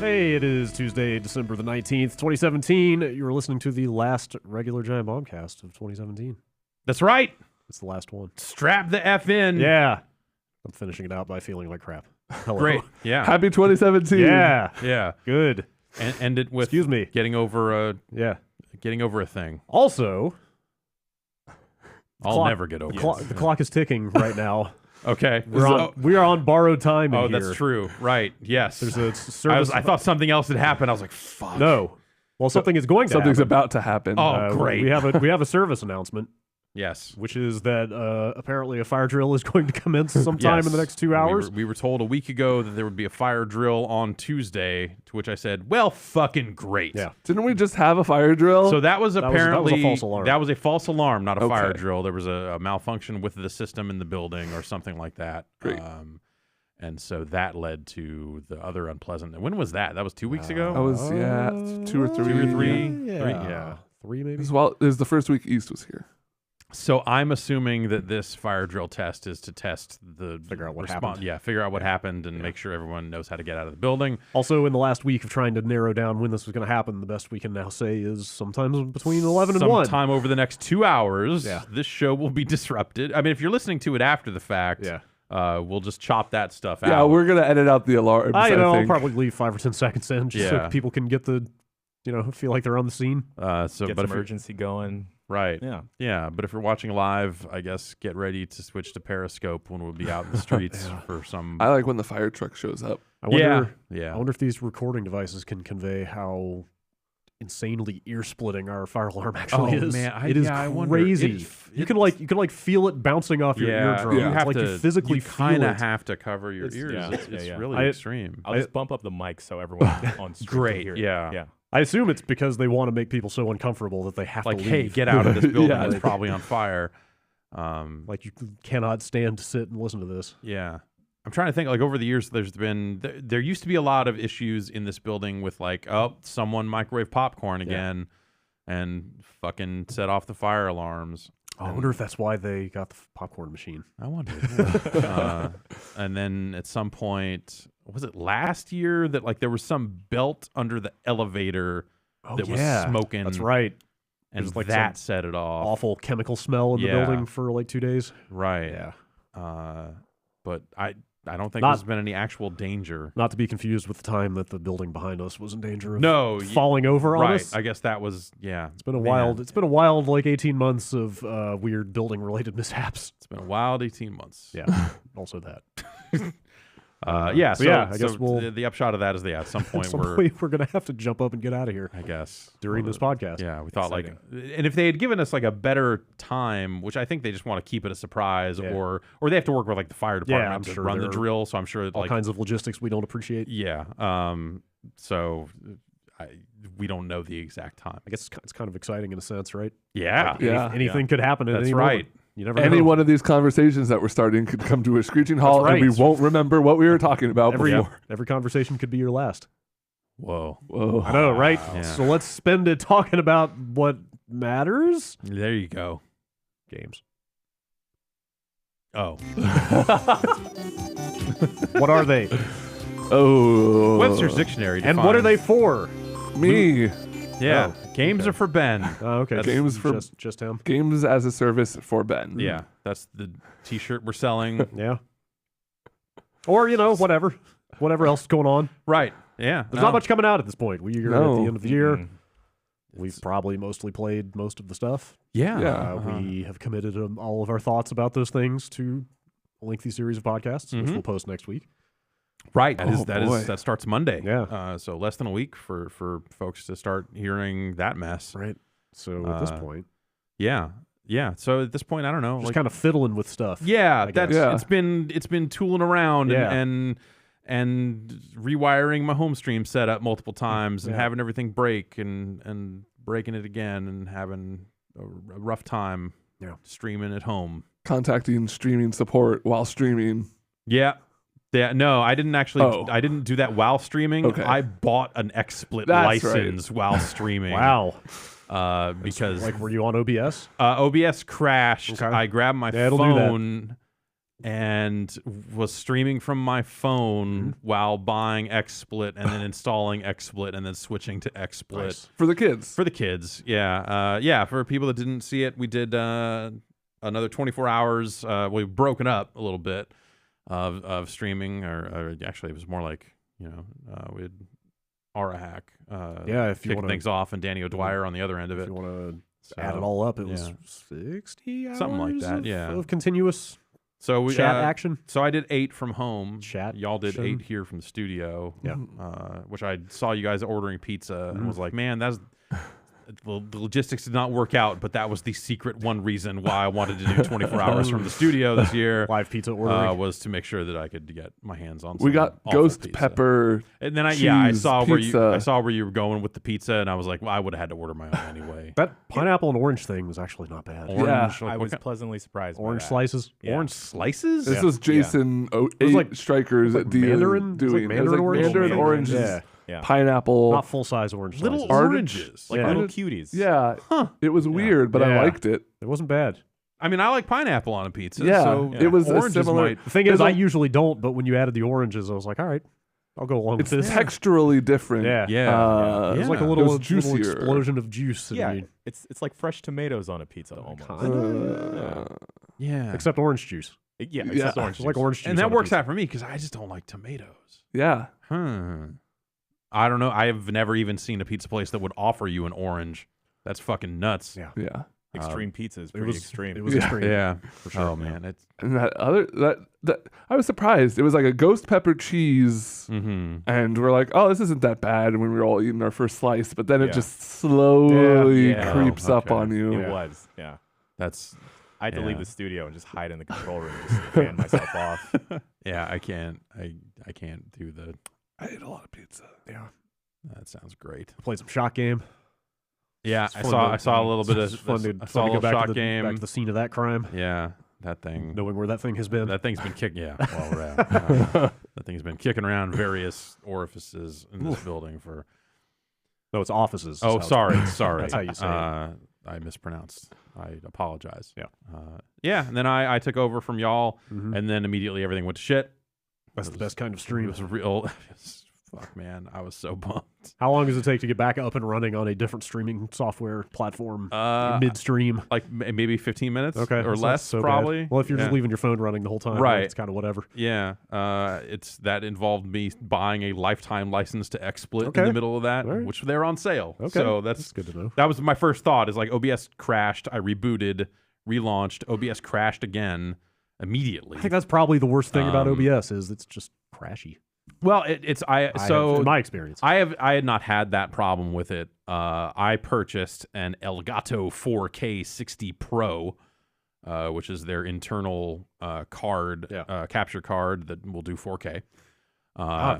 Hey, it is Tuesday, December the 19th, 2017. You're listening to the last regular Giant Bombcast of 2017. That's right. It's the last one. Strap the F in. Yeah. I'm finishing it out by feeling like crap. Hello. Great. Yeah. Happy 2017. Yeah. Yeah. Good. And end it with Excuse me. getting over a thing. Also, I'll never get over it. the clock is ticking right now. Okay. We are on borrowed time in here. That's true. Right. Yes. There's a service. I thought something else had happened. I was like, fuck. No. Well, something is going to Something's happen. about to happen. Oh, great. We have a service announcement. Yes. Which is that apparently a fire drill is going to commence sometime in the next 2 hours. We were told a week ago that there would be a fire drill on Tuesday, to which I said, well, fucking great. Yeah. Didn't we just have a fire drill? So that was apparently... that was a false alarm. That was a false alarm, not a Okay. fire drill. There was a malfunction with the system in the building or something like that. Great. And so that led to the other unpleasant... When was that? That was 2 weeks ago? That was, 2 or 3. 2 or 3? Yeah. 3 maybe? It was the first week East was here. So I'm assuming that this fire drill test is to test the Figure out what happened. Yeah, figure out what happened and make sure everyone knows how to get out of the building. Also, in the last week of trying to narrow down when this was going to happen, the best we can now say is sometimes between 11 and 1. Sometime over the next 2 hours, Yeah. this show will be disrupted. I mean, if you're listening to it after the fact, we'll just chop that stuff out. Yeah, we're going to edit out the alarms, I'll think. probably leave 5 or 10 seconds in just so people can get the, feel like they're on the scene. Get some urgency going. Right. Yeah. Yeah. But if you're watching live, I guess get ready to switch to Periscope when we'll be out in the streets for some. I like when the fire truck shows up. I wonder Yeah. if these recording devices can convey how insanely ear-splitting our fire alarm actually is. Man, it is I wonder. crazy. You can feel it bouncing off your eardrum. You have It's to you physically you feel kind it. of have to cover your ears. It's really extreme. I'll just bump up the mic so everyone on stream Great. can hear it. Yeah. Yeah. I assume it's because they want to make people so uncomfortable that they have to leave. Hey, get out of this building. Yeah. It's probably on fire. Like you cannot stand to sit and listen to this. Yeah. I'm trying to think, over the years, there used to be a lot of issues in this building with someone microwave popcorn again and fucking set off the fire alarms. I wonder if that's why they got the popcorn machine. I wonder. And then at some point, was it last year that there was some belt under the elevator that was smoking? That's right. And There's that set it off. Awful chemical smell in the building for 2 days. Right. Yeah. But I don't think there's been any actual danger. Not to be confused with the time that the building behind us was in danger of falling over on us. I guess that was It's been a wild 18 months of weird building related mishaps. It's been a wild 18 months. Yeah. Also that. I guess the upshot of that is at some point we're gonna have to jump up and get out of here. I guess during this podcast. Yeah, we thought and if they had given us a better time, which I think they just want to keep it a surprise, or they have to work with the fire department to run the drill. So I'm sure all kinds of logistics we don't appreciate. Yeah. So we don't know the exact time. I guess it's kind of exciting in a sense, right? Yeah. Anything could happen at any moment. You never Any know. one of these conversations that we're starting could come to a screeching halt, and we won't remember what we were talking about before. Every conversation could be your last. Whoa. I know, right? Yeah. So let's spend it talking about what matters. There you go. Games. Oh. What are they? Oh. Webster's Dictionary defines. And what are they for? Me. Yeah. Games are for Ben. Okay. Games for just him. Games as a service for Ben. Yeah. That's the t-shirt we're selling. Yeah. Or, whatever. Whatever else is going on. Right. Yeah. There's not much coming out at this point. We're at the end of the year. We've probably mostly played most of the stuff. Yeah. We have committed all of our thoughts about those things to a lengthy series of podcasts, which we'll post next week. Right. That starts Monday. Yeah. So less than a week for folks to start hearing that mess. Right. So at this point. Yeah. Yeah. So at this point, I don't know. Just kind of fiddling with stuff. Yeah. It's been tooling around and rewiring my home stream setup multiple times and having everything break and breaking it again and having a rough time streaming at home. Contacting streaming support while streaming. Yeah. Yeah, no, I didn't actually. I didn't do that while streaming. Okay. I bought an XSplit license while streaming. Wow. Because were you on OBS? OBS crashed. Okay. I grabbed my phone and was streaming from my phone while buying XSplit and then installing XSplit and then switching to XSplit. Nice. For the kids. For the kids, yeah. For people that didn't see it, we did another 24 hours. We've broken up a little bit of streaming, or actually it was more like, we had Aura Hack if you kick things off, and Danny O'Dwyer on the other end of it. If you want to add it all up, it was 60 hours something like that, of continuous chat action. So I did 8 from home. Chat. Y'all did 8 here from the studio. Yeah. Which I saw you guys ordering pizza and was like, man, the logistics did not work out, but that was the secret one reason why I wanted to do 24 hours from the studio this year. Live pizza ordering was to make sure that I could get my hands on. We got ghost pizza. Pepper. And then I saw pizza. where you were going with the pizza, and I was like, well, I would have had to order my own anyway. That pineapple and orange thing was actually not bad. Orange, I was pleasantly surprised. Orange by that. slices. Yeah. Orange slices. This was Jason Strikers at Mandarin? doing. Mandarin orange? Mandarin oranges. Yeah. Pineapple. Not full-size orange slices. Little oranges. Like little cuties. Yeah. It was weird, but I liked it. It wasn't bad. I mean, I like pineapple on a pizza. Yeah, so it was a oranges similar. The thing is, I usually don't, but when you added the oranges, I was like, all right, I'll go along with It's this. texturally different. Yeah. It was like a It little was juicier. explosion of juice. Yeah, You, it's like fresh tomatoes on a pizza almost. Yeah. except orange juice. Yeah, Yeah. except orange It's like juice. orange juice. And that on a works pizza. out for me because I just don't like tomatoes. Yeah. I don't know. I have never even seen a pizza place that would offer you an orange. That's fucking nuts. Yeah. Yeah. Extreme pizza is pretty extreme. It was Yeah. extreme. Yeah, for sure. Oh man, it's And that I was surprised. It was like a ghost pepper cheese, and we're like, oh, this isn't that bad when we were all eating our first slice. But then it just slowly creeps up on you. It was. Yeah. that's I had to leave the studio and just hide in the control room, just fan myself off. yeah. I can't do the. I ate a lot of pizza. Yeah. That sounds great. Played some shot game. Yeah, It's I fun saw a little bit it's of fun to, I fun saw a to go little back shot to the, game. back to the scene of that crime, Yeah, that thing. knowing where that thing has been. That thing's been kicking. Yeah, well, we're at. That thing's been kicking around various orifices in this building for. No, it's offices. Oh, sorry. That's how you say it. I mispronounced. I apologize. Yeah. Yeah, and then I took over from y'all, and then immediately everything went to shit. That's the best kind of It stream. was real. Fuck, man, I was so bummed. How long does it take to get back up and running on a different streaming software platform midstream? Like maybe 15 minutes, Okay, or that's not less, so probably. Bad. Well, if you're just Yeah. leaving your phone running the whole time, Right. it's kind of whatever. Yeah, that involved me buying a lifetime license to XSplit Okay. in the middle of that, All right. which they're on sale. Okay, So that's good to know. That was my first thought. Is like OBS crashed. I rebooted, relaunched. OBS crashed again immediately. I think that's probably the worst thing about OBS is it's just crashy. Well, it's in my experience. I had not had that problem with it. I purchased an Elgato 4K 60 Pro, which is their internal card, capture card that will do 4K.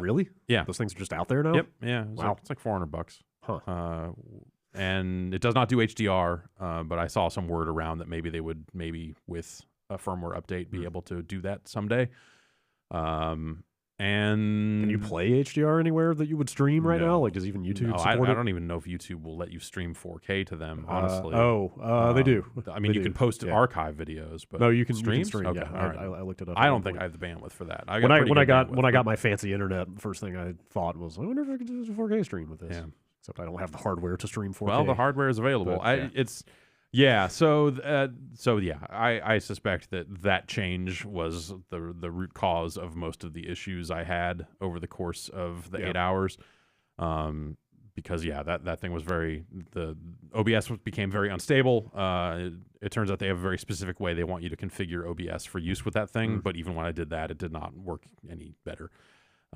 Really? Yeah, Those things are just out there now? Yep. Yeah. Wow. It's like $400. Huh. And it does not do HDR, but I saw some word around that maybe they would with a firmware update be able to do that someday. And Can you play HDR anywhere that you would stream right now? Like, does even YouTube No, support I it? don't even know if YouTube will let you stream 4K to them, honestly. They do. I mean, They you can do. post Yeah. archive videos, but no, you can streams? stream. Okay, Yeah, all right. I looked it up. I at don't one think I point. have the bandwidth for that. When I got my fancy internet, the first thing I thought was, I wonder if I could do a 4K stream with this. Yeah. Except I don't have the hardware to stream 4K. Well, the hardware is available. But, I suspect that change was the root cause of most of the issues I had over the course of the 8 hours. Because that thing was the OBS became very unstable. It turns out they have a very specific way they want you to configure OBS for use with that thing. But even when I did that, it did not work any better.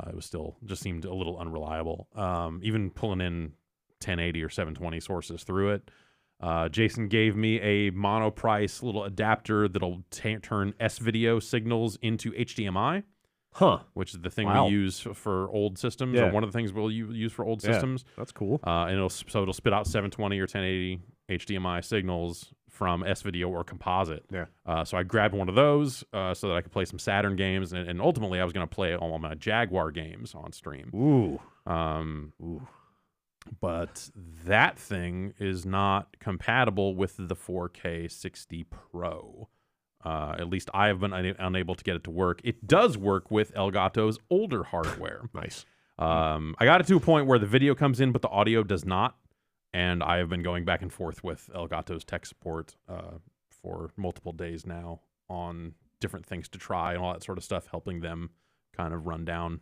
It was still just seemed a little unreliable. Even pulling in 1080 or 720 sources through it. Jason gave me a monoprice little adapter that'll turn S-video signals into HDMI. Huh. which is the thing Wow. we use for old systems, or one of the things we'll use for old systems. That's cool. And it'll spit out 720 or 1080 HDMI signals from S-Video or Composite. Yeah. So I grabbed one of those so that I could play some Saturn games, and ultimately I was going to play all my Jaguar games on stream. Ooh. But that thing is not compatible with the 4K 60 Pro. At least I have been unable to get it to work. It does work with Elgato's older hardware. Nice. I got it to a point where the video comes in, but the audio does not. And I have been going back and forth with Elgato's tech support for multiple days now on different things to try and all that sort of stuff, helping them kind of run down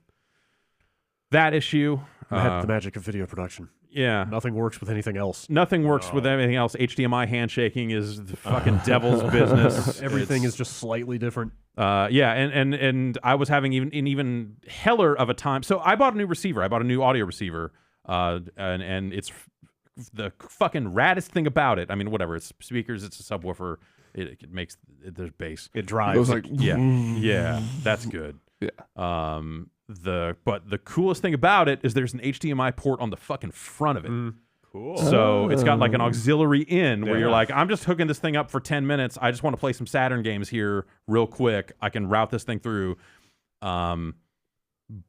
that issue. The magic of video production. Yeah. Nothing works with anything else. Nothing works with anything else. HDMI handshaking is the fucking devil's business. Everything is just slightly different. Yeah, and I was having even heller of a time. So I bought a new receiver. I bought a new audio receiver. And it's the fucking raddest thing about it. I mean, whatever. It's speakers. It's a subwoofer. It makes there's bass. It drives. It was like, Yeah, that's good. Yeah. But the coolest thing about it is there's an HDMI port on the fucking front of it. Cool. So it's got like an auxiliary in where you're like, I'm just hooking this thing up for 10 minutes. I just want to play some Saturn games here real quick. I can route this thing through.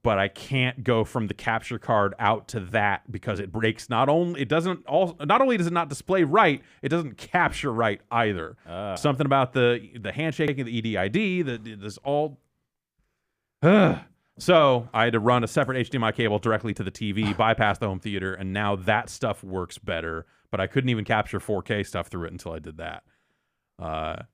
But I can't go from the capture card out to that because it breaks. Not only does it not display right, it doesn't capture right either. Something about the handshaking, the EDID, this all. So I had to run a separate HDMI cable directly to the TV, bypass the home theater, and now that stuff works better. But I couldn't even capture 4K stuff through it until I did that. I'm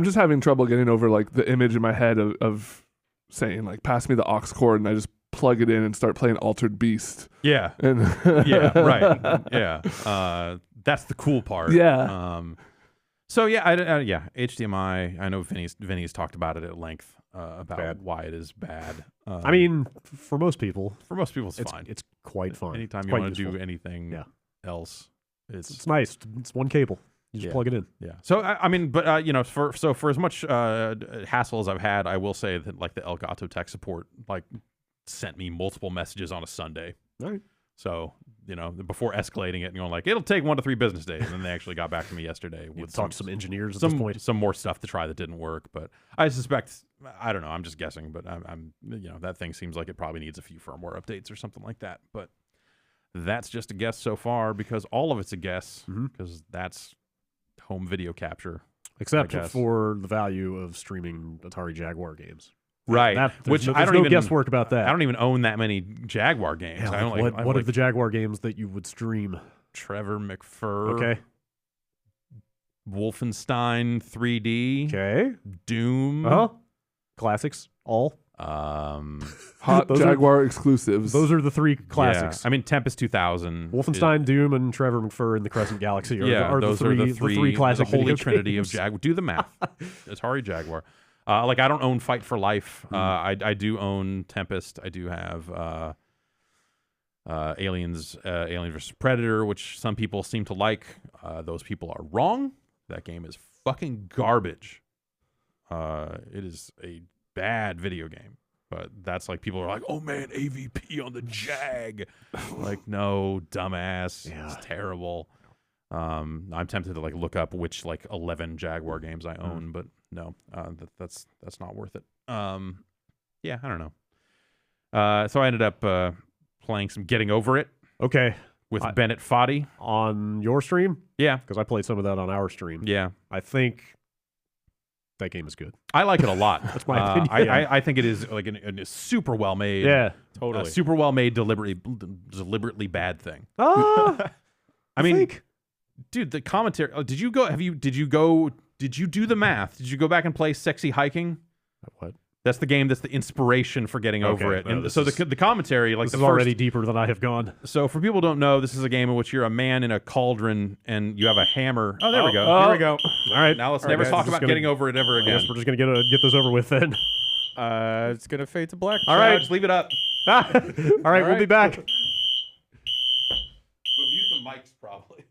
just having trouble getting over like the image in my head of saying like, pass me the aux cord, and I just plug it in and start playing Altered Beast. Yeah. And Yeah, right. Yeah. That's the cool part. Yeah. So yeah, HDMI. I know Vinny's talked about it at length about why it is bad. I mean, for most people, it's fine. It's quite fine. Anytime it's you want to do anything else, it's nice. It's one cable. You just plug it in. Yeah. So I mean, but for as much hassle as I've had, I will say that like the Elgato tech support like sent me multiple messages on a Sunday. All right. So, before escalating it and going like, it'll take 1 to 3 business days. And then they actually got back to me yesterday with talked to some engineers at this point. Some more stuff to try that didn't work. But I suspect, I don't know, I'm just guessing, but I'm that thing seems like it probably needs a few firmware updates or something like that. But that's just a guess so far because all of it's a guess because that's home video capture. Except for the value of streaming Atari Jaguar games. Right, there's no guesswork about that. I don't even own that many Jaguar games. Yeah, I don't what are the Jaguar games that you would stream? Trevor McFur. Okay. Wolfenstein 3D. Okay. Doom. Classics. All. Hot Jaguar exclusives. Those are the 3 classics. Yeah. I mean, Tempest 2000. Wolfenstein, Doom, and Trevor McFur in the Crescent Galaxy are those are the three classic the holy video trinity games. of Jaguar. Do the math. Atari Jaguar. Like I don't own Fight for Life. I do own Tempest. I do have Alien vs Predator, which some people seem to like. Those people are wrong. That game is fucking garbage. It is a bad video game. But that's like people are like, oh man, AVP on the Jag. Like, no, dumbass. Yeah. It's terrible. I'm tempted to like look up which like 11 Jaguar games I own, but no, that's not worth it. Yeah, I don't know. So I ended up playing some Getting Over It. Okay. With Bennett Foddy on your stream. Yeah, because I played some of that on our stream. Yeah, I think that game is good. I like it a lot. That's my opinion. I think it is like a super well made. Yeah, totally. Super well made, deliberately bad thing. I mean. Dude, the commentary. Oh, did you do the math? Did you go back and play Sexy Hiking? What? That's the game that's the inspiration for Getting Over It. No, and so the commentary, like this is already deeper than I have gone. So for people who don't know, this is a game in which you're a man in a cauldron and you have a hammer. Oh, there we go. Here we go. All right. Now let's never talk about Getting Over It ever again. I guess we're just gonna get this over with then. It's gonna fade to black. All right, just leave it up. All right, we'll be back. But mute the mics probably.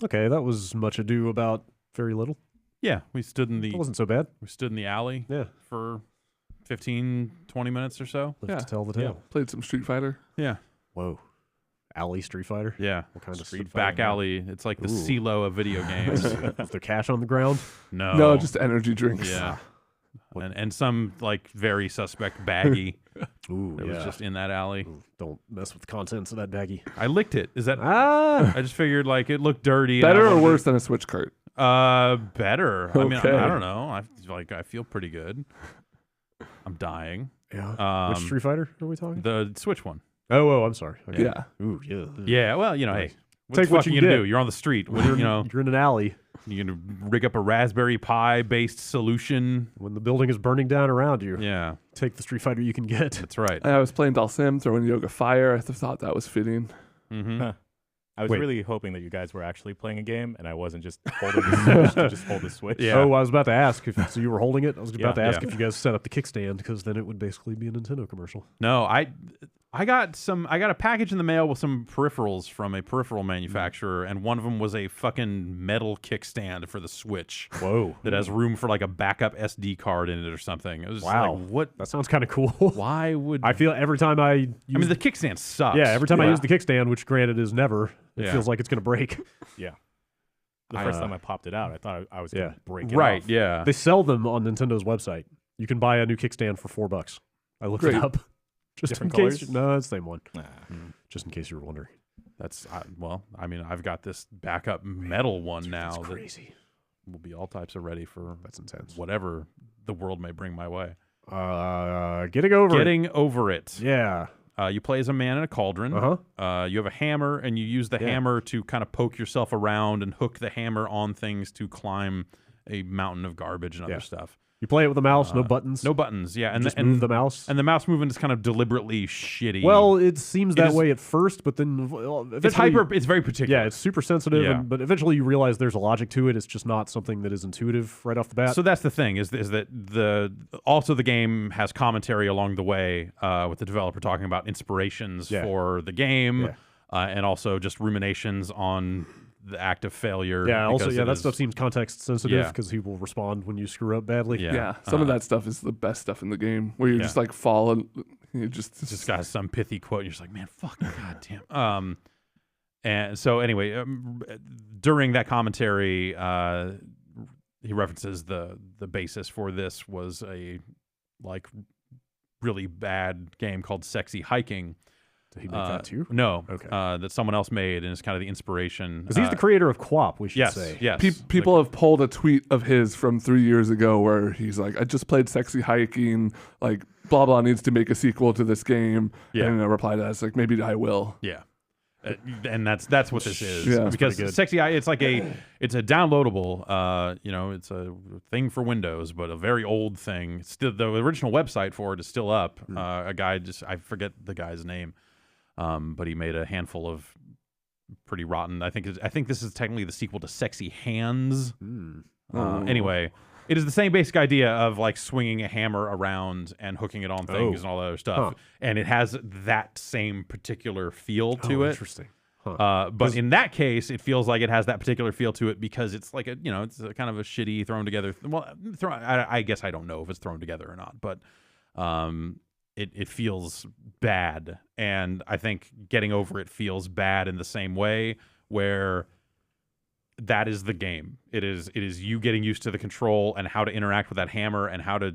Okay, that was much ado about very little. Yeah, we stood in It wasn't so bad. the alley Yeah. for 15, 20 minutes or so. Lived to tell the tale. Played some Street Fighter. Yeah. Whoa. Alley Street Fighter? Yeah. What kind of Street Street Back Fighter, alley. It's like the Ooh. CeeLo of video games. Is there cash on the ground? No. No, just energy drinks. Yeah. And some like very suspect baggie Ooh, that was just in that alley. Ooh, don't mess with the contents of that baggie. I licked it. Is that Ah! I just figured like it looked dirty. and I Better or wanted worse than a Switch cart? better. I mean, Okay. I don't know. I feel pretty good. I'm dying. Yeah. Which Street Fighter are we talking? The Switch one. Oh, I'm sorry. Okay. Yeah. Ooh, yeah. Yeah. Well, you know, hey, what Take the what fuck you are you gonna get. do? You're on the street. What, you know, You're in an alley you're gonna rig up a Raspberry Pi based solution. when the building is burning down around you. Yeah, Take the Street Fighter you can get. that's right. I was playing Dalsim, throwing Yoga Fire. I thought that was fitting. Mm-hmm. I was Wait. really hoping that you guys were actually playing a game, and I wasn't just holding the Switch to just hold the Switch. Yeah. Oh, I was about to ask if so you were holding it. I was about to ask Yeah. if you guys set up the kickstand because then it would basically be a Nintendo commercial. No, I got a package in the mail with some peripherals from a peripheral manufacturer, and one of them was a fucking metal kickstand for the Switch Whoa. that has room for like a backup SD card in it or something. It was just Wow. like, what? That sounds kind of cool. Why would I feel every time I use I mean, the kickstand sucks. yeah, every time I use the kickstand, which granted is never, it Yeah. feels like it's going to break. Yeah. The first time I popped it out, I thought I was going to break it Right, off. yeah. They sell them on Nintendo's website. You can buy a new kickstand for $4. I looked Great. it up. Just Different in case. colors? No, it's the same one. Nah. Just in case you were wondering. That's well, I mean, I've got this backup metal one now That's that crazy. will be all types of ready for That's intense. whatever the world may bring my way. Getting over it. Getting over it. Yeah. You play as a man in a cauldron. Uh-huh. You have a hammer, and you use the hammer to kind of poke yourself around and hook the hammer on things to climb a mountain of garbage and other stuff. You play it with a mouse, no buttons. No buttons, yeah, and Just the, move the mouse. and the mouse movement is kind of deliberately shitty. Well, it seems that is- way at first, but then it's eventually, it's very particular. Yeah, it's super sensitive, Yeah. but eventually you realize there's a logic to it. It's just not something that is intuitive right off the bat. So that's the thing is that the game has commentary along the way with the developer talking about inspirations for the game and also just ruminations on the act of failure. yeah, also, because yeah, it that is- stuff seems context sensitive Yeah. because he will respond when you screw up badly. Yeah. Some of that stuff is the best stuff in the game, where you just like fall and you just got some pithy quote. And you're just like, man, fuck, goddamn. And so anyway, during that commentary, he references the basis for this was a like really bad game called Sexy Hiking. Did he make that too? No. Okay. That someone else made, and it's kind of the inspiration. Because he's the creator of QWOP, we should yes, say. yes. people have pulled a tweet of his from 3 years ago where he's like, I just played Sexy Hiking, like blah blah needs to make a sequel to this game. Yeah. And a reply to that, it's like, maybe I will. Yeah. And that's what this is. Yeah. That's because pretty good. Sexy it's like it's a downloadable it's a thing for Windows, but a very old thing. Still, the original website for it is still up. A guy I forget the guy's name, but he made a handful of pretty rotten. I think this is technically the sequel to Sexy Hands. Anyway, it is the same basic idea of like swinging a hammer around and hooking it on things and all that other stuff, and it has that same particular feel to it. Interesting. But in that case, it feels like it has that particular feel to it because it's like it's a kind of a shitty thrown together. Well, I guess I don't know if it's thrown together or not, but it feels bad, and I think Getting Over It feels bad in the same way, where that is the game. It is you getting used to the control and how to interact with that hammer and how to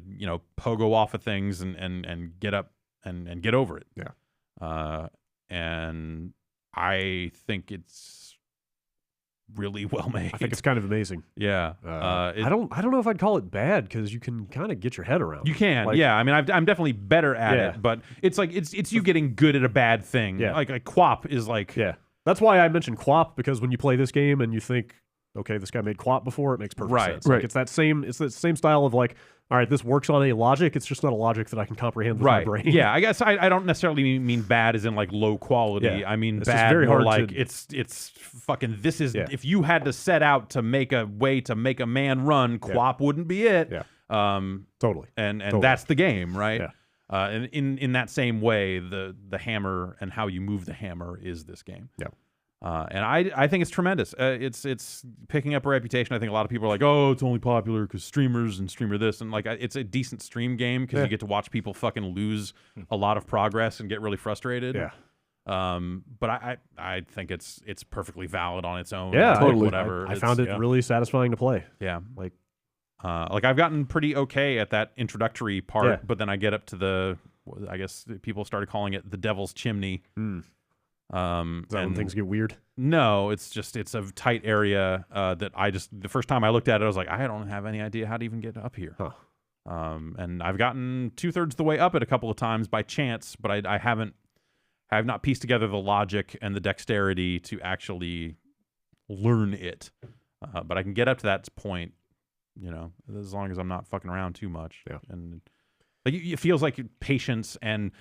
pogo off of things and get up and get over it. Yeah. And I think it's really well made. I think it's kind of amazing. Yeah. I don't know if I'd call it bad because you can kind of get your head around. You can, Like, yeah. I mean, I'm definitely better at Yeah. it, but it's like it's you getting good at a bad thing. Yeah. Like QWOP is like Yeah. That's why I mentioned QWOP, because when you play this game and you think, okay, this guy made QWOP before, it makes perfect Right. sense. Like, Right. it's that same style of like, all right, this works on a logic. It's just not a logic that I can comprehend with my brain. Yeah, I guess I don't necessarily mean bad as in like low quality. Yeah. I mean It's just bad very more hard like to- it's fucking this is Yeah. if you had to set out to make a way to make a man run, QWOP wouldn't be it. Yeah. And Totally. that's the game, right? Yeah. And in that same way, the hammer and how you move the hammer is this game. Yeah. And I think it's tremendous. It's picking up a reputation. I think a lot of people are like, oh, it's only popular because streamers and streamer this. And like, it's a decent stream game because you get to watch people fucking lose a lot of progress and get really frustrated. Yeah. But I think it's perfectly valid on its own. Yeah, like, totally. Whatever. I found it really satisfying to play. Yeah. Like I've gotten pretty okay at that introductory part, but then I get up to I guess people started calling it the Devil's Chimney. Is that when things get weird? No, it's a tight area that the first time I looked at it, I was like, I don't have any idea how to even get up here. Huh. And I've gotten 2/3 the way up it a couple of times by chance, but I have not pieced together the logic and the dexterity to actually learn it. But I can get up to that point, as long as I'm not fucking around too much. Yeah. And like it feels like patience and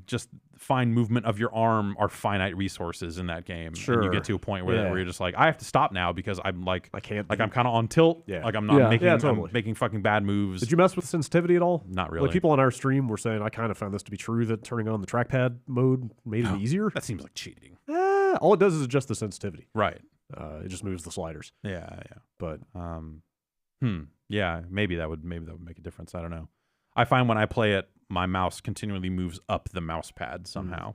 just fine movement of your arm are finite resources in that game. Sure. And you get to a point where you're just like, I have to stop now because I'm like, I can't. like I'm kind of on tilt. Yeah. Like I'm not totally. I'm making fucking bad moves. Did you mess with sensitivity at all? Not really. Like people on our stream were saying, I kind of found this to be true, that turning on the trackpad mode made it easier. That seems like cheating. All it does is adjust the sensitivity. Right. It just moves the sliders. Yeah. But yeah, maybe that would make a difference. I don't know. I find when I play it, my mouse continually moves up the mouse pad somehow.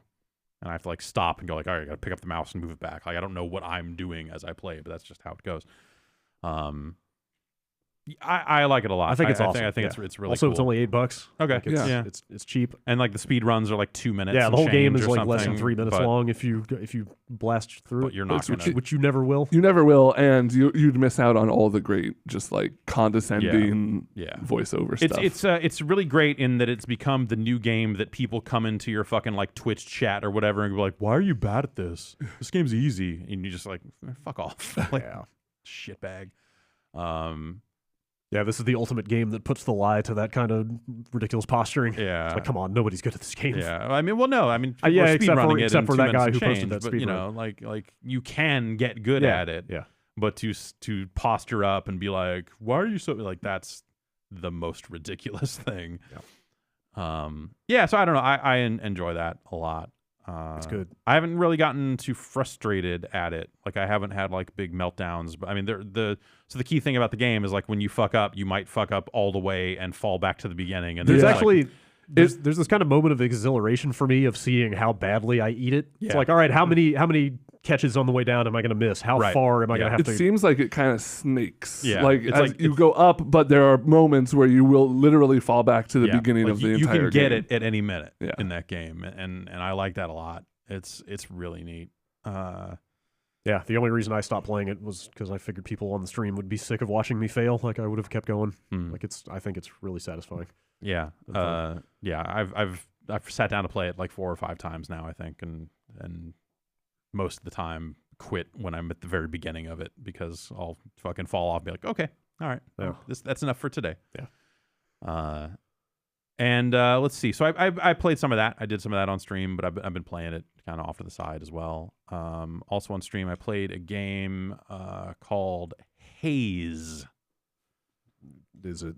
And I have to like stop and go like, all right, I got to pick up the mouse and move it back. Like I don't know what I'm doing as I play, but that's just how it goes. I like it a lot. I think it's awesome. I think it's really also cool. It's only $8. Okay. Like it's cheap. And like the speed runs are like 2 minutes. Yeah, the whole game is or like less than something, 3 minutes but- long if you blast through But it. you're not gonna. Which you never will. You never will, and you'd miss out on all the great, just like condescending voiceover stuff. It's really great in that it's become the new game that people come into your fucking like Twitch chat or whatever and be like, why are you bad at this? This game's easy, and you just like, fuck off, like shitbag. Yeah, this is the ultimate game that puts the lie to that kind of ridiculous posturing. Yeah. It's like, come on, nobody's good at this game. Yeah, I mean, well, no, I mean, yeah, except for that guy who posted change, that but speedrun. you know, like you can get good at it. Yeah. But to posture up and be like, why are you so like? That's the most ridiculous thing. Yeah. So I don't know. I enjoy that a lot. It's good. I haven't really gotten too frustrated at it. Like I haven't had like big meltdowns. But I mean, so the key thing about the game is like when you fuck up, you might fuck up all the way and fall back to the beginning. And There's like, actually there's this kind of moment of exhilaration for me of seeing how badly I eat it. It's like, all right, how many catches on the way down am I going to miss? How far am I going to have It to? seems like it kind of snakes. Yeah. Like It's as like- you go up, but there are moments where you will literally fall back to the beginning like of the you entire can get game. it at any minute Yeah. in that game, and I like that a lot. It's really neat. Yeah, the only reason I stopped playing it was because I figured people on the stream would be sick of watching me fail. Like I would have kept going. Like I think it's really satisfying. Yeah. I've sat down to play it like 4 or 5 times now, I think, and most of the time quit when I'm at the very beginning of it because I'll fucking fall off and be like, okay, all right, that's enough for today. Yeah. And let's see. So I played some of that. I did some of that on stream, but I've been playing it kind of off to the side as well. Also on stream, I played a game called Haze. Is it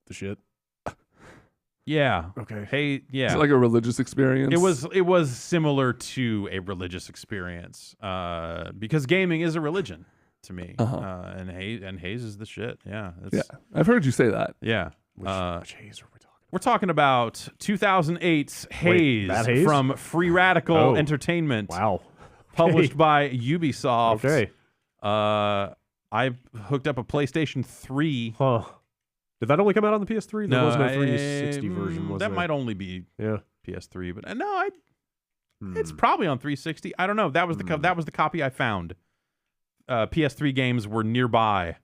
the shit? Yeah. Okay. Hey, yeah. Is it like a religious experience? It was similar to a religious experience because gaming is a religion to me. And Haze is the shit. Yeah. I've heard you say that. Yeah. Which Haze are we talking about? We're talking about 2008's Haze, that Haze? from Free Radical Entertainment. Wow. Published by Ubisoft. Okay. I hooked up a PlayStation 3. Huh. Did that only come out on the PS3? There No, was no 360 version, was that there? might only be Yeah. PS3, but no, it's probably on 360. I don't know. That was the copy I found. PS3 games were nearby,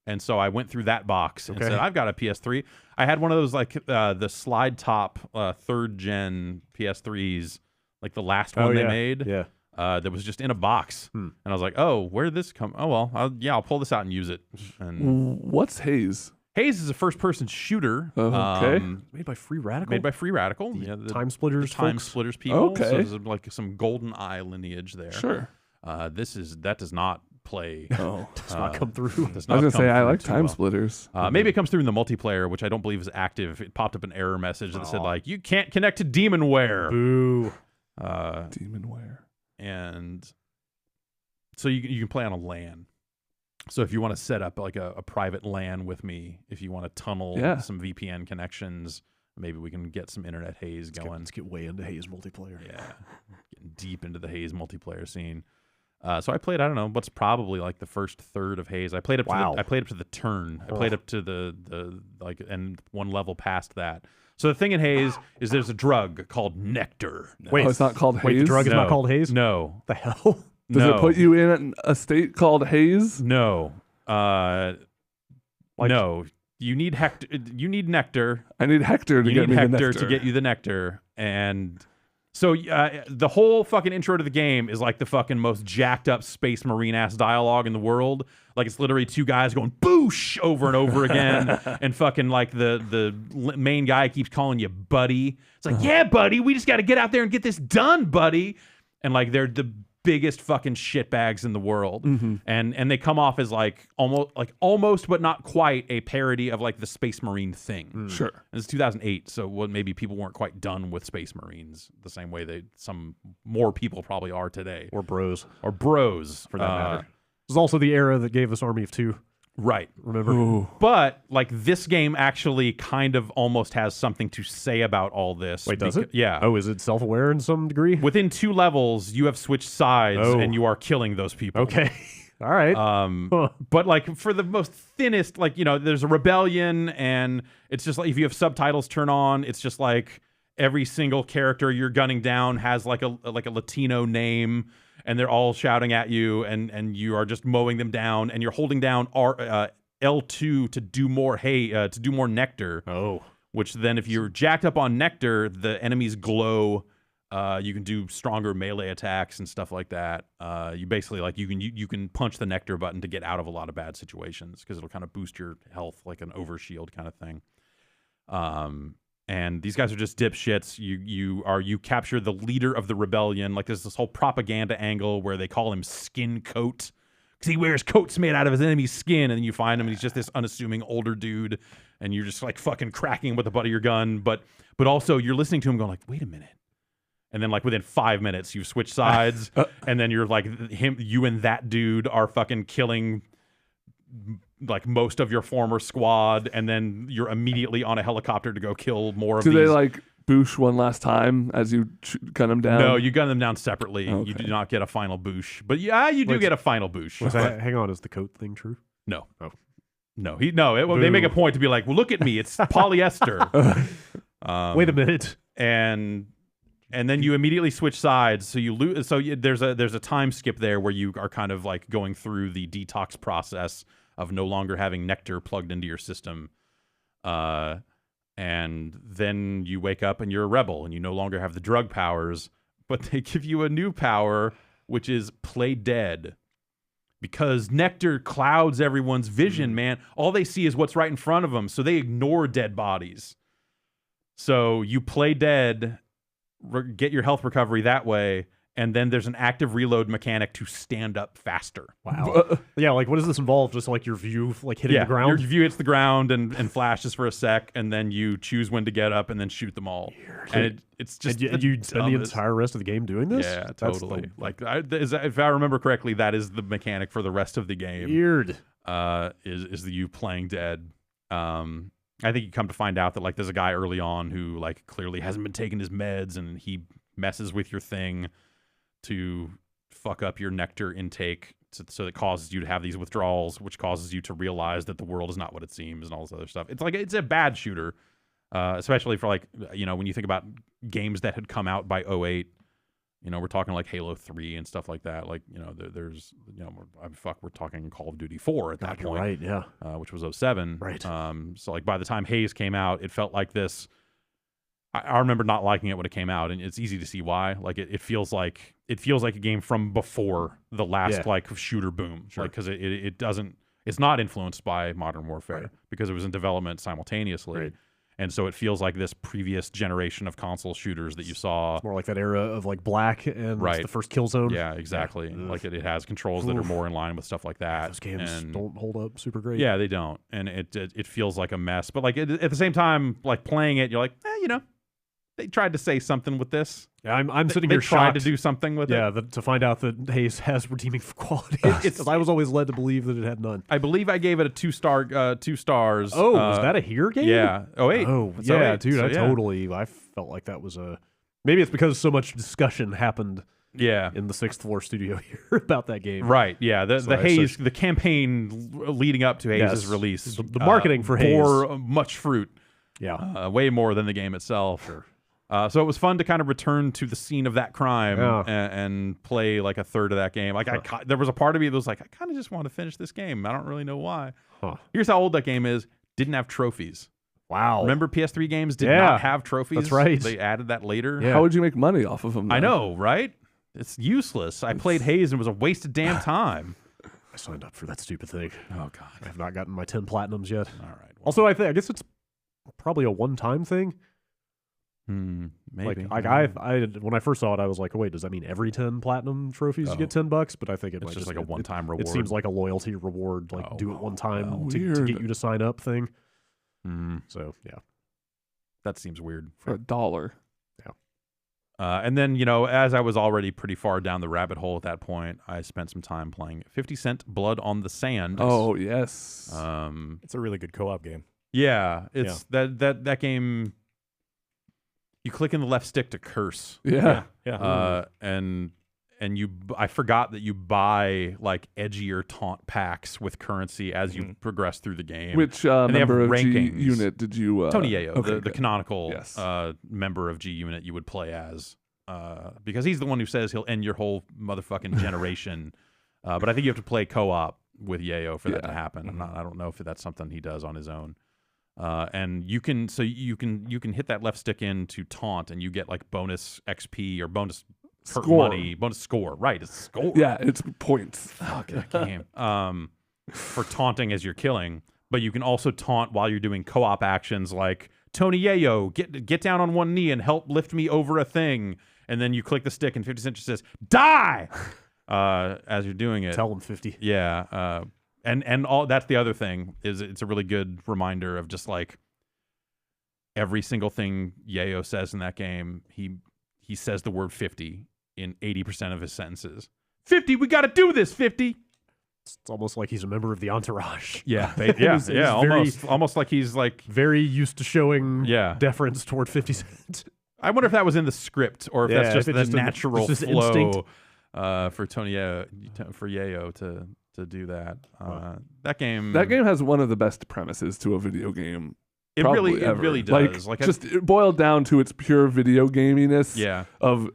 and so I went through that box and said, "I've got a PS3." I had one of those like the slide top 3rd gen PS3s, like the last one they made. Yeah. That was just in a box, and I was like, "Oh, where did this come? Oh well, I'll pull this out and use it." And What's Haze? Haze is a first-person shooter. Okay. Made by Free Radical? Made by Free Radical. The Time Splitters Time folks? Splitters people. Okay. So there's like some Golden Eye lineage there. Sure. That does not play. Oh. Does not come through. Does I was not going to say, come I through like too Time well. Splitters. Maybe it comes through in the multiplayer, which I don't believe is active. It popped up an error message that said like, you can't connect to Demonware. Boo. Demonware. And so you can play on a LAN. So if you want to set up like a private LAN with me, if you want to tunnel some VPN connections, maybe we can get some internet haze going. Let's get way into haze multiplayer. Yeah, getting deep into the haze multiplayer scene. So I played, I don't know, what's probably like the first third of haze. I played up to the turn. I played up to the like, and one level past that. So the thing in haze is there's a drug called Nectar. Wait, it's not called haze? Wait, the drug is not called haze? No. The hell? Does it put you in a state called haze? No. No. You need Hector. You need Nectar. I need Hector to get me the nectar. To get you the nectar. And so the whole fucking intro to the game is like the fucking most jacked up space marine ass dialogue in the world. Like it's literally two guys going boosh over and over again, and fucking like the main guy keeps calling you buddy. It's like, yeah, buddy, we just got to get out there and get this done, buddy. And like they're the biggest fucking shitbags in the world, and they come off as like almost but not quite a parody of like the Space Marine thing. Sure, and it's 2008, so maybe people weren't quite done with Space Marines the same way some more people probably are today, or bros for that matter. It was also the era that gave us Army of Two. Right. Remember? Ooh. But like this game actually kind of almost has something to say about all this. Wait, does it? Yeah. Oh, is it self-aware in some degree? Within 2 levels, you have switched sides and you are killing those people. Okay. All right. But like for the most thinnest, like, you know, there's a rebellion, and it's just like if you have subtitles turn on, it's just like every single character you're gunning down has like a Latino name, and they're all shouting at you, and you are just mowing them down, and you're holding down L2 to do more nectar. Oh, which then if you're jacked up on nectar, the enemies glow. You can do stronger melee attacks and stuff like that. You basically like you can punch the nectar button to get out of a lot of bad situations because it'll kind of boost your health like an overshield kind of thing. And these guys are just dipshits. You capture the leader of the rebellion. Like there's this whole propaganda angle where they call him Skin Coat because he wears coats made out of his enemy's skin, and then you find him and he's just this unassuming older dude, and you're just like fucking cracking him with the butt of your gun. But also you're listening to him going like, wait a minute. And then like within 5 minutes you've switched sides, and then you're like you and that dude are fucking killing like most of your former squad, and then you're immediately on a helicopter to go kill more of these. Do they like boosh one last time as you gun them down? No, you gun them down separately. Okay. You do not get a final boosh. But yeah, you do get a final boosh. Hang on, is the coat thing true? No. Oh. No. They make a point to be like, well, look at me. It's polyester. Wait a minute. And then you immediately switch sides, so you lose. So there's a time skip there where you are kind of like going through the detox process of no longer having nectar plugged into your system, and then you wake up and you're a rebel and you no longer have the drug powers, but they give you a new power, which is play dead, because nectar clouds everyone's vision. Man, all they see is what's right in front of them, so they ignore dead bodies. So you play dead. Get your health recovery that way, and then there's an active reload mechanic to stand up faster. Wow. Yeah, like what does this involve? Just like your view like hitting the ground? Your view hits the ground and flashes for a sec, and then you choose when to get up and then shoot them all. Weird. And it's just and you spend the entire rest of the game doing this? Yeah, totally. If I remember correctly, that is the mechanic for the rest of the game. Weird. Is the you playing dead. I think you come to find out that like there's a guy early on who like clearly hasn't been taking his meds, and he messes with your thing to fuck up your nectar intake, so it causes you to have these withdrawals, which causes you to realize that the world is not what it seems and all this other stuff. It's like it's a bad shooter, especially for like, you know, when you think about games that had come out by 2008. You know, we're talking like Halo 3 and stuff like that. Like, you know, there's, you know, we're talking Call of Duty 4 at that point. Right, yeah. Which was 2007. Right. So, like, by the time Haze came out, it felt like this. I remember not liking it when it came out, and it's easy to see why. Like, it feels like a game from before the last, like, shooter boom. Sure. Like, because it's not influenced by Modern Warfare because it was in development simultaneously. Right. And so it feels like this previous generation of console shooters that you saw. It's more like that era of like Black and it's the first Killzone. Yeah, exactly. Yeah. Like it has controls that are more in line with stuff like that. Those games don't hold up super great. Yeah, they don't. And it feels like a mess. But like at the same time, like playing it, you're like, you know, they tried to say something with this. Yeah, I'm sitting They here tried shocked. to do something with it. Yeah, to find out that Haze has redeeming qualities. Because I was always led to believe that it had none. I believe I gave it a 2 stars. Oh, was that a here game? Yeah. Oh, 8. Oh, It's yeah, 08, dude. so I felt like that was a. Maybe it's because so much discussion happened. Yeah. In the 6th floor studio here about that game. Right. Yeah. The So Haze, the campaign leading up to Haze's release, the marketing for Haze bore much fruit. Yeah. Way more than the game itself. Sure. So it was fun to kind of return to the scene of that crime and play like a third of that game. Like there was a part of me that was like, I kind of just want to finish this game. I don't really know why. Huh. Here's how old that game is. Didn't have trophies. Wow. Remember PS3 games did not have trophies? That's right. They added that later. Yeah. How would you make money off of them? I know, right? It's useless. I played Haze and it was a waste of damn time. I signed up for that stupid thing. Oh, God. I have not gotten my 10 platinums yet. All right. Well, Also, I guess it's probably a one-time thing. Maybe. Like I when I first saw it, I was like, oh, wait, does that mean every 10 platinum trophies you get $10? But I think it's just like a one-time reward. It seems like a loyalty reward, like do it one time to weird. get you to sign up thing. So, yeah. That seems weird. For $1. And then, as I was already pretty far down the rabbit hole at that point, I spent some time playing 50 Cent Blood on the Sand. Oh, yes. It's a really good co-op game. Yeah, it's that game. You click in the left stick to curse. Yeah. And I forgot that you buy like edgier taunt packs with currency as you progress through the game. Which and member of rankings. G Unit did you? Tony Yayo, okay, the canonical Yes. member of G Unit you would play as, because he's the one who says he'll end your whole motherfucking generation. But I think you have to play co-op with Yayo for that to happen. I don't know if that's something he does on his own. And you can hit that left stick in to taunt, and you get like bonus XP or bonus money, bonus score. Right, it's score. Yeah, it's points. Fuck that game. For taunting as you're killing, but you can also taunt while you're doing co-op actions like Tony Yayo, get down on one knee and help lift me over a thing, and then you click the stick and 50 Cent just says die as you're doing it. Tell them 50. Yeah. And all that's the other thing is it's a really good reminder of just like every single thing Yayo says in that game. He says the word 50 in 80% of his sentences. 50, we got to do this. 50. It's almost like he's a member of the entourage. Yeah, He's almost like he's like very used to showing deference toward 50 Cent. I wonder if that was in the script or if that's just the just natural just flow instinct. For Yayo to do that. That game has one of the best premises to a video game. It really does. Like just boiled down to its pure video gaminess. Yeah. Of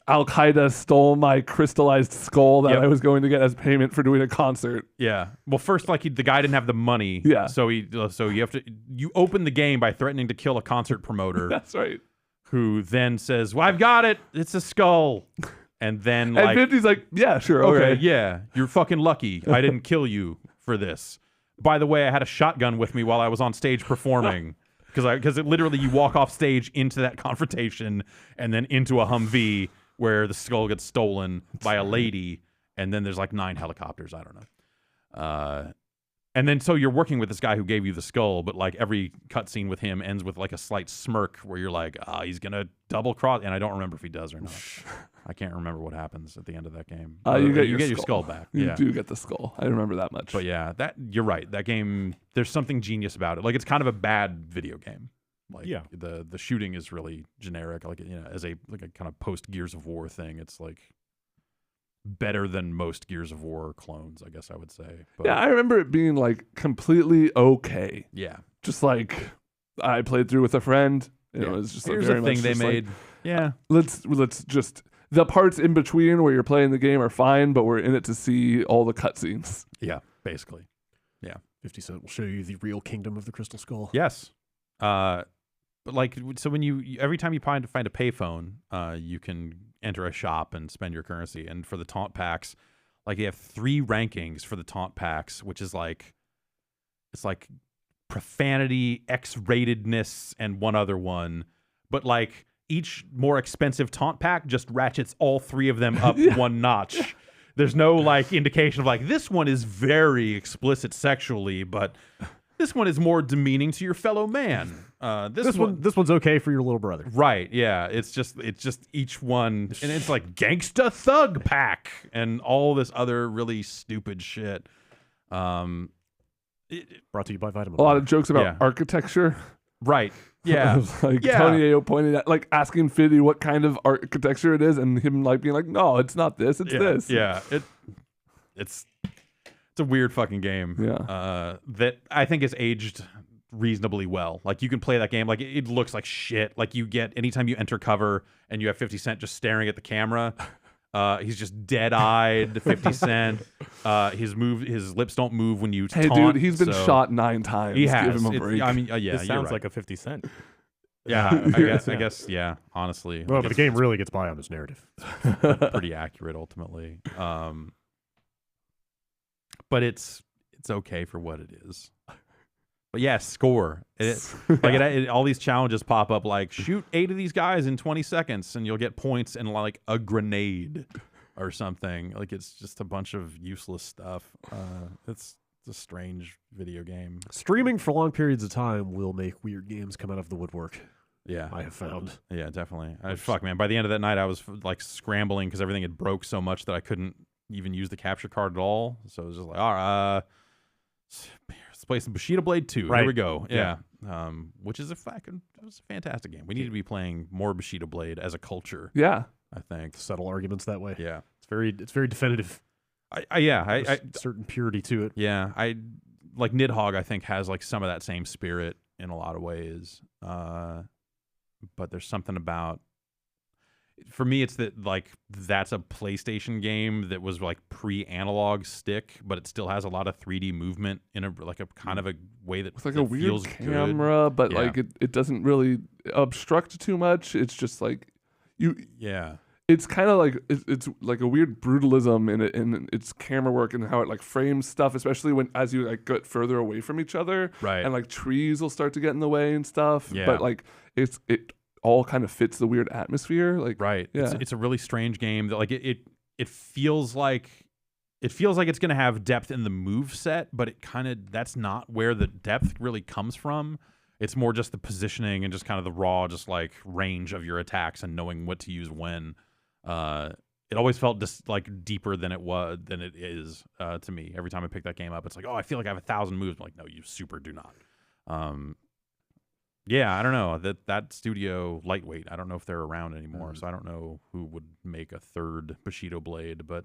Al Qaeda stole my crystallized skull that I was going to get as payment for doing a concert. Yeah. Well, first, like the guy didn't have the money. Yeah. So you open the game by threatening to kill a concert promoter. That's right. Who then says, "Well, I've got it. It's a skull." And then and 50's like, "Yeah, sure, okay. Yeah, you're fucking lucky. I didn't kill you for this. By the way, I had a shotgun with me while I was on stage performing." Because literally you walk off stage into that confrontation and then into a Humvee where the skull gets stolen by a lady, and then there's like 9 helicopters. I don't know. And then so you're working with this guy who gave you the skull, but like every cutscene with him ends with like a slight smirk where you're like, he's gonna double cross, and I don't remember if he does or not. I can't remember what happens at the end of that game. You get your skull back. You do get the skull. I remember that much. But yeah, you're right. That game, there's something genius about it. Like it's kind of a bad video game. Like the shooting is really generic. Like as a kind of post Gears of War thing, it's like better than most Gears of War clones, I guess I would say. But, yeah, I remember it being like completely okay. Yeah, just like I played through with a friend. It was just here's the thing they made. Like, let's just the parts in between where you're playing the game are fine, but we're in it to see all the cutscenes. Yeah, basically. Yeah, 50 Cent will show you the real kingdom of the Crystal Skull. Yes. But like, so when every time you find a payphone, you can enter a shop and spend your currency. And for the taunt packs, like you have 3 rankings for the taunt packs, which is like, it's like profanity, X-ratedness, and one other one. But like each more expensive taunt pack just ratchets all 3 of them up one notch. There's no like indication of like, this one is very explicit sexually, but This one is more demeaning to your fellow man. This one's okay for your little brother. Right, yeah. It's just each one, and it's like Gangsta Thug Pack and all this other really stupid shit. Brought to you by Vitamin. A lot of jokes about architecture. Right. Yeah. Like Tony Ayo pointed at, like asking Fiddy what kind of architecture it is, and him like being like, "No, it's not this. It's this." Yeah. It's a weird fucking game. Yeah. That I think is aged reasonably well. Like you can play that game. Like it looks like shit. Like you get anytime you enter cover and you have 50 Cent just staring at the camera. He's just dead-eyed. 50 Cent. His lips don't move when you taunt. Hey, dude, he's been shot 9 times. He has. Give him a break. I mean, yeah, this sounds right. like a 50 Cent. Yeah, I guess. Yeah, honestly. Well, but the game really gets by on this narrative. Pretty accurate, ultimately. But it's okay for what it is. But yeah, score. All these challenges pop up like shoot 8 of these guys in 20 seconds and you'll get points and like a grenade or something. Like it's just a bunch of useless stuff. It's a strange video game. Streaming for long periods of time will make weird games come out of the woodwork. Yeah, I have found. Yeah, definitely. Fuck, man. By the end of that night, I was like scrambling because everything had broke so much that I couldn't even use the capture card at all. So it was just like, all right, let's play some Bushido Blade 2. Right. Here we go. Yeah. Which is it was a fantastic game. We need to be playing more Bushido Blade as a culture. Yeah. I think. Settle arguments that way. Yeah. It's very definitive. I certain purity to it. Yeah. Like Nidhogg, I think, has like some of that same spirit in a lot of ways. But there's something about, for me, it's that like that's a PlayStation game that was like pre-analog stick, but it still has a lot of 3D movement in a kind of a way that with like that a weird feels camera, good. but like it doesn't really obstruct too much. It's just like it's kind of like it's like a weird brutalism in its camera work and how it like frames stuff, especially when as you like get further away from each other, right? And like trees will start to get in the way and stuff. Yeah. But like it all kind of fits the weird atmosphere. Like right. Yeah. It's a really strange game that like it feels like it's gonna have depth in the move set, but that's not where the depth really comes from. It's more just the positioning and just kind of the raw, just like range of your attacks and knowing what to use when. It always felt just like deeper than it is to me. Every time I pick that game up, it's like, oh, I feel like I have 1,000 moves. I'm like, no, you super do not. Yeah, I don't know that studio Lightweight. I don't know if they're around anymore, so I don't know who would make a third Bushido Blade, but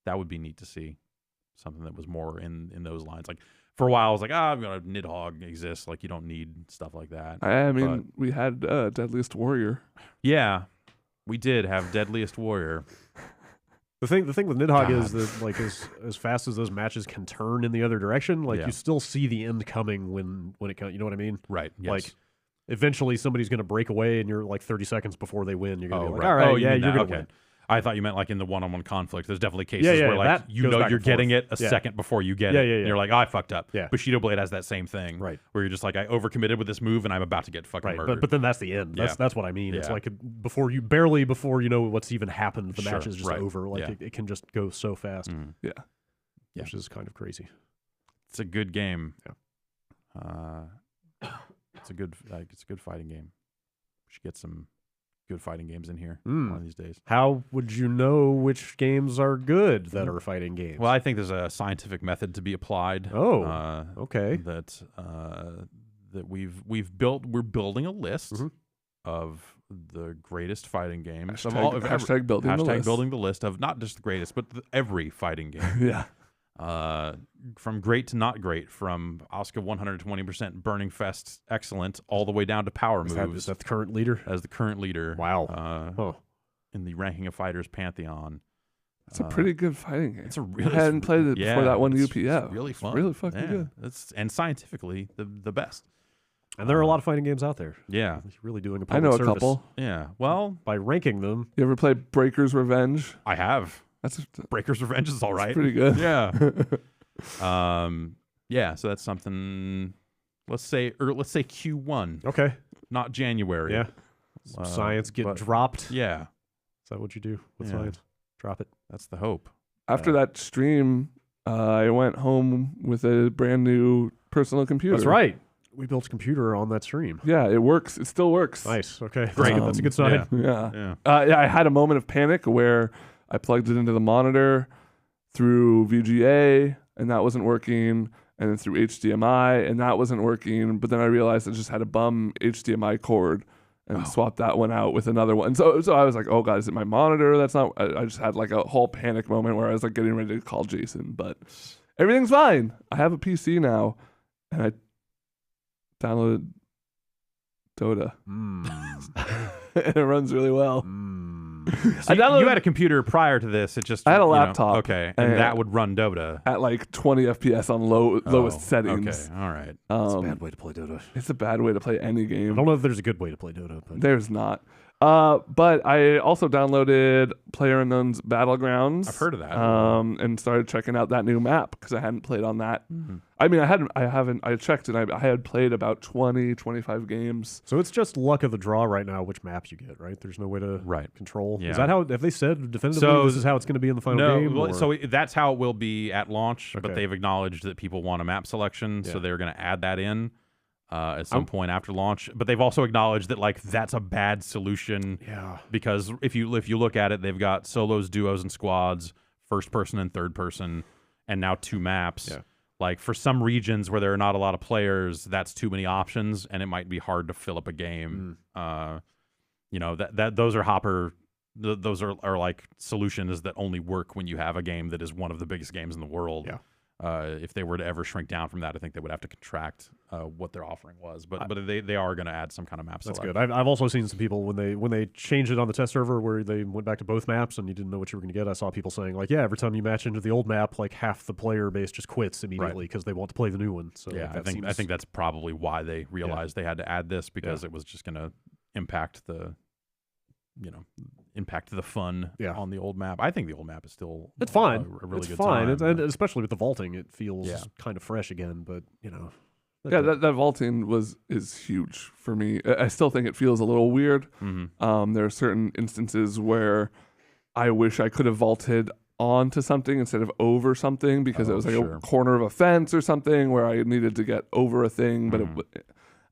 that would be neat to see something that was more in those lines. Like for a while, I was like, Nidhogg exists. Like you don't need stuff like that. I mean, we had Deadliest Warrior. Yeah. We did have Deadliest Warrior. The thing with Nidhogg is that like as fast as those matches can turn in the other direction, like you still see the end coming when it comes. You know what I mean? Right. Yes. Like eventually somebody's going to break away, and you're like 30 seconds before they win. You're going to be like, right. all right, you're going to win. I thought you meant like in the one-on-one conflict. There's definitely cases where like you're getting it a second before you get it. Yeah. And you're like, oh, I fucked up. Yeah. Bushido Blade has that same thing. Right. Where you're just like, I overcommitted with this move and I'm about to get fucking murdered. But then that's the end. That's what I mean. It's like before you know what's even happened, the match is just over. Like it can just go so fast. Yeah. Which is kind of crazy. It's a good game. Yeah. It's a good fighting game. We should get some good fighting games in here one of these days. How would you know which games are good that are fighting games? Well, I think there's a scientific method to be applied. Oh, okay. That we've built. We're building a list of the greatest fighting games of all. Hashtag building the list of not just the greatest, but every fighting game. Yeah. From great to not great, from Oscar 120% Burning Fest excellent, all the way down to power moves. Is that the current leader? As the current leader. Wow. In the Ranking of Fighters pantheon. It's a pretty good fighting game. It's a really. I hadn't played it before that one UPF. It's really fun. It's really fucking good. And scientifically the best. And there are a lot of fighting games out there. Yeah. He's really doing a I public know a service. couple. Yeah. Well, by ranking them. You ever play Breaker's Revenge? I have. Breaker's Revenge is all right. Pretty good. Yeah. Yeah, so that's something. Let's say Q1. Okay. Not January. Yeah. Some science get dropped. Yeah. Is that what you do with science? Drop it. That's the hope. After that stream, I went home with a brand new personal computer. That's right. We built a computer on that stream. Yeah, it works. It still works. Nice. Okay. Great. That's a good sign. Yeah. I had a moment of panic where I plugged it into the monitor through VGA, and that wasn't working, and then through HDMI, and that wasn't working. But then I realized I just had a bum HDMI cord and swapped that one out with another one. So I was like, oh God, is it my monitor? That's not. I just had like a whole panic moment where I was like getting ready to call Jason, but everything's fine. I have a PC now, and I downloaded Dota. And it runs really well. So you had a computer prior to this. It just I had a laptop. Okay, and that would run Dota at like 20 FPS on lowest settings. Okay, all right. It's a bad way to play Dota. It's a bad way to play any game. I don't know if there's a good way to play Dota. But there's not. But I also downloaded PlayerUnknown's Battlegrounds. I've heard of that. And started checking out that new map because I hadn't played on that. I mean, I checked and I had played about 20, 25 games. So it's just luck of the draw right now which maps you get, right? There's no way to control. Yeah. Is that how, have they said definitively this is how it's going to be in the final game? Well, so that's how it will be at launch, but Okay. they've acknowledged that people want a map selection, so they're going to add that in. At some point after launch, but they've also acknowledged that like that's a bad solution. Yeah. Because if you look at it, they've got solos, duos, and squads, first person and third person, and now 2 maps. Yeah. Like for some regions where there are not a lot of players, that's too many options, and it might be hard to fill up a game. Those are hopper. Those are like solutions that only work when you have a game that is one of the biggest games in the world. Yeah. If they were to ever shrink down from that, I think they would have to contract what their offering was. But they are going to add some kind of map That's select. good. I've also seen some people when they changed it on the test server where they went back to both maps and you didn't know what you were going to get. I saw people saying like, yeah, every time you match into the old map, like half the player base just quits immediately because they want to play the new one. So Yeah, like, I think that's probably why they realized they had to add this because it was just going to impact the fun on the old map. I think the old map is still it's fine. A really it's good fine, time. and especially with the vaulting, it feels kind of fresh again. But That vaulting is huge for me. I still think it feels a little weird. There are certain instances where I wish I could have vaulted onto something instead of over something because it was like a corner of a fence or something where I needed to get over a thing, but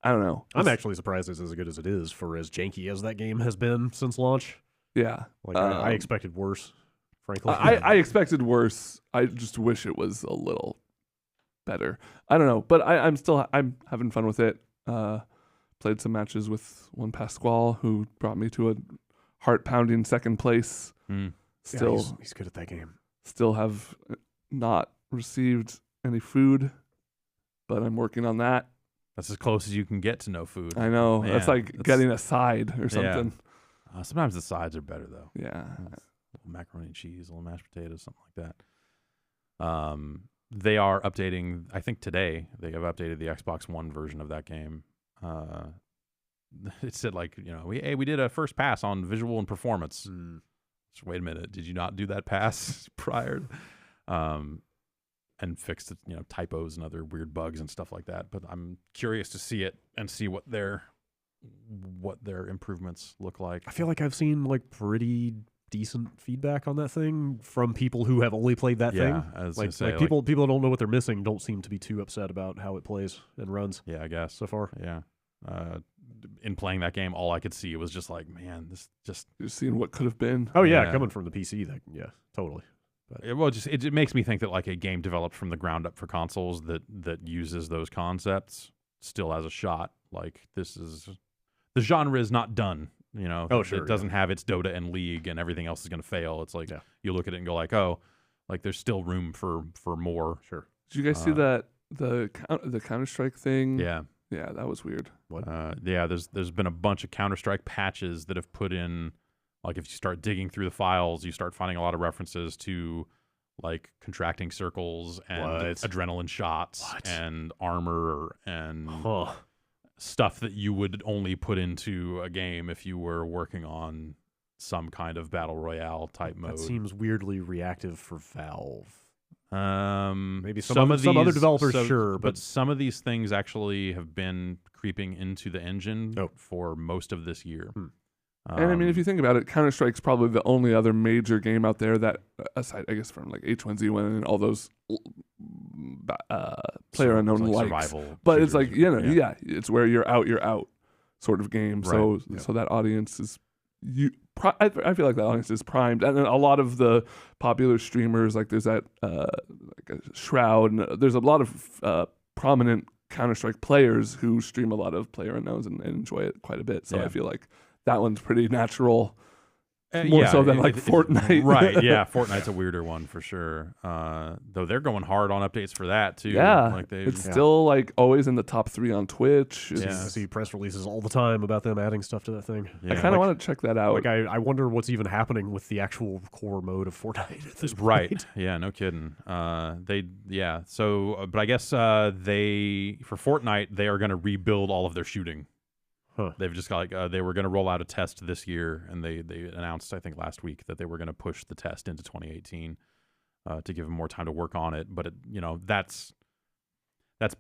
I don't know. I'm actually surprised it's as good as it is for as janky as that game has been since launch. Yeah, like I expected worse. Frankly, I expected worse. I just wish it was a little better. I don't know, but I'm having fun with it. Played some matches with one Pasquale who brought me to a heart-pounding second place. Still, he's good at that game. Still have not received any food, but I'm working on that. That's as close as you can get to no food. I know. Man, that's like getting a side or something. Sometimes the sides are better though. Yeah. A little macaroni and cheese, a little mashed potatoes, something like that. They are updating. I think today they have updated the Xbox One version of that game. It said like we did a first pass on visual and performance. Just wait a minute, did you not do that pass prior? And fixed typos and other weird bugs and stuff like that. But I'm curious to see it and see what their improvements look like. I feel like I've seen like pretty decent feedback on that thing from people who have only played that thing. Like people don't know what they're missing don't seem to be too upset about how it plays and runs. Yeah, I guess so far. Yeah. In playing that game, all I could see was just like, man, this just you're seeing what could have been. Oh yeah, coming from the PC, totally. It makes me think that like a game developed from the ground up for consoles that uses those concepts still has a shot. Like the genre is not done. It doesn't have its Dota and League and everything else is going to fail. It's like you look at it and go like, oh, like there's still room for more. Sure. Did you guys see that the Counter-Strike thing? Yeah. Yeah, that was weird. What? There's been a bunch of Counter-Strike patches that have put in. Like if you start digging through the files, you start finding a lot of references to like contracting circles and adrenaline shots and armor and stuff that you would only put into a game if you were working on some kind of battle royale type mode. That seems weirdly reactive for Valve. Maybe some other developers, but some of these things actually have been creeping into the engine for most of this year. And I mean, if you think about it, Counter-Strike's probably the only other major game out there that, aside, I guess, from like H1Z1 and all those Player Unknown like likes. survival But it's shooters. like it's where you're out sort of game. So so that audience is I feel like that audience is primed, and then a lot of the popular streamers, like there's that like a Shroud, and there's a lot of prominent Counter-Strike players who stream a lot of Player Unknowns and enjoy it quite a bit. So I feel like that one's pretty natural. More so than like Fortnite. Right, yeah. Fortnite's a weirder one for sure. Though they're going hard on updates for that too. Yeah. Like it's still like always in the top 3 on Twitch. I see press releases all the time about them adding stuff to that thing. I kind of want to check that out. Like I wonder what's even happening with the actual core mode of Fortnite at this point. Right. Yeah, no kidding. So but I guess they for Fortnite they are going to rebuild all of their shooting. Huh. They've just got like they were going to roll out a test this year, and they announced I think last week that they were going to push the test into 2018 to give them more time to work on it. But that's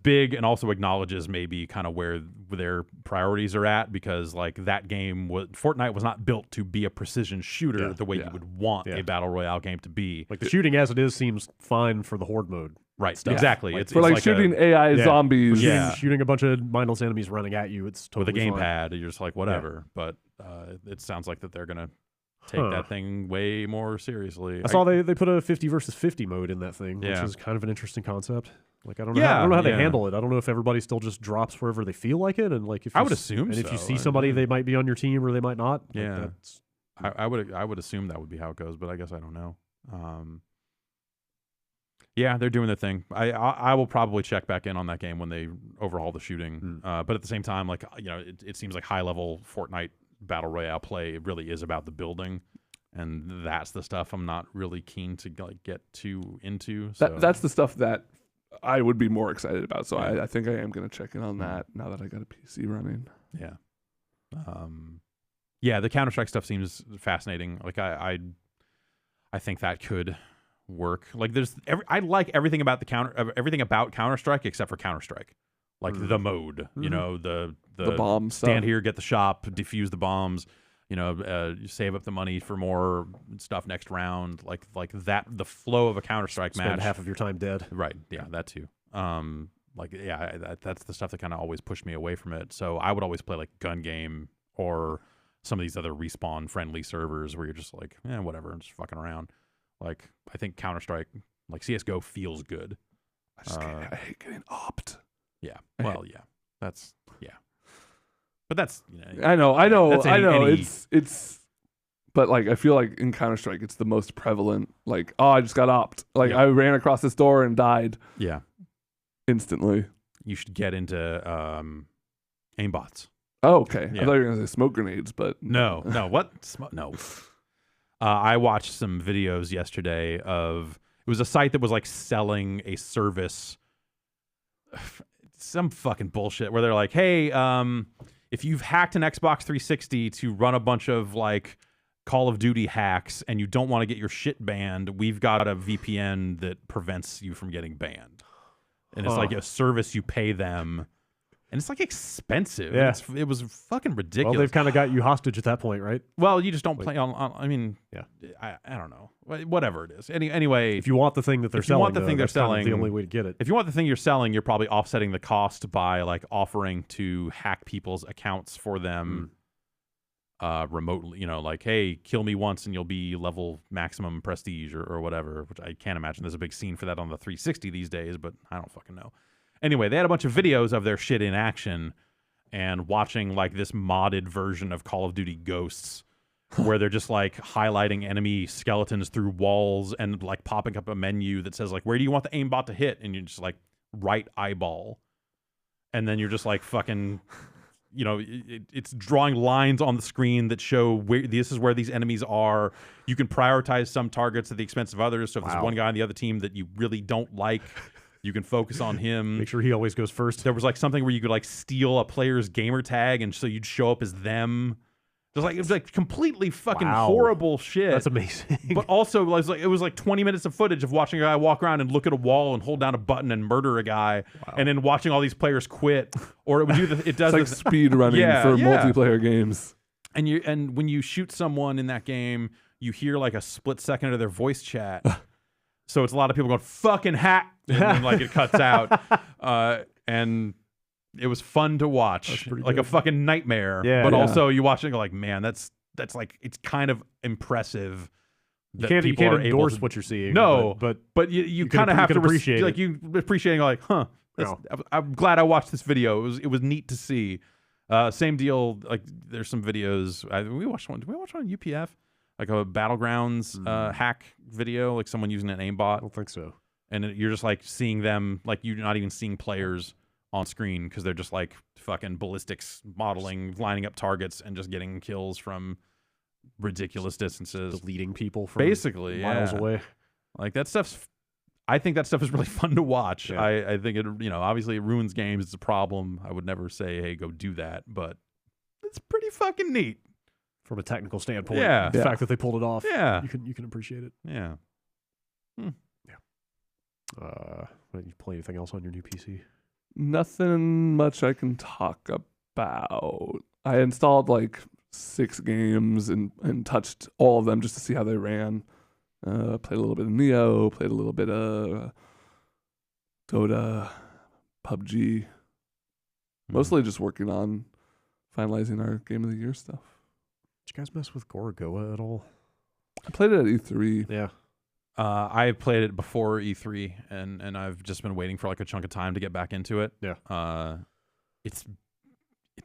big, and also acknowledges maybe kind of where their priorities are at, because like that game Fortnite was not built to be a precision shooter the way you would want a battle royale game to be. Like the shooting as it is seems fine for the horde mode. Right, stuff. exactly. Like, it's like shooting AI zombies. Shooting a bunch of mindless enemies running at you. It's totally with a fine. gamepad. You're just like whatever. But it sounds like that they're gonna take that thing way more seriously. I saw they put a 50 versus 50 mode in that thing, which is kind of an interesting concept. Like I don't know how they handle it. I don't know if everybody still just drops wherever they feel like it, and like if I would assume, if you see somebody, they might be on your team or they might not. Yeah, I would assume that would be how it goes, but I guess I don't know. Yeah, they're doing their thing. I will probably check back in on that game when they overhaul the shooting. But at the same time, like it seems like high level Fortnite battle royale play really is about the building, and that's the stuff I'm not really keen to like get too into. So. That's the stuff that I would be more excited about. So I think I am going to check in on that now that I got a PC running. Yeah. Yeah, the Counter-Strike stuff seems fascinating. Like I think that could work. Like I like everything about everything about Counter-Strike except for Counter-Strike. Like the mode, the bomb stand stuff. here, get the shop, defuse the bombs, you save up the money for more stuff next round. Like that, the flow of a Counter-Strike match. Spend half of your time dead. Right. Yeah, that too. That's the stuff that kind of always pushed me away from it. So I would always play like Gun Game or some of these other respawn friendly servers where you're just like, whatever, I'm just fucking around. Like I think Counter-Strike, like CS:GO, feels good. I hate getting opt. Yeah. Well, yeah. That's But that's I know. That's It's but like I feel like in Counter-Strike it's the most prevalent. Like, I just got opt. Like I ran across this door and died. Yeah. Instantly. You should get into aimbots. Oh, okay. Yeah. I thought you were gonna say smoke grenades, but no. What? No. I watched some videos yesterday of it was a site that was like selling a service, some fucking bullshit where they're like, hey, if you've hacked an Xbox 360 to run a bunch of like Call of Duty hacks and you don't want to get your shit banned, we've got a VPN that prevents you from getting banned. And it's like a service you pay them. And it's like expensive. Yeah. It was fucking ridiculous. Well, they've kind of got you hostage at that point, right? Well, you just don't play on. I mean, yeah. I don't know. Whatever it is. Anyway, if you want the thing that they're selling, that's kind of the only way to get it. If you want the thing you're selling, you're probably offsetting the cost by like offering to hack people's accounts for them remotely. Like, hey, kill me once and you'll be level maximum prestige or whatever. Which I can't imagine there's a big scene for that on the 360 these days, but I don't fucking know. Anyway, they had a bunch of videos of their shit in action and watching like this modded version of Call of Duty Ghosts where they're just like highlighting enemy skeletons through walls and like popping up a menu that says like, where do you want the aimbot to hit? And you're just like, right eyeball. And then you're just like fucking, it's drawing lines on the screen that show this is where these enemies are. You can prioritize some targets at the expense of others. So if there's one guy on the other team that you really don't like, you can focus on him. Make sure he always goes first. There was like something where you could like steal a player's gamer tag, and so you'd show up as them. It was like completely fucking horrible shit. That's amazing. But also, it was like 20 minutes of footage of watching a guy walk around and look at a wall and hold down a button and murder a guy, and then watching all these players quit. Or it would do it does it's like speed running for multiplayer games. And when you shoot someone in that game, you hear like a split second of their voice chat. So it's a lot of people going, fucking hack, and then, like, it cuts out. And it was fun to watch. Like good. a fucking nightmare. Yeah, but yeah. also you watch it and go like, man, that's like, it's kind of impressive. You can't endorse what you're seeing. No, but you kind of have to appreciate like, you appreciating like, huh. I'm glad I watched this video. It was neat to see. Same deal. Like, there's some videos. We watched one. Did we watch one on UPF? Like a Battlegrounds hack video, like someone using an aimbot. I don't think so. And you're just like seeing them, like you're not even seeing players on screen because they're just like fucking ballistics modeling, lining up targets, and just getting kills from ridiculous distances, Deleting people from basically miles away. Like that stuff's. I think that stuff is really fun to watch. Yeah. I think it, obviously it ruins games. It's a problem. I would never say, hey, go do that, but it's pretty fucking neat. From a technical standpoint, Yeah. the fact that they pulled it off, Yeah. you can appreciate it. Yeah. You play anything else on your new PC? Nothing much I can talk about. I installed like 6 games and touched all of them just to see how they ran. Played a little bit of Neo, played a little bit of Dota, PUBG. Mostly just working on finalizing our Game of the Year stuff. Did you guys mess with Gorogoa at all? I played it at E3. Yeah. I played it before E3, and I've just been waiting for like a chunk of time to get back into it. Yeah. It's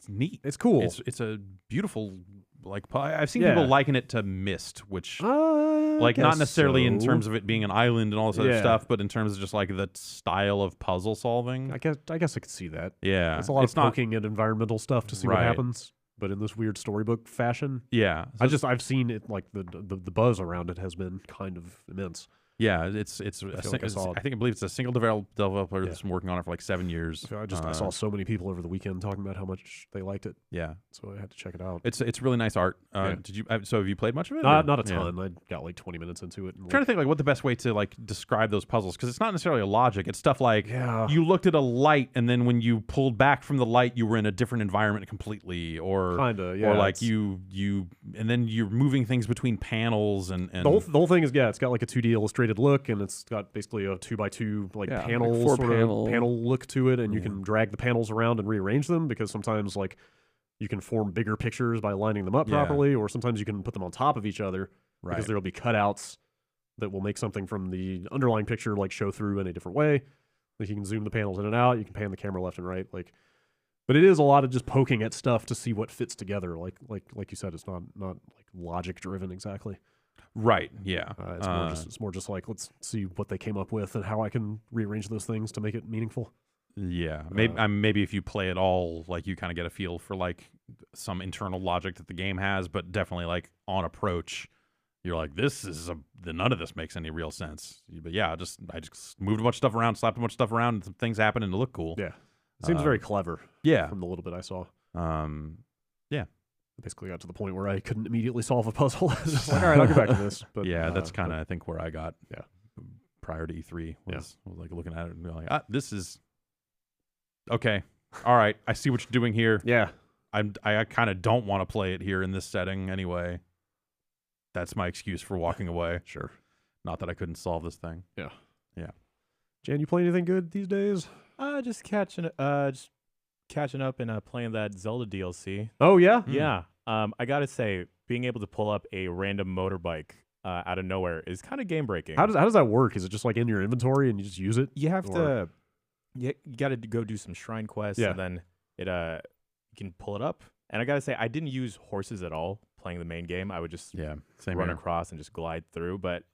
neat. It's cool. It's a beautiful, like, I've seen people liken it to Myst, which like not necessarily in terms of it being an island and all this other stuff, but in terms of just like the style of puzzle solving. I guess I could see that. Yeah, it's a lot of poking at environmental stuff to see what happens, but in this weird storybook fashion. Yeah, so I've seen it, like the buzz around it has been kind of immense. Yeah, I believe it's a single developer that's been working on it for like 7 years. I saw so many people over the weekend talking about how much they liked it. Yeah, so I had to check it out. It's really nice art. Did you? So have you played much of it? Not a ton. I got like 20 minutes into it. I'm trying to think like what the best way to like describe those puzzles, because it's not necessarily a logic. It's stuff like you looked at a light and then when you pulled back from the light, you were in a different environment completely, or or like you and then you're moving things between panels and the whole thing is it's got like a 2D illustrated look, and it's got basically a 2x2 panel look to it, and you can drag the panels around and rearrange them, because sometimes like you can form bigger pictures by lining them up properly, or sometimes you can put them on top of each other because there will be cutouts that will make something from the underlying picture like show through in a different way. Like you can zoom the panels in and out, you can pan the camera left and right, but it is a lot of just poking at stuff to see what fits together. Like you said, it's not like logic driven exactly. Right. Yeah. It's more just like, let's see what they came up with and how I can rearrange those things to make it meaningful. Yeah. Maybe if you play it all, like you kind of get a feel for like some internal logic that the game has, but definitely like on approach, you're like, none of this makes any real sense. But yeah, I just moved a bunch of stuff around, slapped a bunch of stuff around, and some things happened and it looked cool. Yeah. It seems very clever. Yeah. From the little bit I saw. Yeah. I basically got to the point where I couldn't immediately solve a puzzle. I was just like, all right, I'll get back to this. But yeah, that's kind of I think where I got. Yeah. Prior to E3 was like looking at it and going, this is okay. All right, I see what you're doing here. Yeah. I kind of don't want to play it here in this setting anyway. That's my excuse for walking away. Sure. Not that I couldn't solve this thing. Yeah. Yeah. Jan, you play anything good these days? Just catching up and playing that Zelda DLC. Oh yeah? Yeah. I gotta say, being able to pull up a random motorbike out of nowhere is kind of game breaking. How does that work? Is it just like in your inventory and you just use it? You have to. You gotta go do some shrine quests, and then you can pull it up. And I gotta say, I didn't use horses at all playing the main game. I would just run across and just glide through. But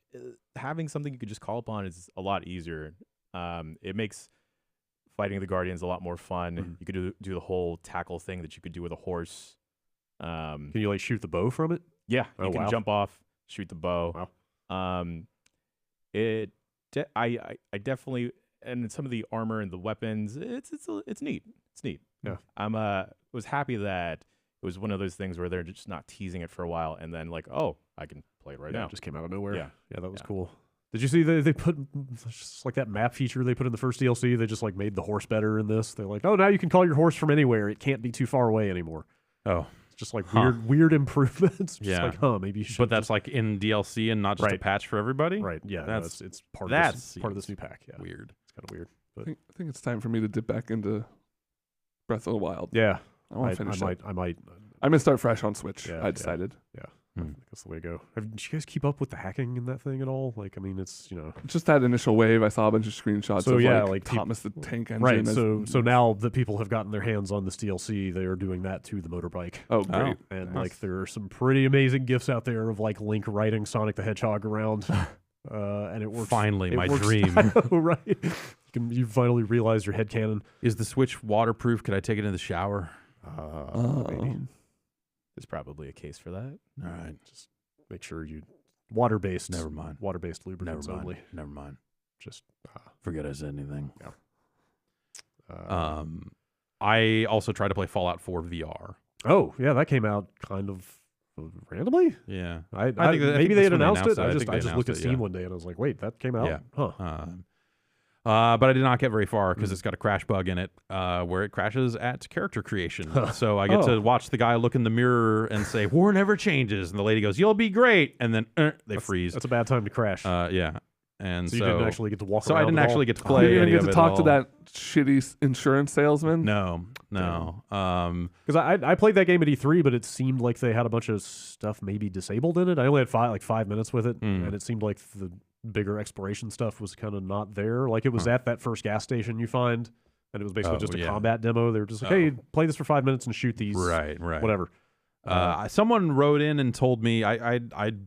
having something you could just call upon is a lot easier. It makes fighting the Guardians a lot more fun. Mm-hmm. You could do the whole tackle thing that you could do with a horse. Can you like shoot the bow from it? Yeah, you can jump off, shoot the bow. Wow. I definitely, and some of the armor and the weapons, it's neat. It's neat. Yeah. Was happy that it was one of those things where they're just not teasing it for a while, and then like, oh, I can play it right now. It just came out of nowhere. Yeah, that was cool. Did you see they put just like that map feature they put in the first DLC? They just like made the horse better in this. They're like, oh, now you can call your horse from anywhere. It can't be too far away anymore. Oh, just like weird improvements. Yeah. Just like, maybe you should. But that's like in DLC and not just a patch for everybody. Right. Yeah. That's it's part of this new pack. Yeah. Weird. It's kind of weird. But I think it's time for me to dip back into Breath of the Wild. Yeah. I want to finish it. I might. I'm gonna start fresh on Switch. Yeah, I decided. Yeah. I think that's the way to go. Did you guys keep up with the hacking in that thing at all? Like, I mean, it's just that initial wave. I saw a bunch of screenshots of like Thomas the Tank Engine. Right. So now that people have gotten their hands on this DLC, they are doing that to the motorbike. Oh, great! And like, there are some pretty amazing gifs out there of like Link riding Sonic the Hedgehog around, and it works. Finally, my dream. Right. You finally realize your headcanon. Is the Switch waterproof? Could I take it in the shower? Maybe. There's probably a case for that. All right. Just make sure you water-based. Never mind. Water-based lubricants only. Never mind. Just forget I said anything. Yeah. I also tried to play Fallout 4 VR. Oh, yeah, that came out kind of randomly. Yeah. I think maybe they had announced it. I just looked at Steam one day and I was like, wait, that came out? Yeah. Huh. But I did not get very far because it's got a crash bug in it where it crashes at character creation. So I get to watch the guy look in the mirror and say, war never changes. And the lady goes, you'll be great. And then they freeze. That's a bad time to crash. Yeah. And so you didn't actually get to walk around. So I didn't actually get to play. You didn't get to talk to that shitty insurance salesman? No. Because I played that game at E3, but it seemed like they had a bunch of stuff maybe disabled in it. I only had 5 minutes with it, and it seemed like the bigger exploration stuff was kind of not there. Like, it was at that first gas station you find, and it was basically just a combat demo. They were just like, hey, play this for 5 minutes and shoot these. Right. Whatever. Someone wrote in and told me I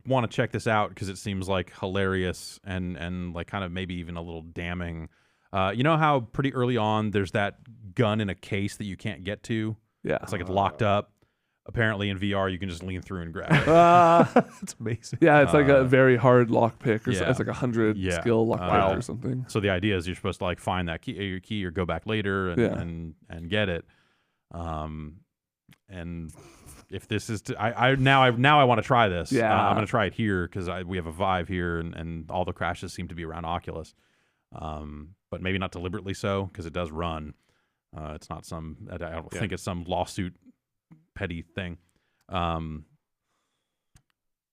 want to check this out because it seems like hilarious and like kind of maybe even a little damning. You know how pretty early on there's that gun in a case that you can't get to? Yeah. It's like it's locked up. Apparently in VR you can just lean through and grab it. That's amazing. Yeah, it's like a very hard lockpick. It's like 100 skill lockpick or something. So the idea is you're supposed to like find that key or go back later and get it. And if this is I want to try this. Yeah. I'm going to try it here because we have a Vive here and all the crashes seem to be around Oculus. But maybe not deliberately so because it does run. It's not I don't think it's some lawsuit petty thing.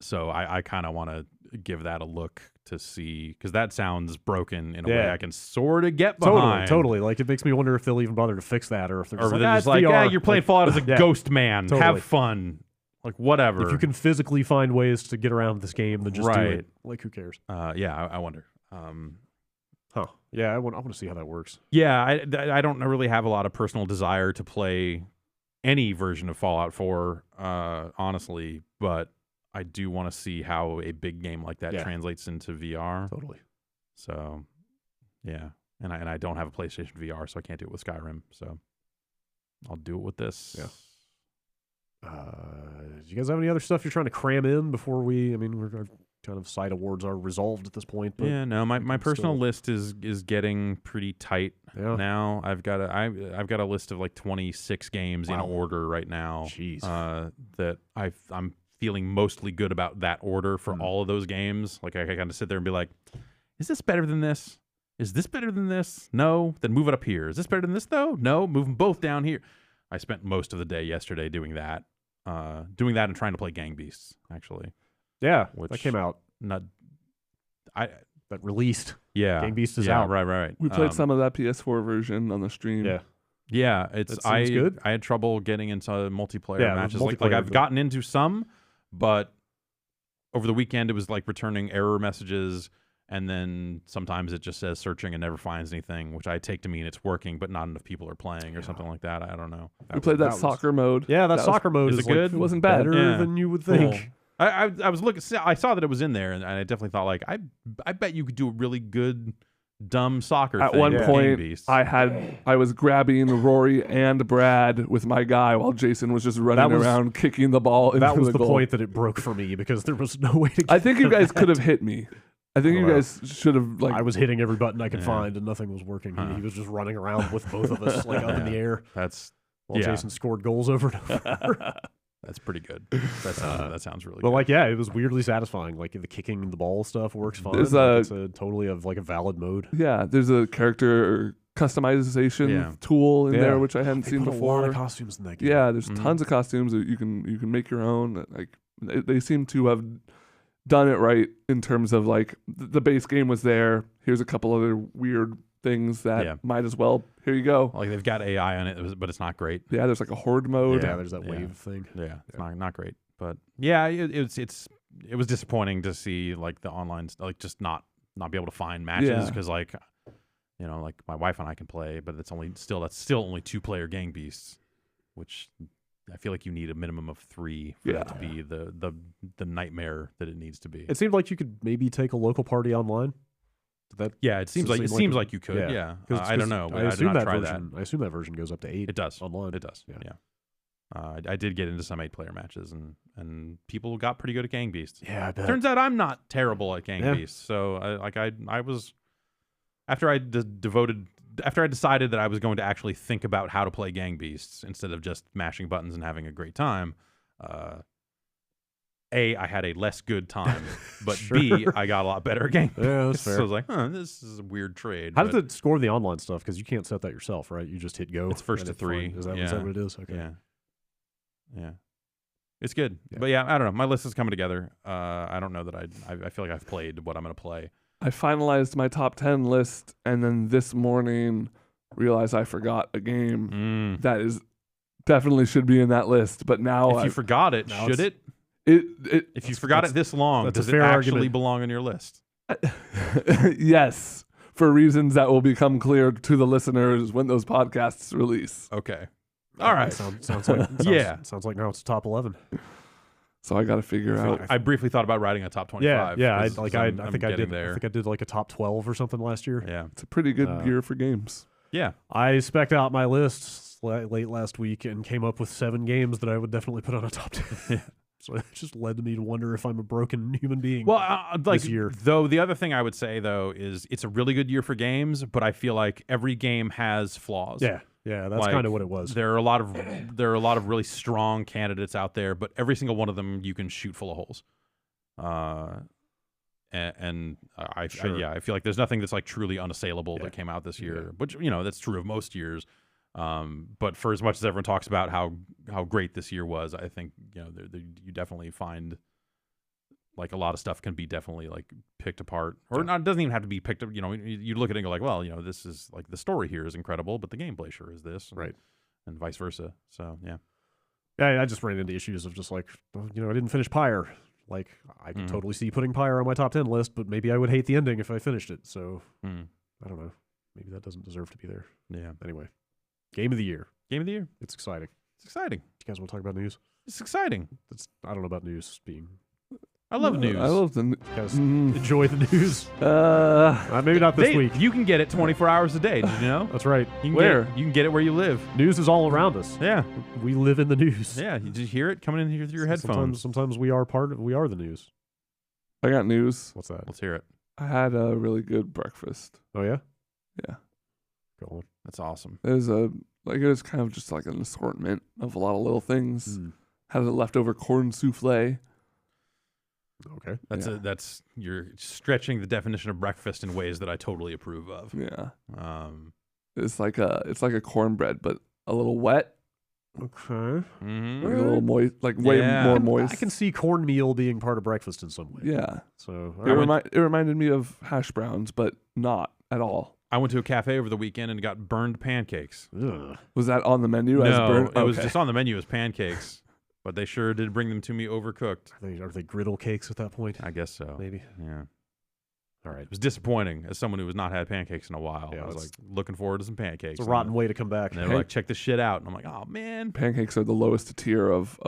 So I kind of want to give that a look to see because that sounds broken in a way I can sort of get behind. Totally. Like, it makes me wonder if they'll even bother to fix that or if they're just like, you're playing Fallout as a ghost man. Totally. Have fun. Like, whatever. If you can physically find ways to get around this game, then just do it. Like, who cares? I wonder. Yeah, I want to see how that works. Yeah, I don't really have a lot of personal desire to play any version of Fallout 4, honestly, but I do want to see how a big game like that translates into VR. Totally. So, yeah, and I don't have a PlayStation VR, so I can't do it with Skyrim. So, I'll do it with this. Yeah. Do you guys have any other stuff you're trying to cram in before we're kind of side awards are resolved at this point? But yeah, no, my personal list is getting pretty tight now. I've got a list of like 26 games in order right now. Jeez. That I'm feeling mostly good about that order for all of those games. Like, I kind of sit there and be like, is this better than this? Is this better than this? No. Then move it up here. Is this better than this though? No. Move them both down here. I spent most of the day yesterday doing that and trying to play Gang Beasts, actually. Yeah, that came out. That released. Yeah. Gang Beasts is out. Right. We played some of that PS4 version on the stream. Yeah. Yeah, seems good. I had trouble getting into multiplayer matches. Like I've gotten into some, but over the weekend it was like returning error messages, and then sometimes it just says searching and never finds anything, which I take to mean it's working, but not enough people are playing or something like that. I don't know. We played that soccer mode. Yeah, that soccer mode is good. It wasn't bad. Better than you would think. Cool. I was looking. I saw that it was in there, and I definitely thought like I bet you could do a really good dumb soccer at thing. One point I was grabbing Rory and Brad with my guy while Jason was just running around kicking the ball into the goal. That was the point that it broke for me because there was no way to get I think you guys could have hit me. I think you guys should have I was hitting every button I could find and nothing was working. He was just running around with both of us like up in the air. While Jason scored goals over and over. That's pretty good. That sounds really good. But like, it was weirdly satisfying. Like, the kicking the ball stuff works fine. It's totally a valid mode. Yeah, there's a character customization tool in there, which I hadn't seen before. A lot of costumes in that game. Yeah, there's tons of costumes that you can make your own. Like they seem to have done it right in terms of like the base game was there. Here's a couple other weird things that might as well. Here you go. Like they've got AI on it, but it's not great. Yeah, there's like a horde mode. Yeah, there's that wave thing. Yeah, it's not great. But yeah, it was disappointing to see like the online like just not be able to find matches because like like my wife and I can play, but that's still only 2-player gang beasts, which I feel like you need a minimum of 3 for that to be the nightmare that it needs to be. It seemed like you could maybe take a local party online. It seems like you could. Yeah, I don't know. I did not try that. I assume that version goes up to 8. It does online. It does. Yeah. I did get into some 8-player matches, and people got pretty good at gang beasts. Yeah, I bet. Turns out I'm not terrible at gang beasts. So I was after I decided that I was going to actually think about how to play gang beasts instead of just mashing buttons and having a great time. I had a less good time, but B, I got a lot better at gang beasts. Yeah, that's fair. So I was like, this is a weird trade. How does it score the online stuff? Because you can't set that yourself, right? You just hit go. It's first to 3. Is that what it is? Okay. Yeah. It's good. Yeah. But yeah, I don't know. My list is coming together. I don't know that I feel like I've played what I'm going to play. I finalized my top 10 list, and then this morning realized I forgot a game that is definitely should be in that list. But now if you forgot it, should it? If you forgot it this long, does it actually belong on your list? Yes, for reasons that will become clear to the listeners when those podcasts release. Okay. All right. Sounds like sounds like now it's top 11. So I got to figure out. I briefly thought about writing a top 25. Yeah. I think I did. There. I think I did like a top 12 or something last year. Yeah, it's a pretty good year for games. Yeah, I spec'd out my list late last week and came up with 7 games that I would definitely put on a top 10. So it just led me to wonder if I'm a broken human being. Well, this year. Though the other thing I would say though is it's a really good year for games, but I feel like every game has flaws. Yeah, that's kind of what it was. There are a lot of really strong candidates out there, but every single one of them you can shoot full of holes. I feel like there's nothing that's like truly unassailable that came out this year, which that's true of most years. But for as much as everyone talks about how great this year was, I think you definitely find like a lot of stuff can be definitely like picked apart, or not. It doesn't even have to be picked up. You look at it and go like, well, this is like the story here is incredible, but the gameplay sure is this, right, and vice versa. So yeah. I just ran into issues of just like, I didn't finish Pyre. Like I can totally see putting Pyre on my top 10 list, but maybe I would hate the ending if I finished it. So I don't know. Maybe that doesn't deserve to be there. Yeah. Anyway, Game of the Year. It's exciting. You guys want to talk about news? It's exciting. I don't know about news being. I love news. I love the guys enjoy the news. Maybe not this week. You can get it 24 hours a day. Did you know? That's right. You can get it where you live. News is all around us. Yeah, we live in the news. Yeah, you just hear it coming in through your headphones. Sometimes we are the news. I got news. What's that? Let's hear it. I had a really good breakfast. Oh yeah. Yeah. Go on. That's awesome. It was kind of just like an assortment of a lot of little things. Had a leftover corn souffle. Okay. That's you're stretching the definition of breakfast in ways that I totally approve of. Yeah. It's like a cornbread, but a little wet. Okay. Mm-hmm. Like a little moist, like way more moist. I can see cornmeal being part of breakfast in some way. Yeah. So it reminded me of hash browns, but not at all. I went to a cafe over the weekend and got burned pancakes. Ugh. Was that on the menu? No, it was just on the menu as pancakes. But they sure did bring them to me overcooked. Are they griddle cakes at that point? I guess so. Maybe. Yeah. All right. It was disappointing as someone who has not had pancakes in a while. Yeah, I was like looking forward to some pancakes. It's a rotten way to come back. And they were like, check this shit out. And I'm like, oh, man. Pancakes are the lowest tier of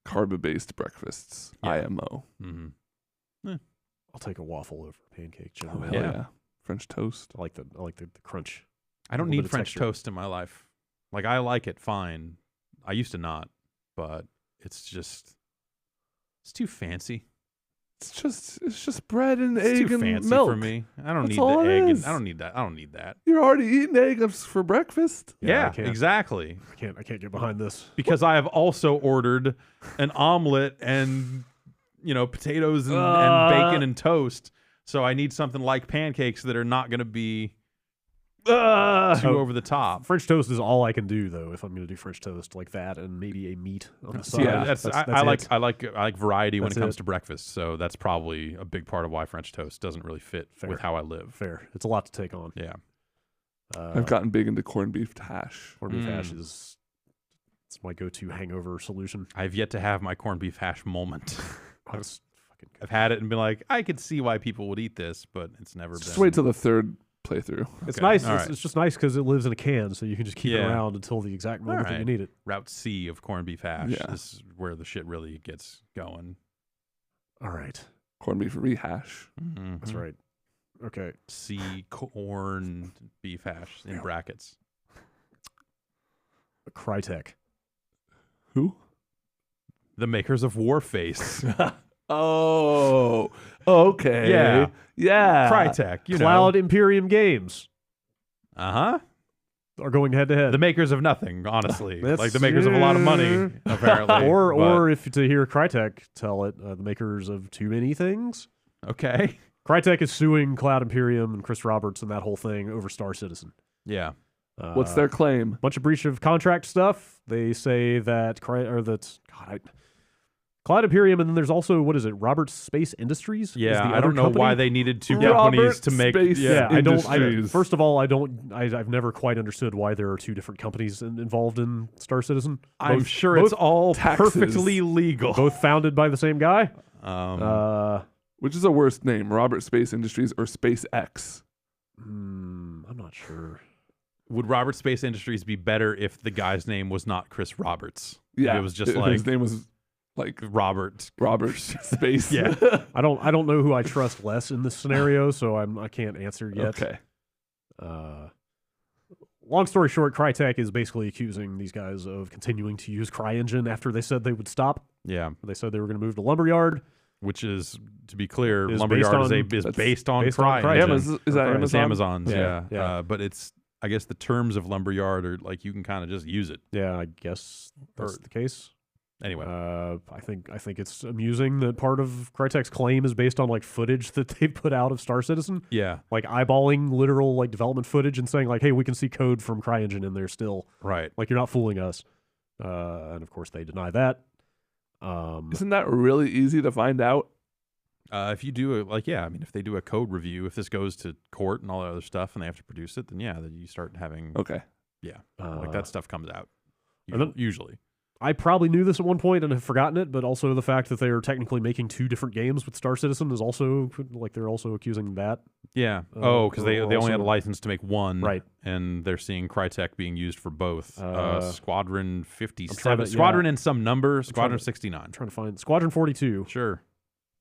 carb-based breakfasts. Yeah. IMO. Mm-hmm. I'll take a waffle over a pancake. Oh, hell yeah. French toast. I like the crunch. I don't need French toast in my life. Like, I like it fine. I used to not, but it's too fancy. It's just bread and it's egg too and fancy milk for me. I don't That's need all the it egg. is. I don't need that. You're already eating eggs for breakfast. Yeah, exactly. I can't get behind this. Because I have also ordered an omelet and potatoes and bacon and toast. So I need something like pancakes that are not going to be over the top. French toast is all I can do though. If I'm going to do French toast like that, and maybe a meat on the side. Yeah, I like variety when it comes to breakfast. So that's probably a big part of why French toast doesn't really fit with how I live. Fair. It's a lot to take on. Yeah. I've gotten big into corned beef hash. Corned beef hash is it's my go-to hangover solution. I've yet to have my corned beef hash moment. I've had it and been like, I could see why people would eat this, but it's never been. Just wait till the third playthrough. It's nice. It's just nice because it lives in a can, so you can just keep it around until the exact moment that you need it. Route C of corned beef hash. Yeah. This is where the shit really gets going. All right. Corned beef rehash. Mm-hmm. That's right. Okay. C corned beef hash in brackets. Crytek. Who? The makers of Warface. Oh, okay. Yeah. Crytek. Cloud Imperium Games. Are going head to head. The makers of nothing, honestly. Like the makers of a lot of money, apparently. or if to hear Crytek tell it, the makers of too many things. Okay. Crytek is suing Cloud Imperium and Chris Roberts and that whole thing over Star Citizen. Yeah. What's their claim? Bunch of breach of contract stuff. They say that Cloud Imperium, and then there's also, what is it, Roberts Space Industries? Yeah, I don't know why they needed two companies to make. First of all, I've never quite understood why there are two different companies involved in Star Citizen. I'm sure it's all perfectly legal. Both founded by the same guy. Which is a worse name, Robert Space Industries or SpaceX? I'm not sure. Would Robert Space Industries be better if the guy's name was not Chris Roberts? Yeah, if it was just like his name was like Robert Space. Yeah. I don't know who I trust less in this scenario, so I can't answer yet. Okay. Long story short, Crytek is basically accusing these guys of continuing to use CryEngine after they said they would stop. Yeah. They said they were going to move to Lumberyard. Which is, to be clear, Lumberyard is based on CryEngine. Is that Amazon? It's Amazon's, yeah. But it's, I guess the terms of Lumberyard are like you can kind of just use it. Yeah, I guess that's the case. Anyway, I think it's amusing that part of Crytek's claim is based on like footage that they put out of Star Citizen. Yeah, like eyeballing literal like development footage and saying like, "Hey, we can see code from CryEngine in there still." Right. Like you're not fooling us. And of course they deny that. Isn't that really easy to find out? If you do if they do a code review, if this goes to court and all that other stuff, and they have to produce it, then then you start having like that stuff comes out usually. I probably knew this at one point and have forgotten it, but also the fact that they are technically making two different games with Star Citizen is also like they're also accusing that. Yeah. Because they only had a license to make one, right? And they're seeing Crytek being used for both. Squadron 57, Squadron and some number, Squadron 69. I'm trying to find Squadron 42. Sure.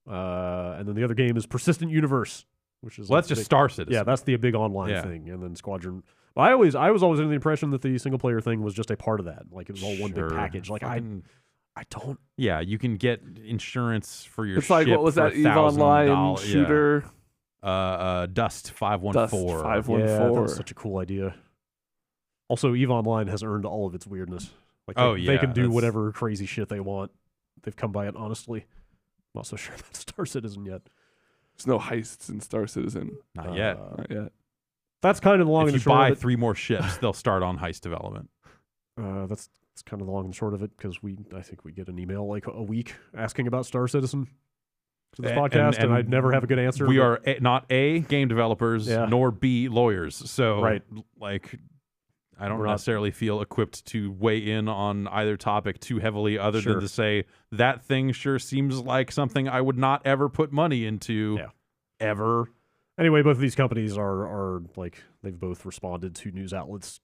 And then the other game is Persistent Universe, which is that's just Star Citizen. Yeah, that's the big online thing, and then Squadron. I was always under the impression that the single player thing was just a part of that. Like it was all one big package. Like I don't. Yeah, you can get insurance for your. It's like what was that EVE Online shooter? Dust 514. Dust 514. Yeah, that was such a cool idea. Also, EVE Online has earned all of its weirdness. Like they can do whatever crazy shit they want. They've come by it honestly. I'm not so sure about Star Citizen yet. There's no heists in Star Citizen. Not yet. Not yet. That's kind of the long and the short of it. If you buy 3 more ships, they'll start on heist development. That's kind of the long and short of it because I think we get an email like a week asking about Star Citizen to this podcast, and I'd never have a good answer. We are not A, game developers, nor B, lawyers. So, like, I don't necessarily feel equipped to weigh in on either topic too heavily other than to say that thing sure seems like something I would not ever put money into ever. Anyway, both of these companies are like, they've both responded to news outlets,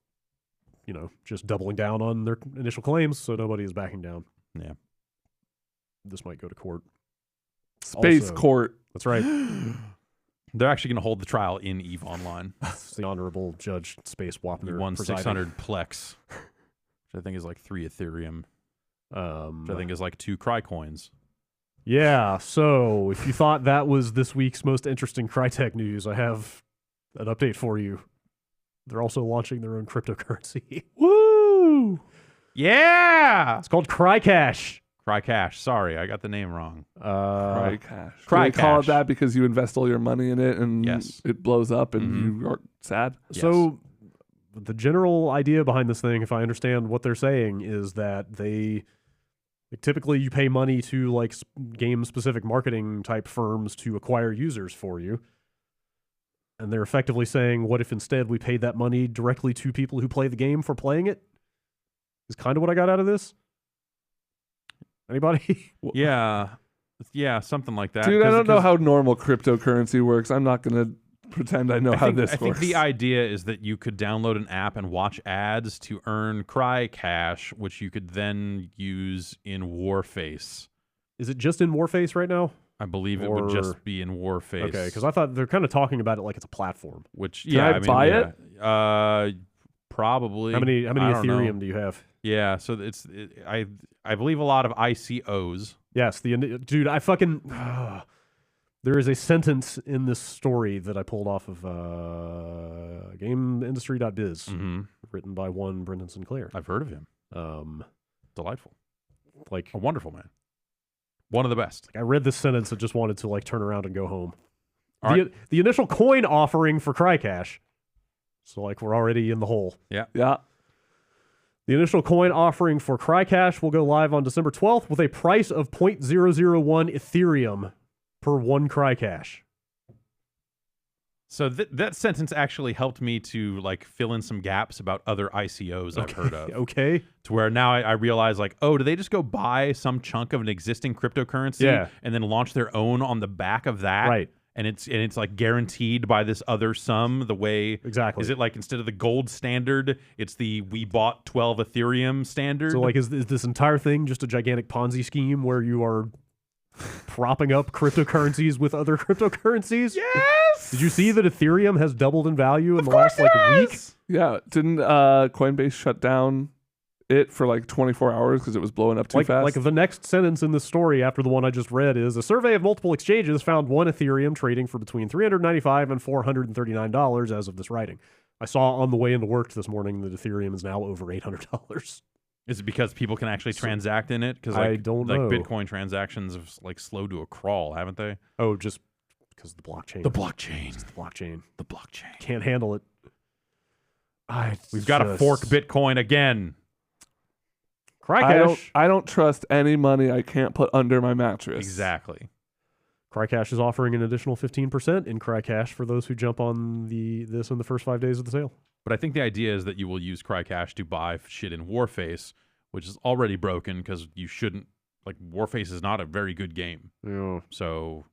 just doubling down on their initial claims, so nobody is backing down. Yeah. This might go to court. Space court. That's right. They're actually going to hold the trial in EVE Online. It's the Honorable Judge Space Wapner. 600 Plex, which I think is like 3 Ethereum, which I think is like 2 Crycoins. Yeah, so if you thought that was this week's most interesting Crytek news, I have an update for you. They're also launching their own cryptocurrency. Woo! Yeah! It's called Crycash. Crycash. Sorry, I got the name wrong. Crycash. Crycash. They call it that because you invest all your money in it and it blows up and you are sad? So the general idea behind this thing, if I understand what they're saying, is that typically you pay money to like game-specific marketing type firms to acquire users for you. And they're effectively saying, what if instead we paid that money directly to people who play the game for playing it? Is kind of what I got out of this. Anybody? Yeah, something like that. Dude, I don't know how normal cryptocurrency works. I'm not going to pretend I know how this works. I think the idea is that you could download an app and watch ads to earn Cry Cash, which you could then use in Warface. Is it just in Warface right now? I believe it would just be in Warface. Okay, because I thought they're kind of talking about it like it's a platform. Which, Can I buy it? Probably. How many Ethereum do you have? Yeah, so I believe a lot of ICOs. Yes, dude, I fucking there is a sentence in this story that I pulled off of GameIndustry.biz, written by one Brendan Sinclair. I've heard of him. Delightful, like a wonderful man, one of the best. I read this sentence and just wanted to like turn around and go home. The initial coin offering for CryCash, so like we're already in the hole. Yeah. The initial coin offering for CryCash will go live on December 12th with a price of 0.001 Ethereum per one CryCash. So that sentence actually helped me to like fill in some gaps about other ICOs I've heard of. Okay. To where now I realize like, oh, do they just go buy some chunk of an existing cryptocurrency and then launch their own on the back of that? Right. And it's like guaranteed by this other sum. The way exactly is it like instead of the gold standard, it's the we bought 12 Ethereum standard. So like is this entire thing just a gigantic Ponzi scheme where you are propping up cryptocurrencies with other cryptocurrencies? Yes. Did you see that Ethereum has doubled in value in the last like week? Yeah. Didn't Coinbase shut down it for like 24 hours because it was blowing up too fast? Like the next sentence in this story after the one I just read is, a survey of multiple exchanges found one Ethereum trading for between $395 and $439 as of this writing. I saw on the way into work this morning that Ethereum is now over $800. Is it because people can actually transact in it? Because I don't know. Like Bitcoin transactions have like slowed to a crawl, haven't they? Oh, just because of the blockchain. The blockchain. It's the blockchain. The blockchain. Can't handle it. We've got to fork Bitcoin again. CryCash. I don't trust any money I can't put under my mattress. Exactly. CryCash is offering an additional 15% in CryCash for those who jump on this in the first 5 days of the sale. But I think the idea is that you will use CryCash to buy shit in Warface, which is already broken because you shouldn't. Like Warface is not a very good game. Yeah. So,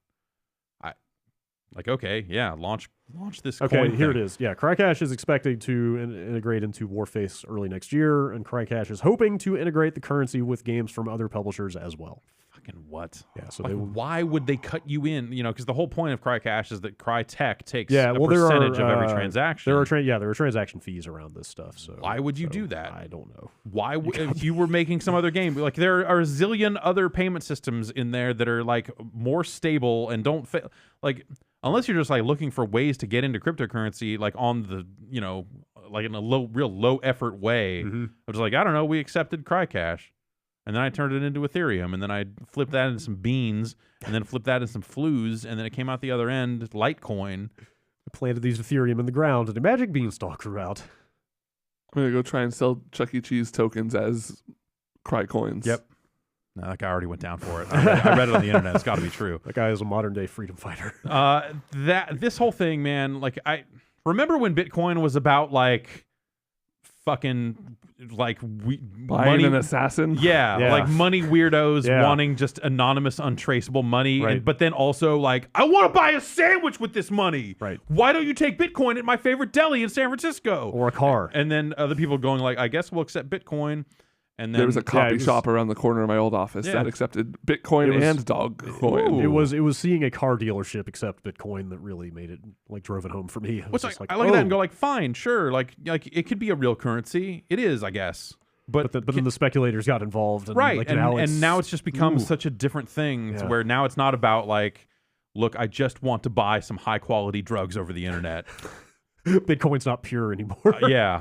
launch this. Okay, coin here thing. it is. Yeah, CryCash is expected to integrate into Warface early next year, and CryCash is hoping to integrate the currency with games from other publishers as well. Fucking what? Yeah. So why would they cut you in? You know, because the whole point of CryCash is that Crytek takes a percentage of every transaction. There are transaction fees around this stuff. So why would you do that? I don't know. Why if you were making some other game? Like there are a zillion other payment systems in there that are like more stable and don't fail. Like unless you're just like looking for ways to get into cryptocurrency, like on the like in a real low effort way. I was like, I don't know, we accepted CryCash. And then I turned it into Ethereum, and then I flipped that into some beans, and then flipped that into some flues, and then it came out the other end, Litecoin. I planted these Ethereum in the ground, and a magic beanstalk grew out. I'm going to go try and sell Chuck E. Cheese tokens as Cry coins. Yep. No, that guy already went down for it. I read it on the internet. It's got to be true. That guy is a modern-day freedom fighter. This whole thing, man, like I remember when Bitcoin was about like fucking like buying an assassin. Yeah, like money weirdos wanting just anonymous, untraceable money, right. but then also like, I want to buy a sandwich with this money. Right. Why don't you take Bitcoin at my favorite deli in San Francisco? Or a car. And then other people going like, I guess we'll accept Bitcoin. And then there was a copy shop around the corner of my old office that accepted Bitcoin and Dogcoin. It was seeing a car dealership accept Bitcoin that really made it, like, drove it home for me. I look at that and go like, fine, sure, like it could be a real currency. It is, I guess. But then the speculators got involved, and right? Like, and now it's just become such a different thing, to where now it's not about like, look, I just want to buy some high quality drugs over the internet. Bitcoin's not pure anymore.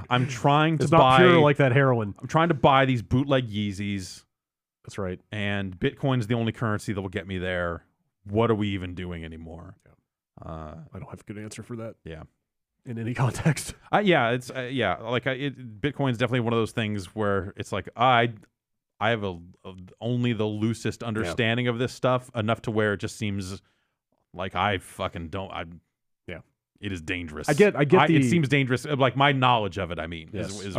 I'm trying to it's buy. Not pure like that heroin. I'm trying to buy these bootleg Yeezys. That's right. And Bitcoin's the only currency that will get me there. What are we even doing anymore? I don't have a good answer for that. Yeah. in any context. It's Bitcoin's definitely one of those things where it's like I have only the loosest understanding of this stuff, enough to where it just seems like I fucking don't. It is dangerous. I get. It seems dangerous. Like my knowledge of it, I mean, is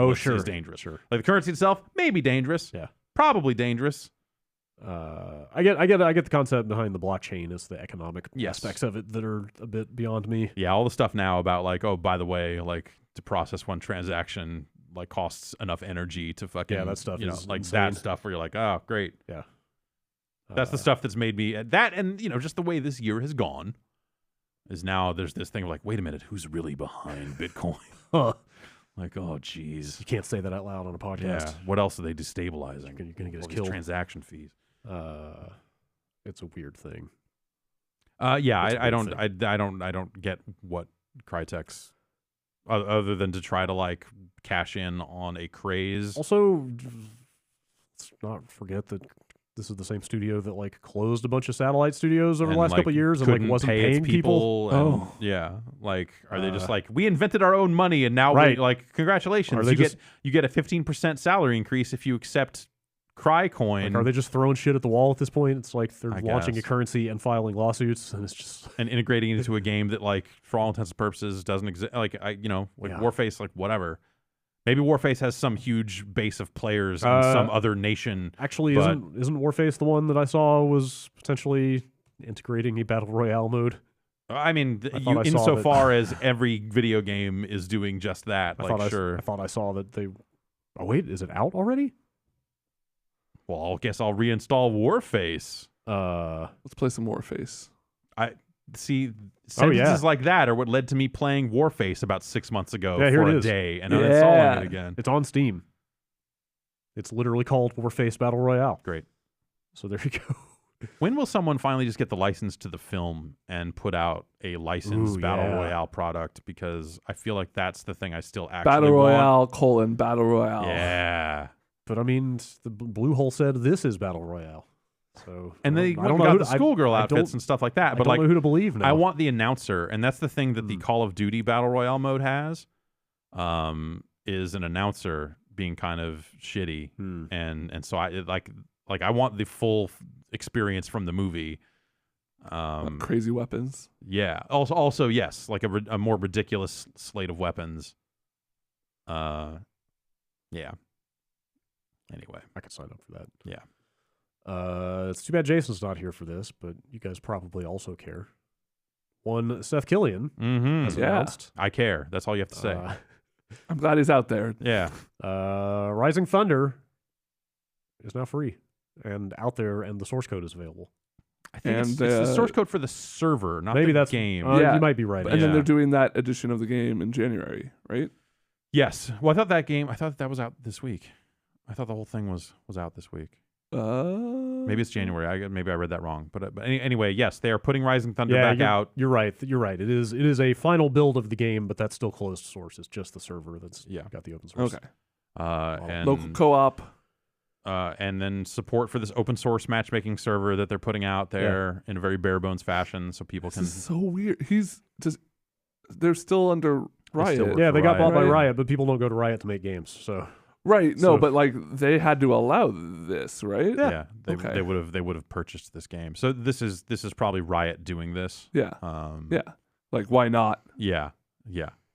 dangerous. Sure. Like the currency itself, maybe dangerous. Yeah. Probably dangerous. I get the concept behind the blockchain is the economic aspects of it that are a bit beyond me. Yeah, all the stuff now about like, oh, by the way, like to process one transaction like costs enough energy to fucking that stuff is like insane. that stuff where you're like, oh, great. Yeah. That's the stuff that's made me that, and just the way this year has gone is now there's this thing of like, wait a minute, who's really behind Bitcoin? Like, oh, geez. You can't say that out loud on a podcast. Yeah. What else are they destabilizing? You're gonna get us All these killed. Transaction fees. It's a weird thing. I don't get what Crytek's other than to try to like cash in on a craze. Also, let's not forget that this is the same studio that like closed a bunch of satellite studios over the last couple of years and like wasn't paying people. Like are they just like, we invented our own money and now we like, congratulations, you get a 15% salary increase if you accept Crycoin. Like, are they just throwing shit at the wall at this point? It's like they're launching a currency and filing lawsuits, and it's just and integrating it into a game that like for all intents and purposes doesn't exist. Like Warface, like whatever. Maybe Warface has some huge base of players in some other nation. Actually, isn't Warface the one that I saw was potentially integrating a battle royale mode? I mean, insofar as every video game is doing just that. I thought I saw that they. Oh wait, is it out already? Well, I guess I'll reinstall Warface. Let's play some Warface. Sentences like that are what led to me playing Warface about 6 months ago for a day and uninstalling it again. It's on Steam. It's literally called Warface Battle Royale. Great. So there you go. When will someone finally just get the license to the film and put out a licensed Battle Royale product? Because I feel like that's the thing I still actually Battle Royale want. Battle Royale. Yeah. But I mean, the Bluehole said this is Battle Royale. So they got the schoolgirl outfits and stuff like that. But I don't know who to believe now. I want the announcer, and that's the thing that the Call of Duty Battle Royale mode has, is an announcer being kind of shitty, and so I want the full experience from the movie. Crazy weapons. Yeah. Also yes, like a more ridiculous slate of weapons. Yeah. Anyway, I could sign up for that. Yeah. It's too bad Jason's not here for this, but you guys probably also care. One, Seth Killian has announced. I care. That's all you have to say. I'm glad he's out there. Yeah. Rising Thunder is now free and out there, and the source code is available. I think it's the source code for the server, not the game. You might be right. And then they're doing that edition of the game in January, right? Yes. Well, I thought that was out this week. I thought the whole thing was out this week. Maybe it's January. Maybe I read that wrong. But anyway, yes, they are putting Rising Thunder back out. You're right. It is a final build of the game, but that's still closed source. It's just the server that's got the open source. Okay. And local co-op. And then support for this open source matchmaking server that they're putting out there in a very bare bones fashion, so people can. This is so weird. They're still under Riot. They got bought by Riot, but people don't go to Riot to make games. So. Right. No, but like they had to allow this, right? Yeah. They would have purchased this game. So this is probably Riot doing this. Yeah. Like why not? Yeah.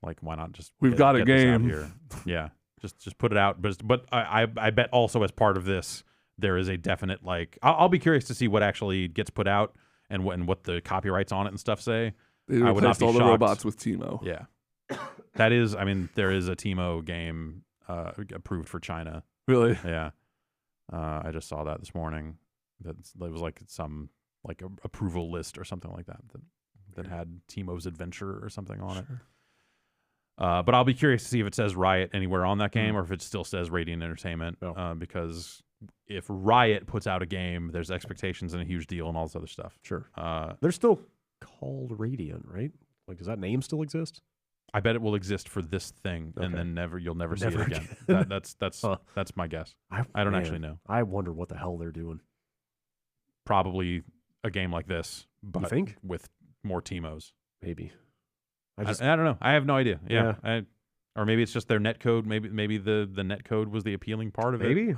Like why not just we've got a game here? Yeah. Just put it out. But I bet also as part of this there is a definite like I'll be curious to see what actually gets put out and what the copyrights on it and stuff say. They replaced all the robots with Teemo. Yeah. That is. I mean, there is a Teemo game. Approved for China. Really? Yeah. I just saw that this morning. That was like some like a approval list or something like that had Teemo's Adventure or something on it. But I'll be curious to see if it says Riot anywhere on that game or if it still says Radiant Entertainment. Because if Riot puts out a game, there's expectations and a huge deal and all this other stuff. Sure. They're still called Radiant, right? Like, does that name still exist? I bet it will exist for this thing, and then you'll never see it again. That's my guess. I don't actually know. I wonder what the hell they're doing. Probably a game like this, but you think? With more Teemos. Maybe. I don't know. I have no idea. Yeah. Or maybe it's just their netcode. Maybe the netcode was the appealing part of it. Maybe.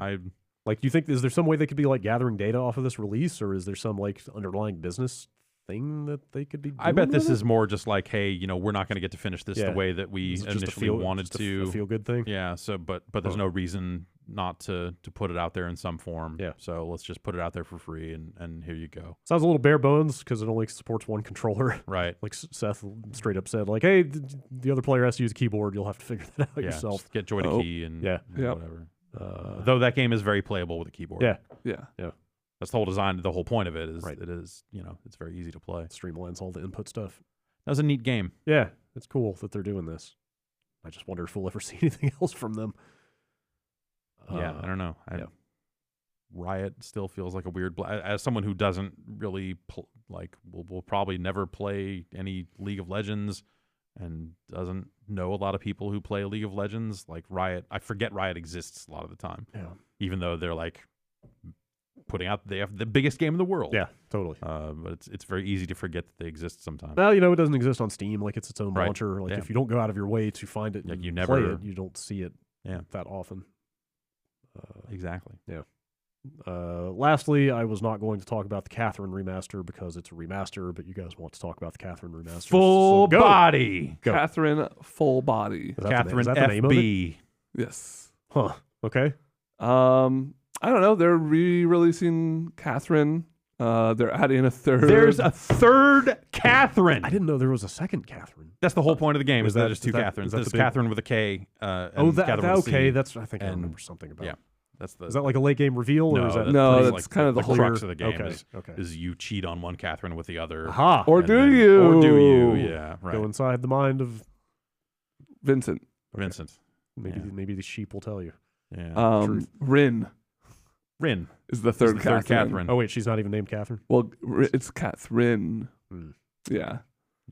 Like, do you think, is there some way they could be like gathering data off of this release, or is there some like underlying business thing that they could be doing? I bet this is more just like, hey, we're not going to get to finish this the way that we initially wanted to. A feel good thing. Yeah. So, but there's no reason not to put it out there in some form. Yeah. So let's just put it out there for free, and here you go. Sounds a little bare bones because it only supports one controller. Right. Like Seth straight up said, like, hey, the other player has to use a keyboard. You'll have to figure that out yourself. Just get joy to key and whatever. Though that game is very playable with a keyboard. Yeah. That's the whole design. The whole point of it is it is, it's very easy to play. Streamlines all the input stuff. That was a neat game. Yeah, it's cool that they're doing this. I just wonder if we'll ever see anything else from them. I don't know. Riot still feels like a weird. As someone who doesn't really will probably never play any League of Legends and doesn't know a lot of people who play League of Legends. Like Riot, I forget Riot exists a lot of the time. Yeah, even though they're like putting out, they have the biggest game in the world. Yeah, totally. But it's very easy to forget that they exist sometimes. Well, it doesn't exist on Steam. Like it's its own launcher. Like if you don't go out of your way to find it, like and you never play it, you don't see it that often. Exactly. Yeah. Lastly, I was not going to talk about the Katherine remaster because it's a remaster, but you guys want to talk about the Katherine remaster. Full body. Go. Katherine Full Body. Katherine FB. Yes. Huh. Okay. I don't know. They're re-releasing Katherine. They're adding a third. There's a third Katherine. I didn't know there was a second Katherine. That's the whole point of the game. Is that there's two Katherines. There's Katherine with a K. Okay. That's. I think I remember something about. Yeah. Is that like a late game reveal? No, or is that that's like kind of the crux of the game. Okay. Is you cheat on one Katherine with the other. Aha. Or do you? Or do you? Yeah. Right. Go inside the mind of Vincent. Maybe the sheep will tell you. Yeah. Rin is the third Katherine. Oh wait, she's not even named Katherine. Well, it's Katherine. Yeah.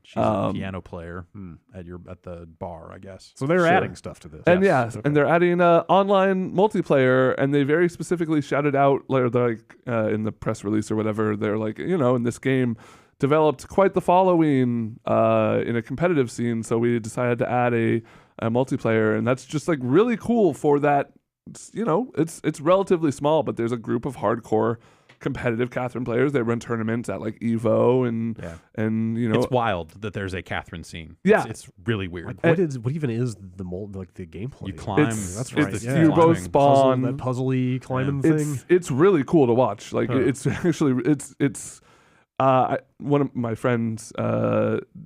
She's a piano player at the bar, I guess. So they're adding stuff to this. And and they're adding online multiplayer, and they very specifically shouted out, like in the press release or whatever, they're like, in this game developed quite the following in a competitive scene, so we decided to add a multiplayer, and that's just like really cool for that. It's relatively small, but there's a group of hardcore competitive Katherine players. They run tournaments at like Evo and it's wild that there's a Katherine scene. Yeah, it's really weird. Like, what even is the gameplay? You climb. That's right. You both spawn that puzzly climbing thing. It's really cool to watch. Like it's actually it's one of my friends,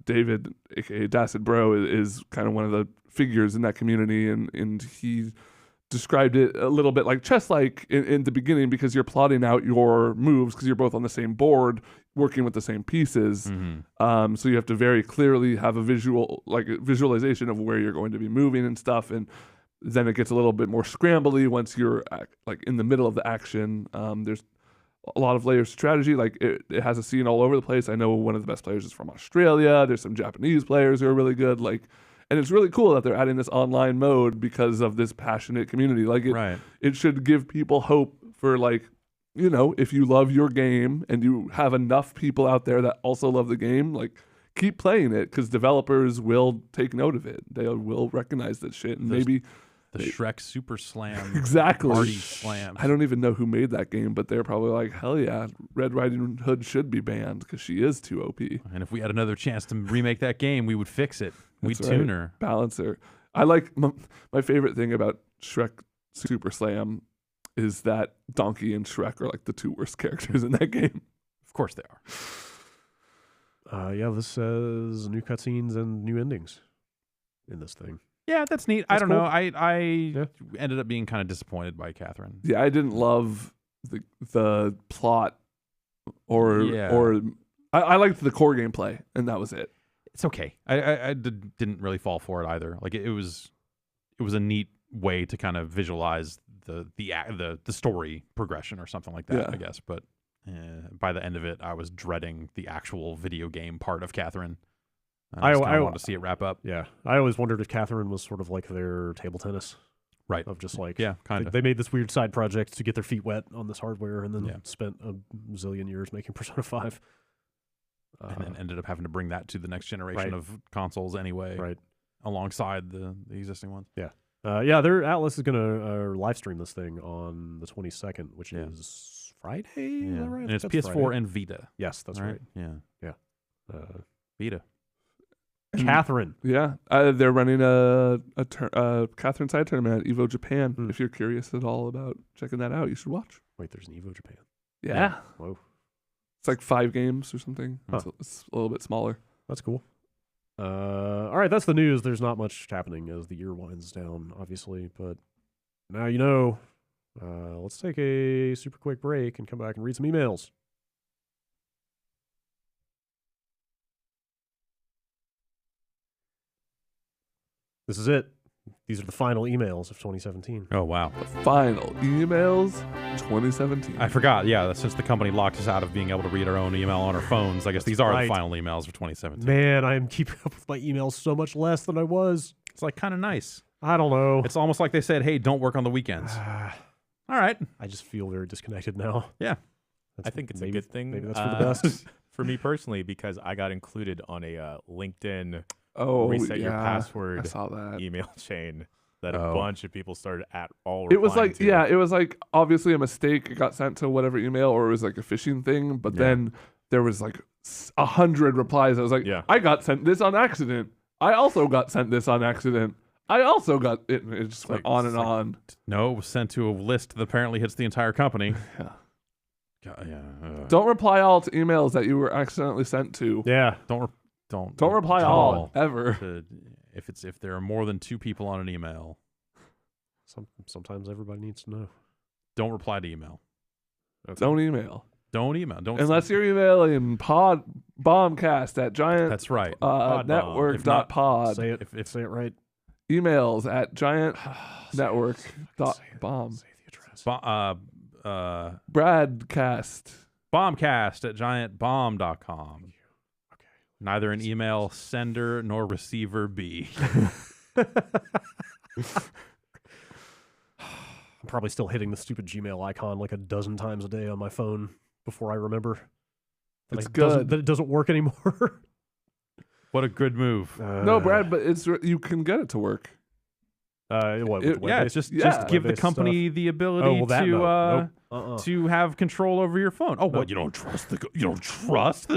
David, aka Dacid Bro, is kind of one of the figures in that community, and he described it a little bit like chess-like in the beginning, because you're plotting out your moves because you're both on the same board working with the same pieces. So you have to very clearly have a visualization of where you're going to be moving and stuff, and then it gets a little bit more scrambly once you're like in the middle of the action. There's a lot of layers of strategy. Like it has a scene all over the place. I know one of the best players is from Australia. There's some Japanese players who are really good. And it's really cool that they're adding this online mode because of this passionate community. It should give people hope for if you love your game and you have enough people out there that also love the game, keep playing it, because developers will take note of it. They will recognize that shit, and maybe the Shrek Super Slam exactly party slams. I don't even know who made that game, but they're probably like, hell yeah, Red Riding Hood should be banned because she is too OP. And if we had another chance to remake that game, we would fix it. We'd tune her. Balance her. I like my favorite thing about Shrek Super Slam is that Donkey and Shrek are like the two worst characters in that game. Of course they are. This says new cutscenes and new endings in this thing. Yeah, that's neat. I don't know. I ended up being kind of disappointed by Katherine. Yeah, I didn't love the plot or I liked the core gameplay, and that was it. It's okay. I didn't really fall for it either. Like it was a neat way to kind of visualize the story progression or something like that, I guess. But by the end of it, I was dreading the actual video game part of Katherine. I wanted to see it wrap up. Yeah, I always wondered if Katherine was sort of like their table tennis, right? Of just like kind of. They made this weird side project to get their feet wet on this hardware, and then spent a zillion years making Persona 5. and then ended up having to bring that to the next generation of consoles anyway, alongside the existing ones. Yeah. Their Atlas is going to live stream this thing on the 22nd, which is Friday. Is that right? And it's PS4 Friday. and Vita. Yes, that's right. Yeah. Vita. Catherine. Yeah. They're running a Catherine side tournament at Evo Japan. If you're curious at all about checking that out, you should watch. Wait, there's an Evo Japan. Yeah. Whoa. It's like 5 games or something. Huh. It's a little bit smaller. That's cool. All right, that's the news. There's not much happening as the year winds down, obviously, but now you know. Let's take a super quick break and come back and read some emails. This is it. These are the final emails of 2017. Oh, wow. The final emails 2017. I forgot. Yeah, since the company locked us out of being able to read our own email on our phones, I guess these are the final emails for 2017. Man, I am keeping up with my emails so much less than I was. It's like kind of nice. I don't know. It's almost like they said, hey, don't work on the weekends. All right. I just feel very disconnected now. Yeah. I think it's a good thing. Maybe that's for the best. For me personally, because I got included on a LinkedIn reset your password I saw that. email chain that a bunch of people started at all. It was like, it was like obviously a mistake. It got sent to whatever email, or it was like a phishing thing. But then there was like 100 replies. I was like, I got sent this on accident. I also got sent this on accident. I also got it. It just went on and on. No, it was sent to a list that apparently hits the entire company. Don't reply all to emails that you were accidentally sent to. Yeah. Don't reply all ever. If there are more than 2 people on an email, sometimes everybody needs to know. Don't reply to email. Okay. Don't email. Don't email. Don't unless you're emailing Bombcast at giant. That's right. Network.pod. Say it right. Emails at giantnetwork.bomb. Say the address. Broadcast. Bombcast at giantbomb.com. Okay. Neither an email sender nor receiver be. I'm probably still hitting the stupid Gmail icon like a dozen times a day on my phone before I remember. It's good that it doesn't work anymore. What a good move. No, Brad, but you can get it to work. Just give the company the ability to have control over your phone. Oh, what? You don't trust you don't trust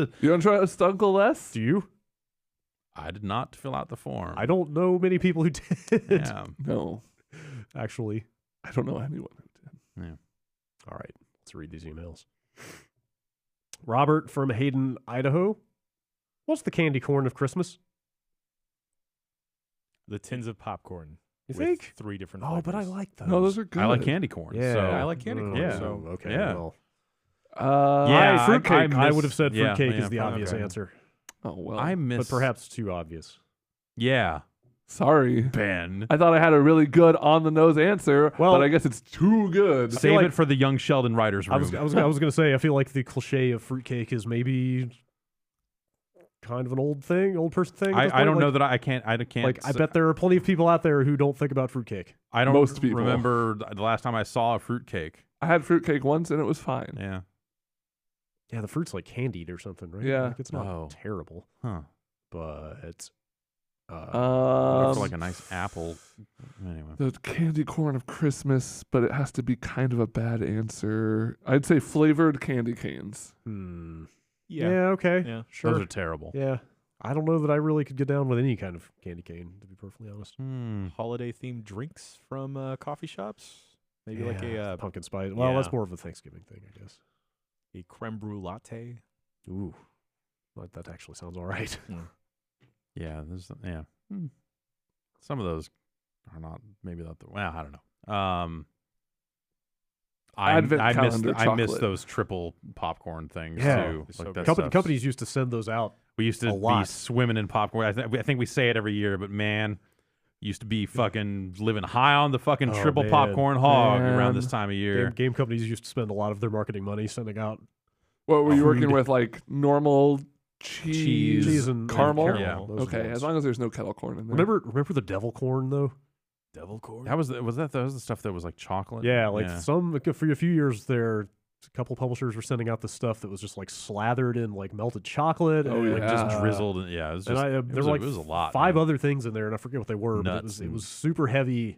Uncle Les? Do you? I did not fill out the form. I don't know many people who did. Yeah. No. Actually, I don't know anyone who did. Yeah. All right, let's read these emails. Robert from Hayden, Idaho. What's the candy corn of Christmas? The tins of popcorn. You think? 3 different flavors. but I like those. No, those are good. I like candy corn. Yeah, so. I like candy corn. Yeah. So, okay. Yeah. Well, fruitcake. I would have said fruitcake is the obvious okay. answer. Oh well. But perhaps too obvious. Yeah. Sorry, Ben. I thought I had a really good on the nose answer, but I guess it's too good. Save it for the young Sheldon writers room. I was going to say I feel like the cliche of fruitcake is maybe kind of an old person thing. I don't know that I can't. I bet there are plenty of people out there who don't think about fruitcake. I don't Most people. remember the last time I saw a fruitcake. I had fruitcake once and it was fine. Yeah. Yeah, the fruit's like candied or something, right? Yeah. Like, it's not terrible. Huh. But for like a nice apple. Anyway. The candy corn of Christmas, but it has to be kind of a bad answer. I'd say flavored candy canes. Yeah, okay. Yeah. Sure. Those are terrible. Yeah. I don't know that I really could get down with any kind of candy cane, to be perfectly honest. Holiday themed drinks from coffee shops. Maybe like a pumpkin spice. Well, that's more of a Thanksgiving thing, I guess. A creme brulee latte. Ooh. That actually sounds all right. Yeah, some of those are not maybe not the I don't know. I miss those triple popcorn things too. Like companies used to send those out. We used to be swimming in popcorn. I think we say it every year, but man, used to be fucking living high on the fucking triple popcorn hog around this time of year. Game companies used to spend a lot of their marketing money sending out. What were you working with? Like normal cheese and caramel? Yeah. Okay, as long as there's no kettle corn in there. Remember the devil corn though? Devil corn? That was the stuff that was like chocolate. Yeah, for a few years there, a couple publishers were sending out this stuff that was just like slathered in like melted chocolate. Oh, and, like just drizzled. And, yeah, it was just, there were like it was a lot. 5 other things in there, and I forget what they were. Nuts, but it was super heavy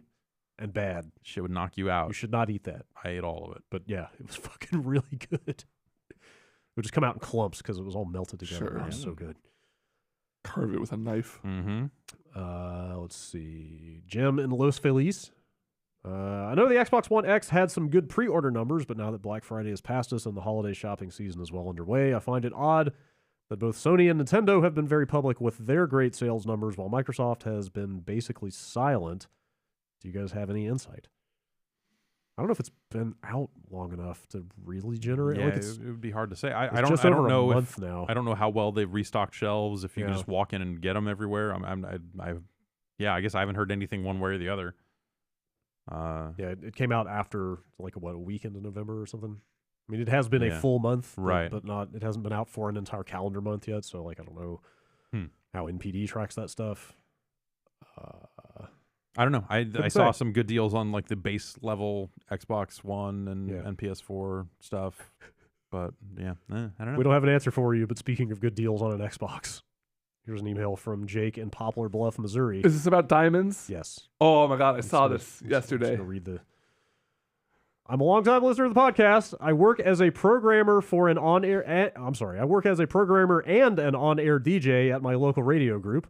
and bad. Shit would knock you out. You should not eat that. I ate all of it. But yeah, it was fucking really good. It would just come out in clumps because it was all melted together. Sure. It was so good. Carve it with a knife. Let's see. Jim in Los Feliz. I know the Xbox One X had some good pre-order numbers, but now that Black Friday has passed us and the holiday shopping season is well underway, I find it odd that both Sony and Nintendo have been very public with their great sales numbers, while Microsoft has been basically silent. Do you guys have any insight? I don't know if it's been out long enough to really generate. Yeah, like it would be hard to say. I don't know. I don't know how well they've restocked shelves. If you can just walk in and get them everywhere, I guess I haven't heard anything one way or the other. It came out after like a week into November or something. I mean, it has been a full month, right? But not. It hasn't been out for an entire calendar month yet. So like, I don't know how NPD tracks that stuff. I don't know. I saw some good deals on like the base level Xbox One and PS4 stuff, but I don't know. We don't have an answer for you. But speaking of good deals on an Xbox. Here's an email from Jake in Poplar Bluff, Missouri. Is this about diamonds? Yes. Oh my God, I saw this yesterday. I'm a longtime listener of the podcast. I work as a programmer for an on-air. I work as a programmer and an on-air DJ at my local radio group.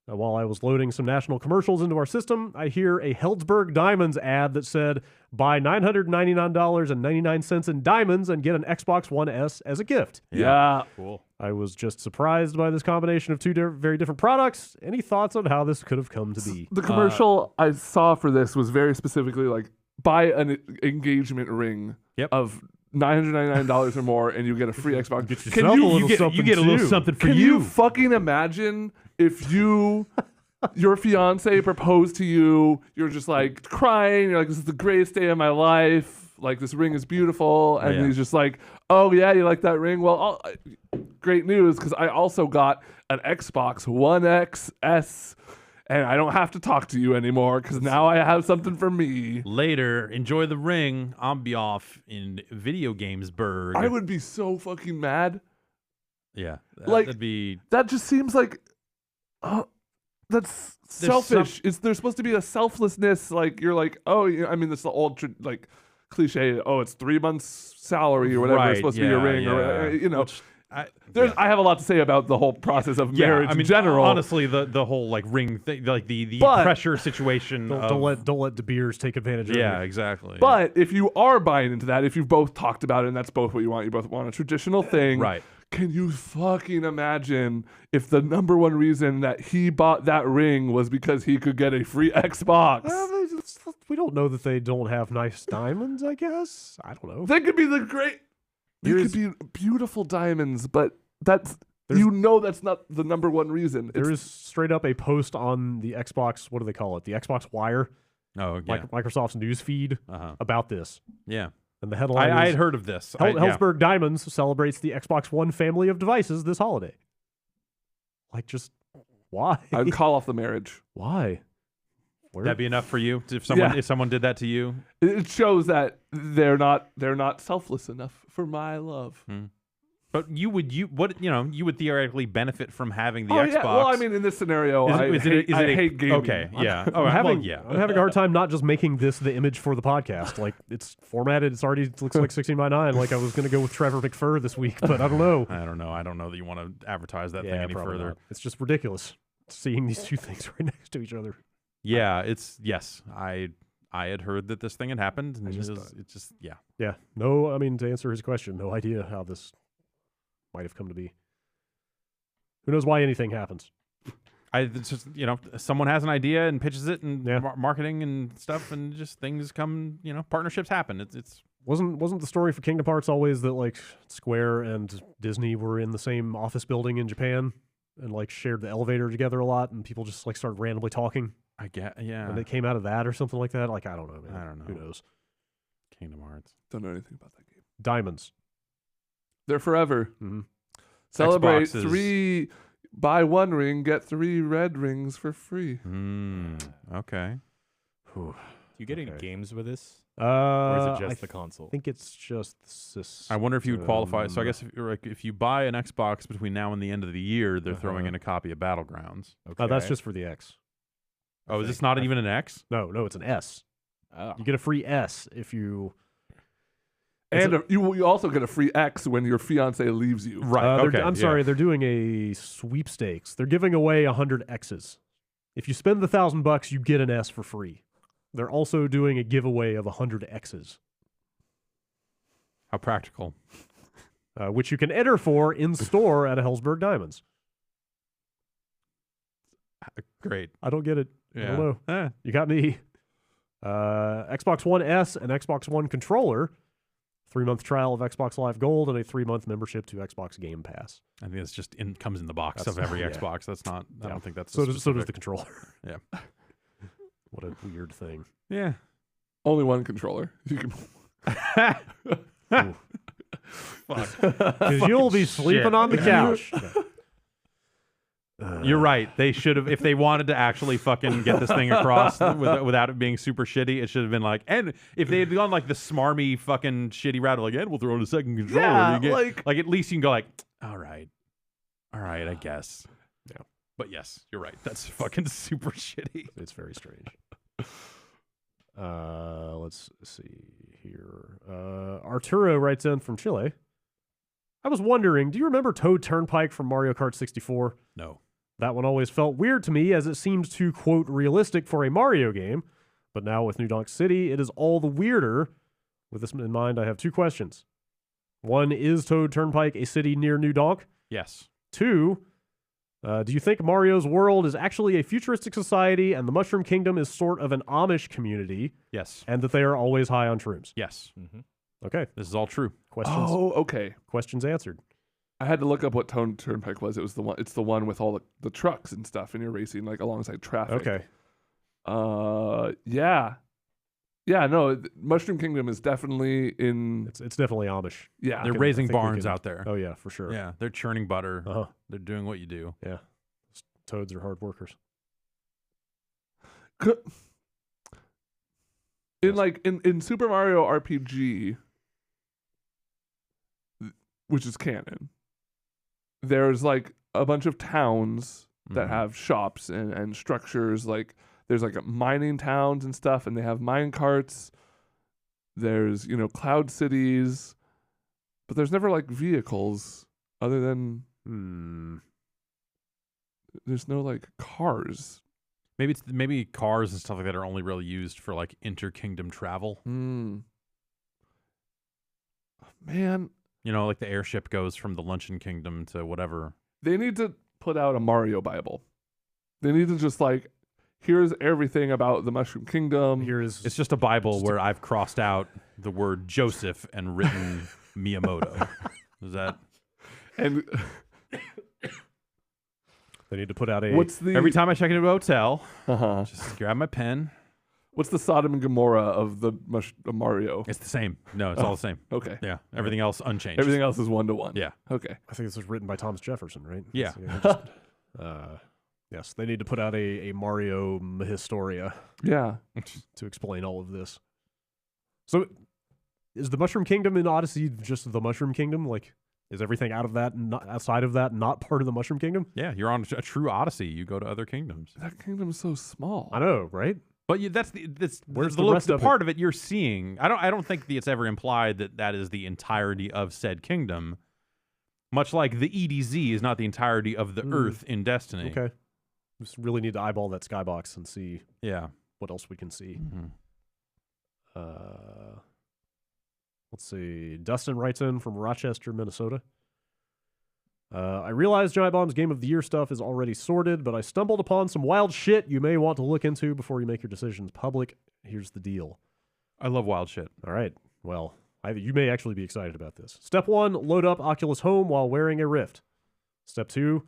While I was loading some national commercials into our system, I hear a Heldsburg Diamonds ad that said, buy $999.99 in diamonds and get an Xbox One S as a gift. Yeah. Cool. I was just surprised by this combination of two very different products. Any thoughts on how this could have come to be? The commercial I saw for this was very specifically like, buy an engagement ring of $999 or more, and you get a free Xbox. You get a little something for you. Can you fucking imagine if your fiance proposed to you, you're just like crying, you're like, this is the greatest day of my life, like this ring is beautiful, and he's just like, oh yeah, you like that ring? Well, great news, because I also got an Xbox One X S, and I don't have to talk to you anymore because now I have something for me. Later, enjoy the ring. I'll be off in video gamesburg. I would be so fucking mad. Yeah, that'd be. That just seems like, that's selfish. There's supposed to be a selflessness. Like you're like, oh, I mean, this is the old like cliche. Oh, it's 3 months' salary or whatever. It's supposed to be your ring, or Which, I have a lot to say about the whole process of marriage in general. Honestly, the whole like ring thing, like the pressure situation. Don't let De Beers take advantage of it. Yeah, exactly. But if you are buying into that, if you've both talked about it and that's both what you both want a traditional thing, right? Can you fucking imagine if the number one reason that he bought that ring was because he could get a free Xbox? We don't know that they don't have nice diamonds, I guess. I don't know. They could be They could be beautiful diamonds, but that's not the number one reason. There is straight up a post on the Xbox, what do they call it? The Xbox Wire. Oh, yeah. Microsoft's news feed about this. Yeah. And the headline I had heard of this. Heldsburg Diamonds celebrates the Xbox One family of devices this holiday. Like, just why? I'd call off the marriage. Why? That'd be enough for you if someone did that to you. It shows that they're not selfless enough for my love. But you would theoretically benefit from having the Xbox. Yeah. Well, I mean, in this scenario, I hate gaming. Okay, yeah. I'm having a hard time not just making this the image for the podcast. Like, it's formatted. It looks like 16:9. Like I was going to go with Trevor McFur this week, but I don't know. I don't know that you want to advertise that thing any further. Not. It's just ridiculous seeing these two things right next to each other. Yeah, I had heard that this thing had happened, and Yeah. No, I mean, to answer his question, no idea how this might have come to be. Who knows why anything happens? It's just, someone has an idea and pitches it, and marketing and stuff, and just things come. Partnerships happen. It's wasn't the story for Kingdom Hearts always that like Square and Disney were in the same office building in Japan and like shared the elevator together a lot, and people just like started randomly talking. I get, yeah. And it came out of that or something like that. Like, I don't know, man. I don't know. Who knows? Kingdom Hearts. Don't know anything about that game. Diamonds. They're forever. Mm-hmm. Celebrate Xboxes. Buy one ring, get 3 red rings for free. Okay. Whew. You getting games with this? Or is it just the console? I think it's just the system. I wonder if you would qualify. So I guess if you buy an Xbox between now and the end of the year, they're throwing in a copy of Battlegrounds. Okay. That's just for the X. Oh, is this not even an X? No, it's an S. Oh. You get a free S if you... And you also get a free X when your fiance leaves you. Right. Okay. I'm sorry. They're doing a sweepstakes. They're giving away 100 X's. If you spend the $1,000, you get an S for free. They're also doing a giveaway of 100 X's. How practical. Which you can enter for in store at a Hellsberg Diamonds. Great. I don't get it. Yeah. I don't know. You got me. Xbox One S and Xbox One controller. 3-month trial of Xbox Live Gold and a 3-month membership to Xbox Game Pass. I think it's just comes in the box of every Xbox. That's not. I don't think that's so does the controller. Yeah. What a weird thing. Yeah. Only one controller. You can. Fuck. Because you'll be sleeping on the couch. You're right. They should have, if they wanted to actually fucking get this thing across without it being super shitty, it should have been like, and if they had gone like the smarmy fucking shitty route, like, and we'll throw in a second controller. Yeah, like at least you can go like, all right, I guess. Yeah. But yes, you're right. That's fucking super shitty. It's very strange. Let's see here. Arturo writes in from Chile. I was wondering, do you remember Toad Turnpike from Mario Kart 64? No. That one always felt weird to me as it seemed too, quote, realistic for a Mario game. But now with New Donk City, it is all the weirder. With this in mind, I have 2 questions. 1, is Toad Turnpike a city near New Donk? Yes. 2, do you think Mario's world is actually a futuristic society and the Mushroom Kingdom is sort of an Amish community? Yes. And that they are always high on shrooms? Yes. Mm-hmm. Okay. This is all true. Questions? Oh, okay. Questions answered. I had to look up what Toad Turnpike was. It was the one. It's the one with all the trucks and stuff, and you're racing like alongside traffic. Okay. Yeah. No, Mushroom Kingdom is definitely in. It's definitely Amish. Yeah, they're raising barns out there. Oh yeah, for sure. Yeah, they're churning butter. Uh-huh. They're doing what you do. Yeah, toads are hard workers. In Super Mario RPG, which is canon, there's like a bunch of towns that have shops and structures. Like there's like mining towns and stuff, and they have mine carts. There's, cloud cities, but there's never like vehicles other than there's no like cars. Maybe cars and stuff like that are only really used for like inter-kingdom travel. Man, like the airship goes from the Luncheon Kingdom to whatever. They need to put out a Mario Bible. They need to just like, here's everything about the Mushroom Kingdom. It's just a Bible where I've crossed out the word Joseph and written Miyamoto. Is that? And they need to put out every time I check into a hotel, just grab my pen. What's the Sodom and Gomorrah of the Mario? It's the same. No, it's all the same. Okay. Yeah. Everything else unchanged. Everything else is 1-to-1. Yeah. Okay. I think this was written by Thomas Jefferson, right? Yeah. Yes, they need to put out a Mario Historia. Yeah. To explain all of this. So, is the Mushroom Kingdom in Odyssey just the Mushroom Kingdom? Like, is everything outside of that not part of the Mushroom Kingdom? Yeah, you're on a true Odyssey. You go to other kingdoms. That kingdom's so small. I know, right? But where's the rest of part of it you're seeing. I don't think it's ever implied that is the entirety of said kingdom. Much like the EDZ is not the entirety of the Earth in Destiny. Okay. Just really need to eyeball that skybox and see what else we can see. Let's see. Dustin writes in from Rochester, Minnesota. I realize Giant Bomb's Game of the Year stuff is already sorted, but I stumbled upon some wild shit you may want to look into before you make your decisions public. Here's the deal. I love wild shit. All right. Well, you may actually be excited about this. Step 1, load up Oculus Home while wearing a Rift. Step 2,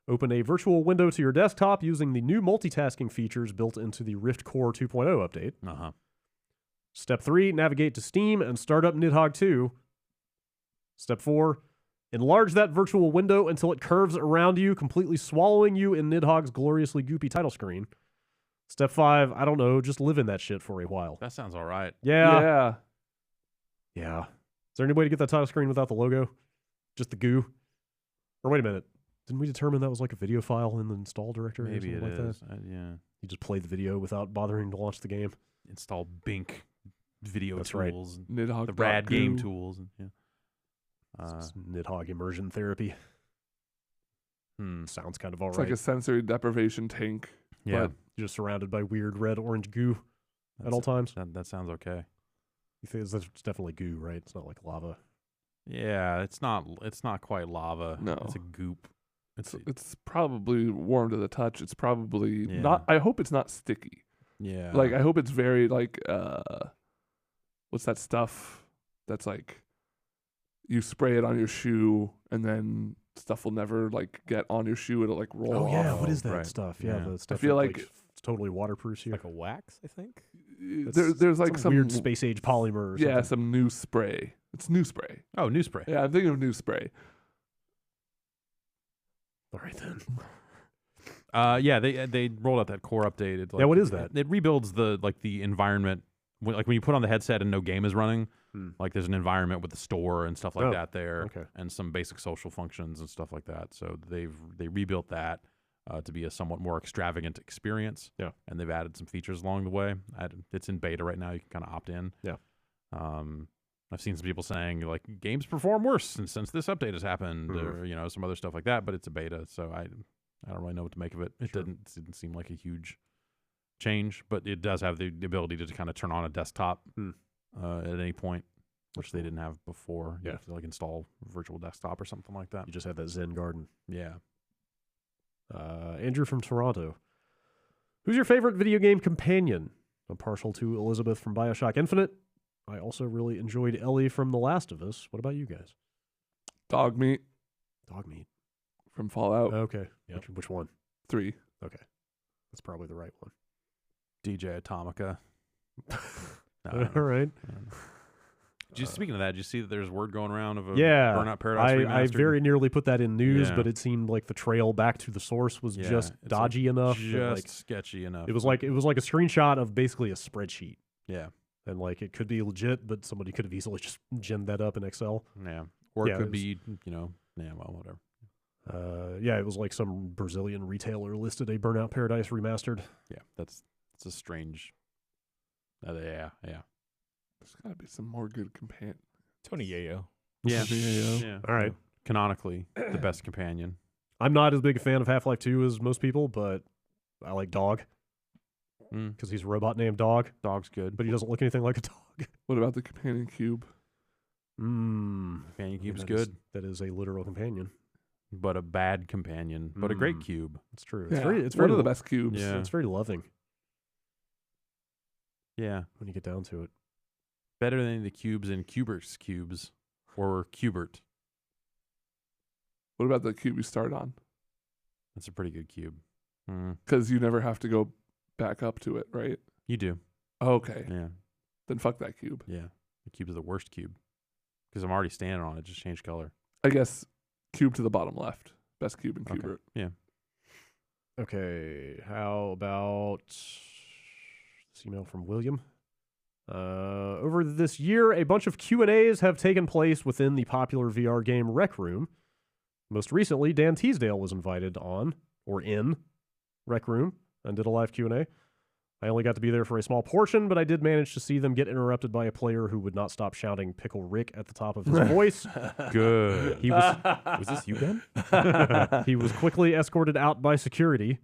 open a virtual window to your desktop using the new multitasking features built into the Rift Core 2.0 update. Step 3, navigate to Steam and start up Nidhogg 2. Step 4, enlarge that virtual window until it curves around you, completely swallowing you in Nidhogg's gloriously goopy title screen. Step 5, I don't know, just live in that shit for a while. That sounds all right. Yeah. Is there any way to get that title screen without the logo? Just the goo? Or wait a minute. Didn't we determine that was like a video file in the install directory? Maybe or something it like is. That? Yeah. You just play the video without bothering to launch the game. Install Bink video That's tools. Right. And the rad game tools. And, Nidhogg immersion therapy. Sounds kind of all it's right. It's like a sensory deprivation tank. Yeah. But you're just surrounded by weird red orange goo at all times. That sounds okay. You think it's definitely goo, right? It's not like lava. Yeah, it's not quite lava. No. It's a goop. It's probably warm to the touch. It's probably not. I hope it's not sticky. Yeah. Like I hope it's very like what's that stuff that's like you spray it on your shoe and then stuff will never like get on your shoe. It'll like roll off. What is that stuff? Yeah, the stuff I feel that, like it's totally waterproof. Like a wax, I think. There's like some weird space age polymer. Or something. Some new spray. It's new spray. Oh, new spray. Yeah, I'm thinking of new spray. All right then. They rolled out that core update. What is that? It rebuilds the environment. Like when you put on the headset and no game is running, like there's an environment with the store and stuff like that there, and some basic social functions and stuff like that. So they rebuilt that to be a somewhat more extravagant experience. Yeah, and they've added some features along the way. It's in beta right now. You can kind of opt in. Yeah. I've seen some people saying like games perform worse since this update has happened, or some other stuff like that. But it's a beta, so I don't really know what to make of it. It didn't seem like a huge change, but it does have the ability to kind of turn on a desktop at any point, which they didn't have before. You have to like install virtual desktop or something like that. You just had that Zen garden. Yeah. Andrew from Toronto. Who's your favorite video game companion? I'm partial to Elizabeth from BioShock Infinite. I also really enjoyed Ellie from The Last of Us. What about you guys? Dog meat. Dog meat. From Fallout. Okay. Yep. Which one? 3. Okay. That's probably the right one. DJ Atomica. All right. Speaking of that, did you see that there's word going around of a Burnout Paradise remastered? I very nearly put that in news, but it seemed like the trail back to the source was just dodgy enough. Just sketchy enough. It was like a screenshot of basically a spreadsheet. Yeah. And like it could be legit, but somebody could have easily just ginned that up in Excel. Yeah. Or it could be, whatever. It was like some Brazilian retailer listed a Burnout Paradise remastered. Yeah, it's a strange. Yeah. There's got to be some more good companion. Tony Yayo. Yeah. All right. Canonically, the best companion. I'm not as big a fan of Half-Life 2 as most people, but I like Dog. Because he's a robot named Dog. Dog's good. But he doesn't look anything like a dog. What about the companion cube? Companion cube's good. That is a literal companion. But a bad companion. But a great cube. It's true. Yeah. It's very one of the best cubes. Yeah. It's very loving. Yeah. When you get down to it. Better than any of the cubes in Kubert's cubes. Or Cubert. What about the cube you start on? That's a pretty good cube. Because you never have to go back up to it, right? You do. Okay. Yeah. Then fuck that cube. Yeah. The cube is the worst cube. Because I'm already standing on it. Just change color. I guess cube to the bottom left. Best cube in Cubert. Okay. Yeah. Okay. How about this email from William? Over this year, a bunch of Q&As have taken place within the popular VR game Rec Room. Most recently, Dan Teasdale was invited on, or in, Rec Room and did a live Q&A. I only got to be there for a small portion, but I did manage to see them get interrupted by a player who would not stop shouting Pickle Rick at the top of his voice. Good. He was this you, Ben? He was quickly escorted out by security.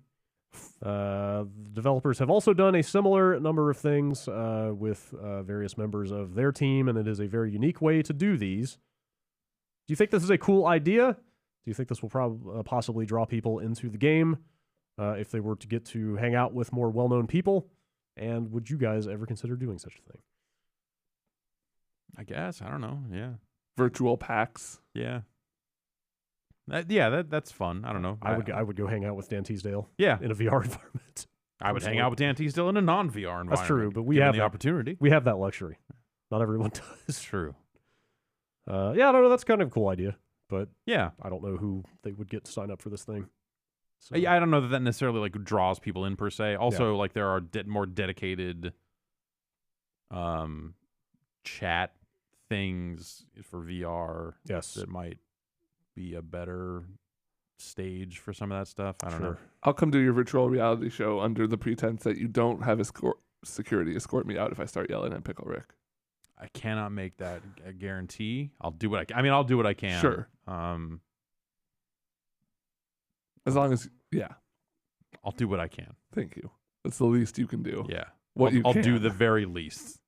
The developers have also done a similar number of things with various members of their team, and it is a very unique way to do these. Do you think this is a cool idea? Do you think this will possibly draw people into the game if they were to get to hang out with more well-known people? And would you guys ever consider doing such a thing? I guess. I don't know. Yeah. Virtual PAX. Yeah. That's fun. I don't know. I would go hang out with Dan Teasdale. Yeah. In a VR environment. I would hang out with Dan Teasdale in a non-VR environment. That's true, but we have the opportunity. We have that luxury. Not everyone does. It's true. I don't know. That's kind of a cool idea, but yeah, I don't know who they would get to sign up for this thing. So. Yeah, I don't know that necessarily like draws people in per se. Also, like there are more dedicated chat things for VR. Yes, that might be a better stage for some of that stuff. I don't know. I'll come to your virtual reality show under the pretense that you don't have security escort me out if I start yelling at Pickle Rick. I cannot make that a guarantee. I'll do what I can. I mean, I'll do what I can. Sure. As long as, I'll do what I can. Thank you. That's the least you can do. Yeah. I'll do the very least.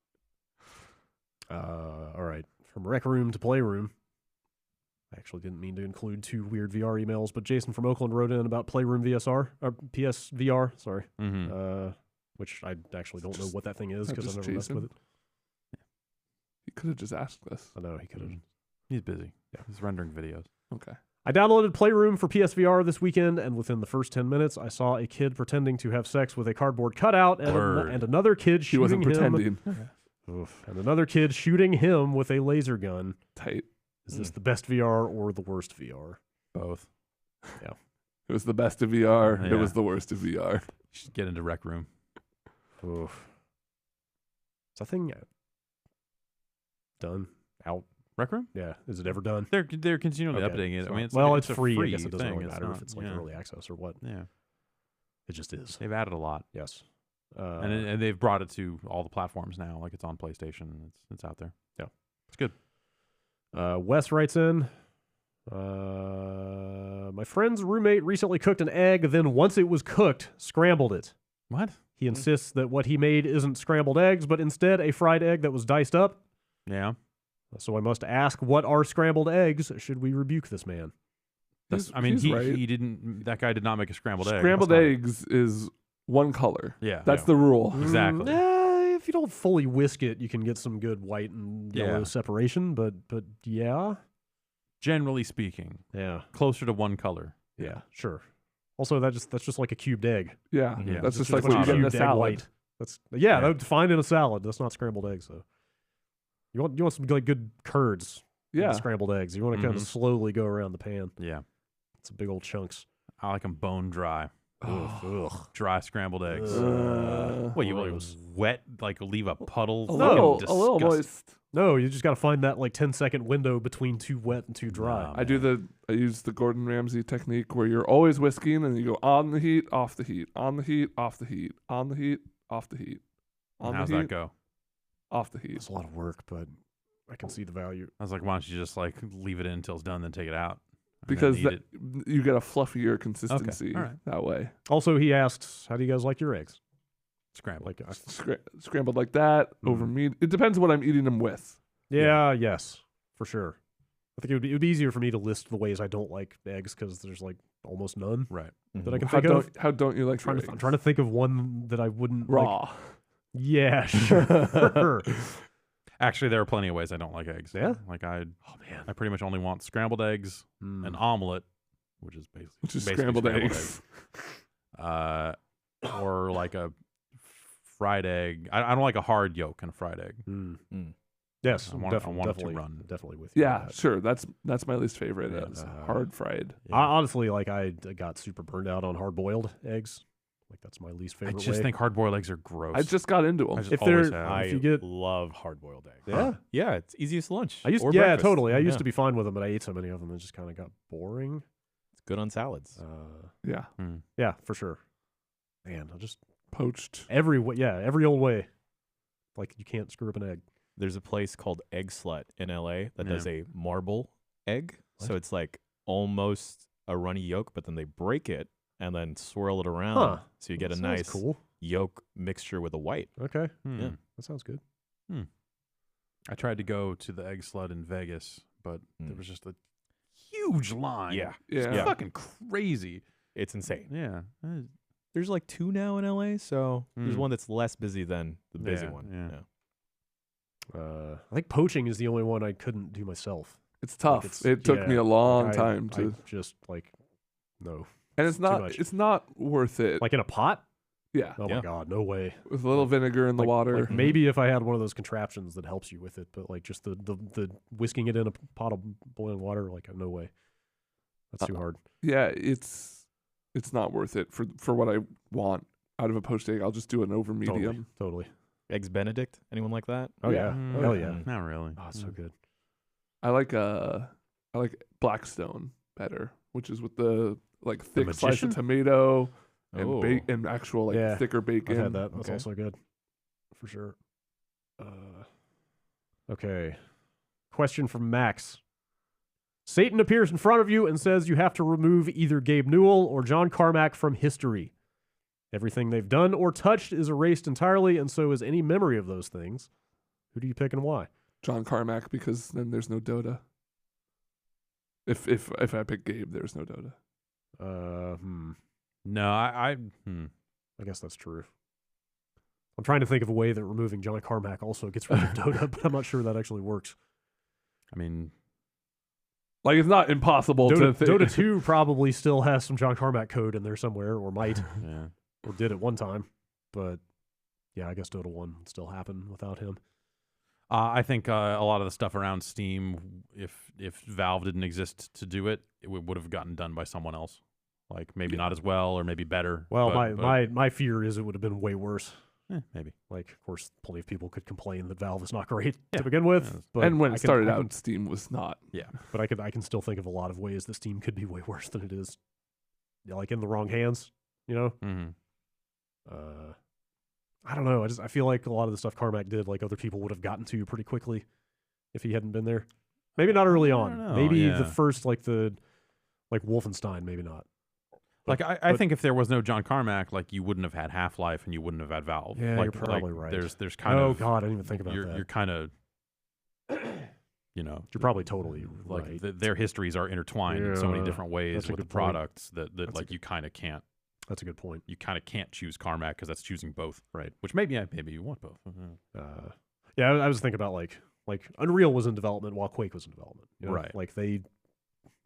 All right. From Rec Room to Playroom. I actually didn't mean to include 2 weird VR emails, but Jason from Oakland wrote in about Playroom VSR, or PSVR, sorry. Which I actually don't know what that thing is because I've never messed with it. He could have just asked us. I know, he could have. He's busy. Yeah. He's rendering videos. Okay. I downloaded Playroom for PSVR this weekend, and within the first 10 minutes, I saw a kid pretending to have sex with a cardboard cutout, and another kid shooting him. He wasn't pretending. And another kid shooting him with a laser gun. Tight. Is this the best VR or the worst VR? Both. Yeah. It was the best of VR. Yeah. It was the worst of VR. You should get into Rec Room. Oof. Is that thing done? Out? Rec Room? Yeah. Is it ever done? They're continually updating it. I mean, it's a free. free I guess it doesn't thing. really matter not, if it's like early access or what. Yeah. It just is. They've added a lot. Yes. And they've brought it to all the platforms now. Like it's on PlayStation. It's out there. Yeah. It's good. Wes writes in, my friend's roommate recently cooked an egg, then once it was cooked, scrambled it. What? He insists that what he made isn't scrambled eggs, but instead a fried egg that was diced up. Yeah. So I must ask, what are scrambled eggs? Should we rebuke this man? He didn't. That guy did not make a scrambled egg. Scrambled eggs is one color. Yeah. That's the rule. Exactly. If you don't fully whisk it, you can get some good white and yellow separation, but yeah. Generally speaking. Yeah. Closer to one color. Yeah, sure. Also, that's just like a cubed egg. Yeah. Yeah. That's just like what you get in a salad. White. That would fine in a salad. That's not scrambled eggs, though. You want some like good curds. Yeah. Scrambled eggs. You want to kind of slowly go around the pan. Yeah. It's big old chunks. I like them bone dry. Ugh. Dry scrambled eggs. What, you want it wet? Like leave a puddle? A little moist. No, you just got to find that like 10-second window between too wet and too dry. I use the Gordon Ramsay technique where you're always whisking and you go on the heat, off the heat, on the heat, off the heat, on the heat, off the heat. How's that go? Off the heat. It's a lot of work, but I can see the value. I was like, why don't you just like leave it in until it's done, then take it out? Because you get a fluffier consistency that way. Also, he asks, how do you guys like your eggs? Scrambled. Like scrambled like that, over meat. It depends what I'm eating them with. Yes, for sure. I think it would be easier for me to list the ways I don't like eggs because there's like almost none. Right. That I can think of. How don't you like I'm trying to think of one that I wouldn't raw. Like. Yeah, sure. Actually, there are plenty of ways I don't like eggs. Yeah? Like I pretty much only want scrambled eggs, an omelet, which is basically scrambled eggs. Or like a fried egg. I don't like a hard yolk in a fried egg. Yes, I want it to run. Definitely with you. Yeah, sure. That's my least favorite. Hard fried. Yeah. Honestly, like I got super burned out on hard boiled eggs. Like that's my least favorite. I just think hard boiled eggs are gross. I just got into them. I love hard boiled eggs. Yeah, yeah, it's easiest lunch. Breakfast. Totally. I used to be fine with them, but I ate so many of them, it just kind of got boring. It's good on salads. Yeah, for sure. Man, I just poached every old way. Like you can't screw up an egg. There's a place called Egg Slut in LA that does a marble egg. What? So it's like almost a runny yolk, but then they break it and then swirl it around. So you get a nice yolk mixture with a white. Okay. Yeah. That sounds good. I tried to go to the Egg Slut in Vegas, but there was just a huge line. Yeah. It's fucking crazy. It's insane. Yeah. There's like 2 now in LA, so there's one that's less busy than the busy one. Yeah. I think poaching is the only one I couldn't do myself. It's tough. It took me a long time to just like no. And it's not worth it. Like in a pot? Yeah. Oh my god, no way. With a little vinegar in the water. Like maybe if I had one of those contraptions that helps you with it, but like just the whisking it in a pot of boiling water, like no way. That's too hard. Yeah, it's it's not worth it for what I want out of a poached egg. I'll just do an over medium. Totally. Eggs Benedict? Anyone like that? Oh yeah. Hell yeah. Not really. Oh, it's so good. I like Blackstone better, which is with the like thick slice of tomato and and actual thicker bacon. I've had that. That's also good. For sure. Okay. Question from Max. Satan appears in front of you and says you have to remove either Gabe Newell or John Carmack from history. Everything they've done or touched is erased entirely, and so is any memory of those things. Who do you pick and why? John Carmack, because then there's no Dota. If I pick Gabe, there's no Dota. No, I guess that's true. I'm trying to think of a way that removing John Carmack also gets rid of Dota, but I'm not sure that actually works. I mean, like, it's not impossible to think. Dota 2 probably still has some John Carmack code in there somewhere, or might. Yeah. Or did at one time. But, yeah, I guess Dota 1 would still happen without him. I think a lot of the stuff around Steam, if Valve didn't exist to do it, it would have gotten done by someone else. Like, maybe not as well or maybe better. Well, my fear is it would have been way worse. Maybe. Like, of course, plenty of people could complain that Valve is not great to begin with. But and when it started out, Steam was not. Yeah. But I can still think of a lot of ways that Steam could be way worse than it is. Yeah, like in the wrong hands, you know? Mm-hmm. I don't know. I feel like a lot of the stuff Carmack did, like other people would have gotten to pretty quickly if he hadn't been there. Maybe not early on. Maybe the first, like Wolfenstein, maybe not. But, I think if there was no John Carmack, like, you wouldn't have had Half-Life and you wouldn't have had Valve. Yeah, like, you're probably right. There's kind of... Oh, God, I didn't even think about that. You're kind of... You know, you're probably totally like right. Their histories are intertwined in so many different ways with the products that like you kind of can't. That's a good point. You kind of can't choose Carmack because that's choosing both, right? Which maybe you want both. Yeah, I was thinking about like Unreal was in development while Quake was in development, you know? Right? Like they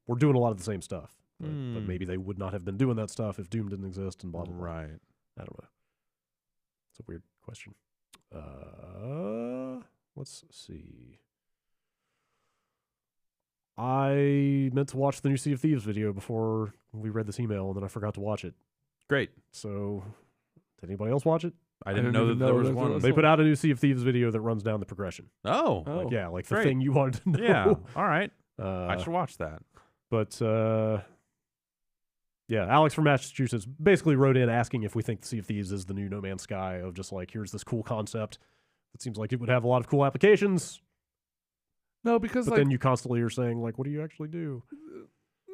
were doing a lot of the same stuff, but maybe they would not have been doing that stuff if Doom didn't exist and blah blah blah. Right? I don't know. It's a weird question. Let's see. I meant to watch the new Sea of Thieves video before we read this email, and then I forgot to watch it. Great. So, did anybody else watch it? I didn't know that there was one. They put out a new Sea of Thieves video that runs down the progression. Oh. Like the thing you wanted to know. Yeah. All right. I should watch that. But, yeah, Alex from Massachusetts basically wrote in asking if we think the Sea of Thieves is the new No Man's Sky of just like, here's this cool concept. It seems like it would have a lot of cool applications. No, because then you constantly are saying, like, what do you actually do?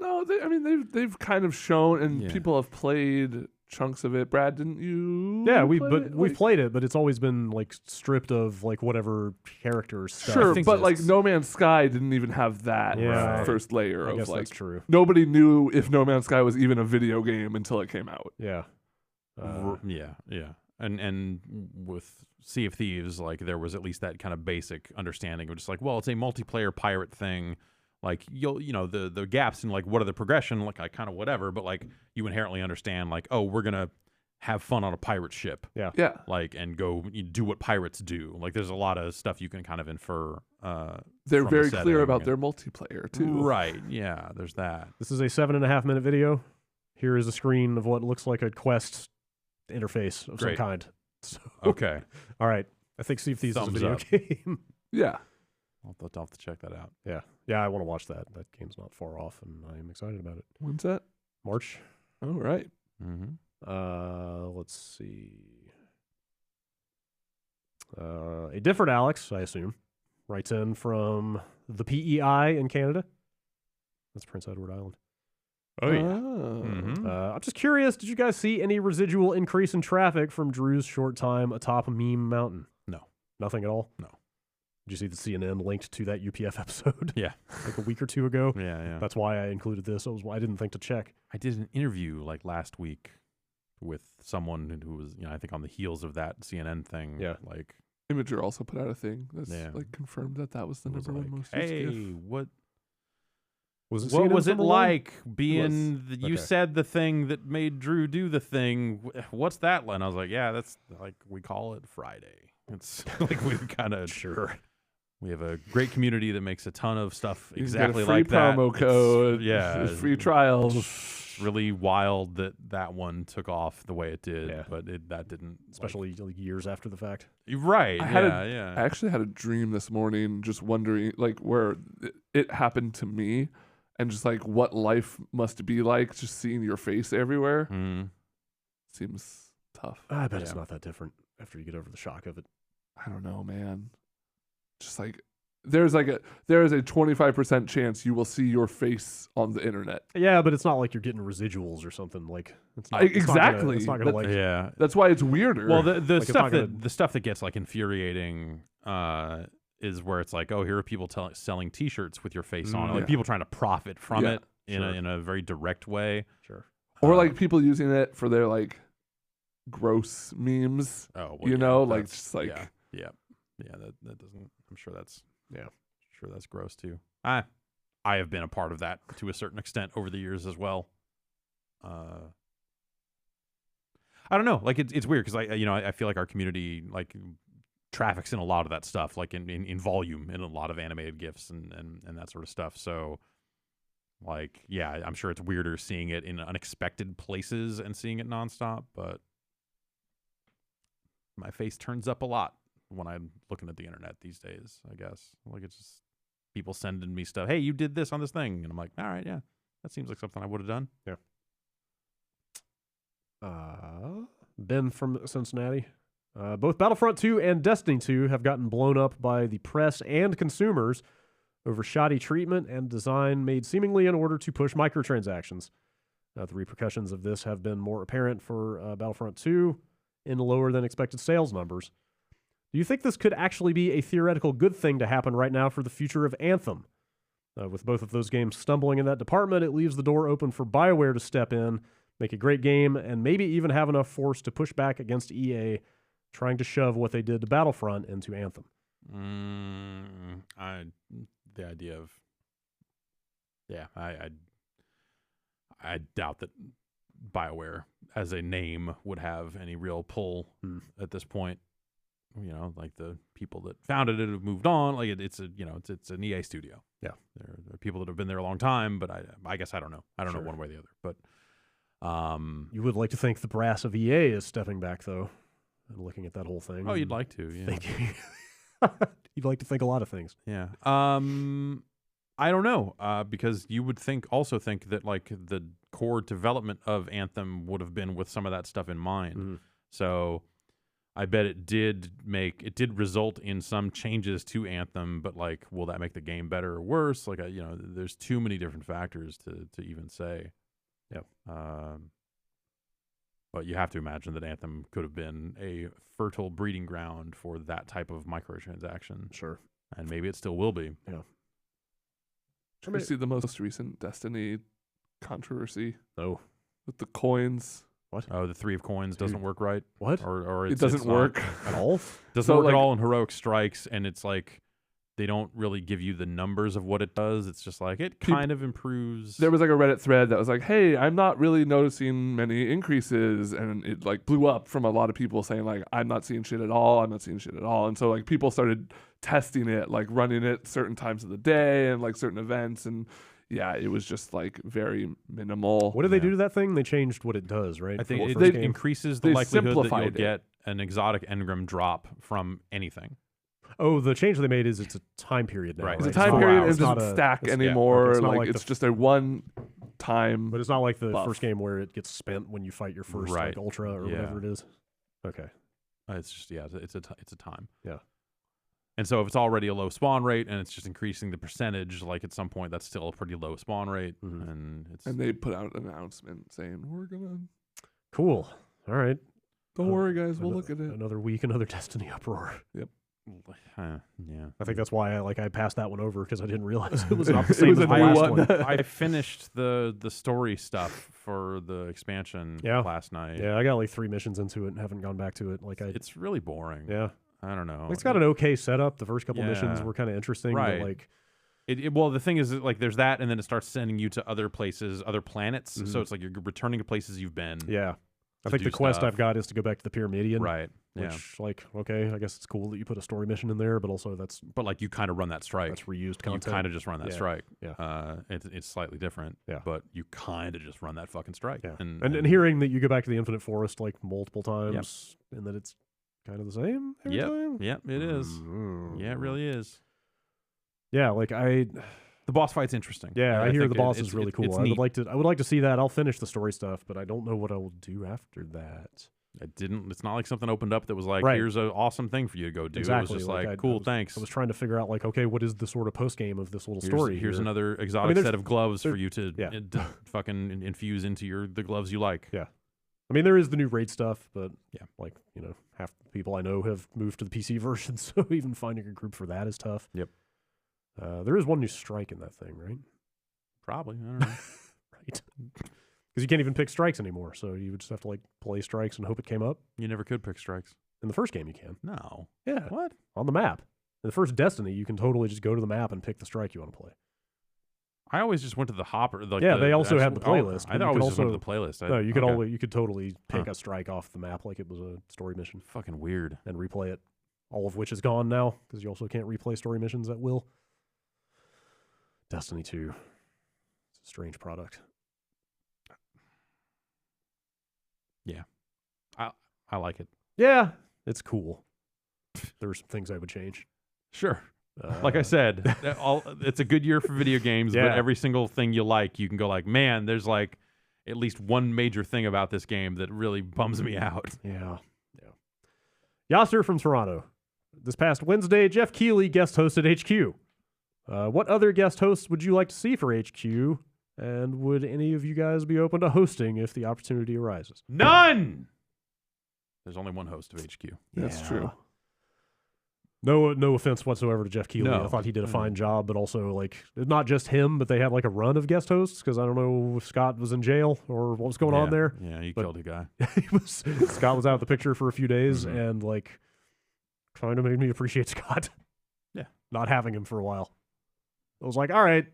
No, they've kind of shown, and people have played chunks of it. Brad, didn't you? Yeah, we've played it, but it's always been like stripped of like whatever character stuff. Sure, but like No Man's Sky didn't even have that first layer of like. That's true. Nobody knew if No Man's Sky was even a video game until it came out. Yeah. Yeah. And with Sea of Thieves, like there was at least that kind of basic understanding of just like, well, it's a multiplayer pirate thing. Like the gaps in like what are the progression, like I kind of whatever, but like you inherently understand like, oh, we're gonna have fun on a pirate ship. Yeah. Like and go do what pirates do. Like there's a lot of stuff you can kind of infer. They're very clear about their multiplayer too. Right. Yeah. There's that. This is a 7.5 minute video. Here is a screen of what looks like a quest interface of some kind. So, okay. All right. I think Sea of Thieves is a video game. Yeah. I'll have to check that out. Yeah. Yeah, I want to watch that. That game's not far off, and I am excited about it. When's that? March. Oh, right. Mm-hmm. Let's see. A different Alex, I assume, writes in from the PEI in Canada. That's Prince Edward Island. Oh, yeah. Mm-hmm. I'm just curious, did you guys see any residual increase in traffic from Drew's short time atop a meme mountain? No. Nothing at all? No. Did you see the CNN linked to that UPF episode? Yeah. Like a week or two ago? Yeah. That's why I included this. I didn't think to check. I did an interview like last week with someone who was, I think on the heels of that CNN thing. Yeah. Like Imager also put out a thing that's like confirmed that was the number one most used GIF. What was it like being you said the thing that made Drew do the thing? What's that? And I was like, yeah, that's like we call it Friday. It's like we kind of we have a great community that makes a ton of stuff exactly like that. Free promo code, free trials. really wild that one took off the way it did, but that didn't. Especially like years after the fact. Right. I actually had a dream this morning just wondering like where it happened to me and just like what life must be like just seeing your face everywhere. Seems tough. I bet it's not that different after you get over the shock of it. I don't know, man. Just like there is a 25% chance you will see your face on the internet. Yeah, but it's not like you're getting residuals or something. Like it's not, exactly. It's not gonna That's why it's weirder. Well, the stuff that gets like infuriating is where it's like, oh, here are people selling T-shirts with your face on it, like people trying to profit from it in a very direct way. Sure. Or like people using it for their like gross memes. Oh, well, like just like that doesn't. I'm sure that's gross too. I have been a part of that to a certain extent over the years as well. I don't know. Like it's weird because I feel like our community like traffics in a lot of that stuff, like in volume, in a lot of animated GIFs and that sort of stuff. So like, yeah, I'm sure it's weirder seeing it in unexpected places and seeing it nonstop, but my face turns up a lot when I'm looking at the internet these days, I guess. Like it's just people sending me stuff. Hey, you did this on this thing. And I'm like, all right, yeah, that seems like something I would have done. Yeah. Ben from Cincinnati. Both Battlefront 2 and Destiny 2 have gotten blown up by the press and consumers over shoddy treatment and design made seemingly in order to push microtransactions. The repercussions of this have been more apparent for Battlefront 2 in lower than expected sales numbers. Do you think this could actually be a theoretical good thing to happen right now for the future of Anthem? With both of those games stumbling in that department, it leaves the door open for BioWare to step in, make a great game, and maybe even have enough force to push back against EA trying to shove what they did to Battlefront into Anthem. The idea of, I doubt that BioWare as a name would have any real pull at this point. You know, like the people that founded it have moved on. Like it's an EA studio. Yeah, there are people that have been there a long time, but I guess I don't know. I don't know one way or the other. But you would like to think the brass of EA is stepping back, though, and looking at that whole thing. Oh, you'd like to, yeah. You'd like to think a lot of things. Yeah. I don't know, because you would also think that like the core development of Anthem would have been with some of that stuff in mind. Mm-hmm. So I bet it did result in some changes to Anthem, but like, will that make the game better or worse? Like, there's too many different factors to even say. Yeah. But you have to imagine that Anthem could have been a fertile breeding ground for that type of microtransaction. Sure. And maybe it still will be. Yeah. Should we see the most recent Destiny controversy? Oh. With the coins. What? Oh, the 3 of coins doesn't work right? What? Or it doesn't work at all? Doesn't work at all in Heroic Strikes, and it's like they don't really give you the numbers of what it does. It's just like it kind of improves. There was like a Reddit thread that was like, hey, I'm not really noticing many increases, and it like blew up from a lot of people saying like, I'm not seeing shit at all. And so like people started testing it, like running it certain times of the day and like certain events, and yeah, it was just like very minimal. What did they do to that thing? They changed what it does, right? I think it increases the likelihood that you'll get an exotic engram drop from anything. Oh, the change they made is it's a time period now. Right. It's a time period and it doesn't stack anymore. Yeah. Okay. It's just a one time. But it's not like the first game where it gets spent when you fight your first like Ultra or whatever it is. Okay. It's just it's a time. Yeah. And so if it's already a low spawn rate and it's just increasing the percentage, like at some point that's still a pretty low spawn rate. Mm-hmm. And they put out an announcement saying we're gonna. Cool. All right. Don't worry, guys. We'll look at it. Another week, another Destiny uproar. Yep. Yeah. I think that's why I passed that one over because I didn't realize it was not the same as the last one. I finished the story stuff for the expansion last night. Yeah, I got like 3 missions into it and haven't gone back to it. It's really boring. Yeah. I don't know. It's got an okay setup. The first couple missions were kind of interesting. Right. But like, well, the thing is, like, there's that, and then it starts sending you to other places, other planets. Mm-hmm. So it's like you're returning to places you've been. Yeah. I think the quest I've got is to go back to the Pyramidion. Right. Which, like, okay, I guess it's cool that you put a story mission in there, but also But like you kind of run that strike. That's reused content. You kind of just run that strike. Yeah. It's slightly different. Yeah. But you kind of just run that fucking strike. Yeah. And hearing that you go back to the Infinite Forest like multiple times, and that it's kind of the same every time. Yep, it is. Yeah, it really is. Yeah, like the boss fight's interesting. Yeah, I hear the boss is really cool. I would like to see that. I'll finish the story stuff, but I don't know what I will do after that. It's not like something opened up that was like, here's an awesome thing for you to go do. Exactly. It was just like, cool, thanks. I was trying to figure out like, okay, what is the sort of post game of this little story? Here's another exotic set of gloves for you to fucking infuse into the gloves you like. Yeah. I mean, there is the new raid stuff, but like, half the people I know have moved to the PC version, so even finding a group for that is tough. Yep. There is one new strike in that thing, right? Probably. I don't know. Right. Because you can't even pick strikes anymore, so you would just have to like play strikes and hope it came up. You never could pick strikes. In the first game, you can. No. Yeah. What? On the map. In the first Destiny, you can totally just go to the map and pick the strike you want to play. I always just went to the hopper. Like they also had the playlist. I always just went to the playlist. No, you could totally pick a strike off the map like it was a story mission. Fucking weird. And replay it. All of which is gone now, because you also can't replay story missions at will. Destiny 2. It's a strange product. Yeah. I like it. Yeah, it's cool. There were some things I would change. Sure. Like I said, it's a good year for video games, but every single thing you like, you can go like, man, there's like at least one major thing about this game that really bums me out. Yeah. Yasser from Toronto. This past Wednesday, Jeff Keighley guest hosted HQ. What other guest hosts would you like to see for HQ? And would any of you guys be open to hosting if the opportunity arises? None! There's only one host of HQ. That's true. No offense whatsoever to Jeff Keighley. No. I thought he did a fine job, but also, like, not just him, but they had, like, a run of guest hosts, because I don't know if Scott was in jail or what was going on there. Yeah, he killed a guy. Scott was out of the picture for a few days, and, like, kind of made me appreciate Scott. Yeah. Not having him for a while. I was like, all right,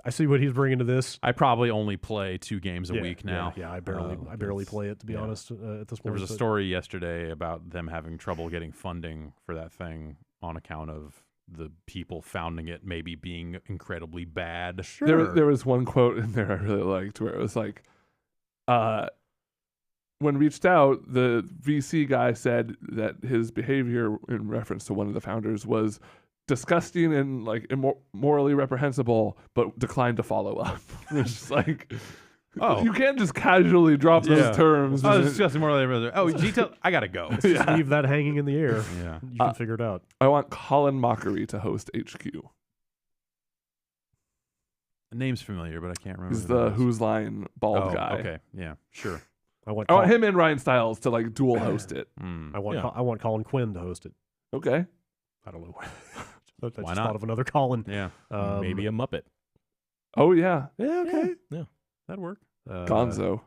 I see what he's bringing to this. I probably only play 2 games a week now. Yeah, I barely play it, to be honest, at this point. There was a story yesterday about them having trouble getting funding for that thing on account of the people founding it maybe being incredibly bad. Sure. There was one quote in there I really liked where it was like, when reached out, the VC guy said that his behavior in reference to one of the founders was disgusting and like morally reprehensible, but declined to follow up. It's just like, you can't just casually drop those terms. Oh, it's disgusting morally reprehensible. Oh, detail. I gotta go. Just leave that hanging in the air. Yeah, you can figure it out. I want Colin Mockery to host HQ. The name's familiar, but I can't remember. He's the Who's Line bald guy. Okay, yeah, sure. I want him and Ryan Stiles to like dual host it. I want Colin Quinn to host it. Okay. I don't know. I just not? thought of another Colin. Yeah. Maybe a Muppet. Oh, yeah. Yeah, okay. Yeah. That'd work. Gonzo.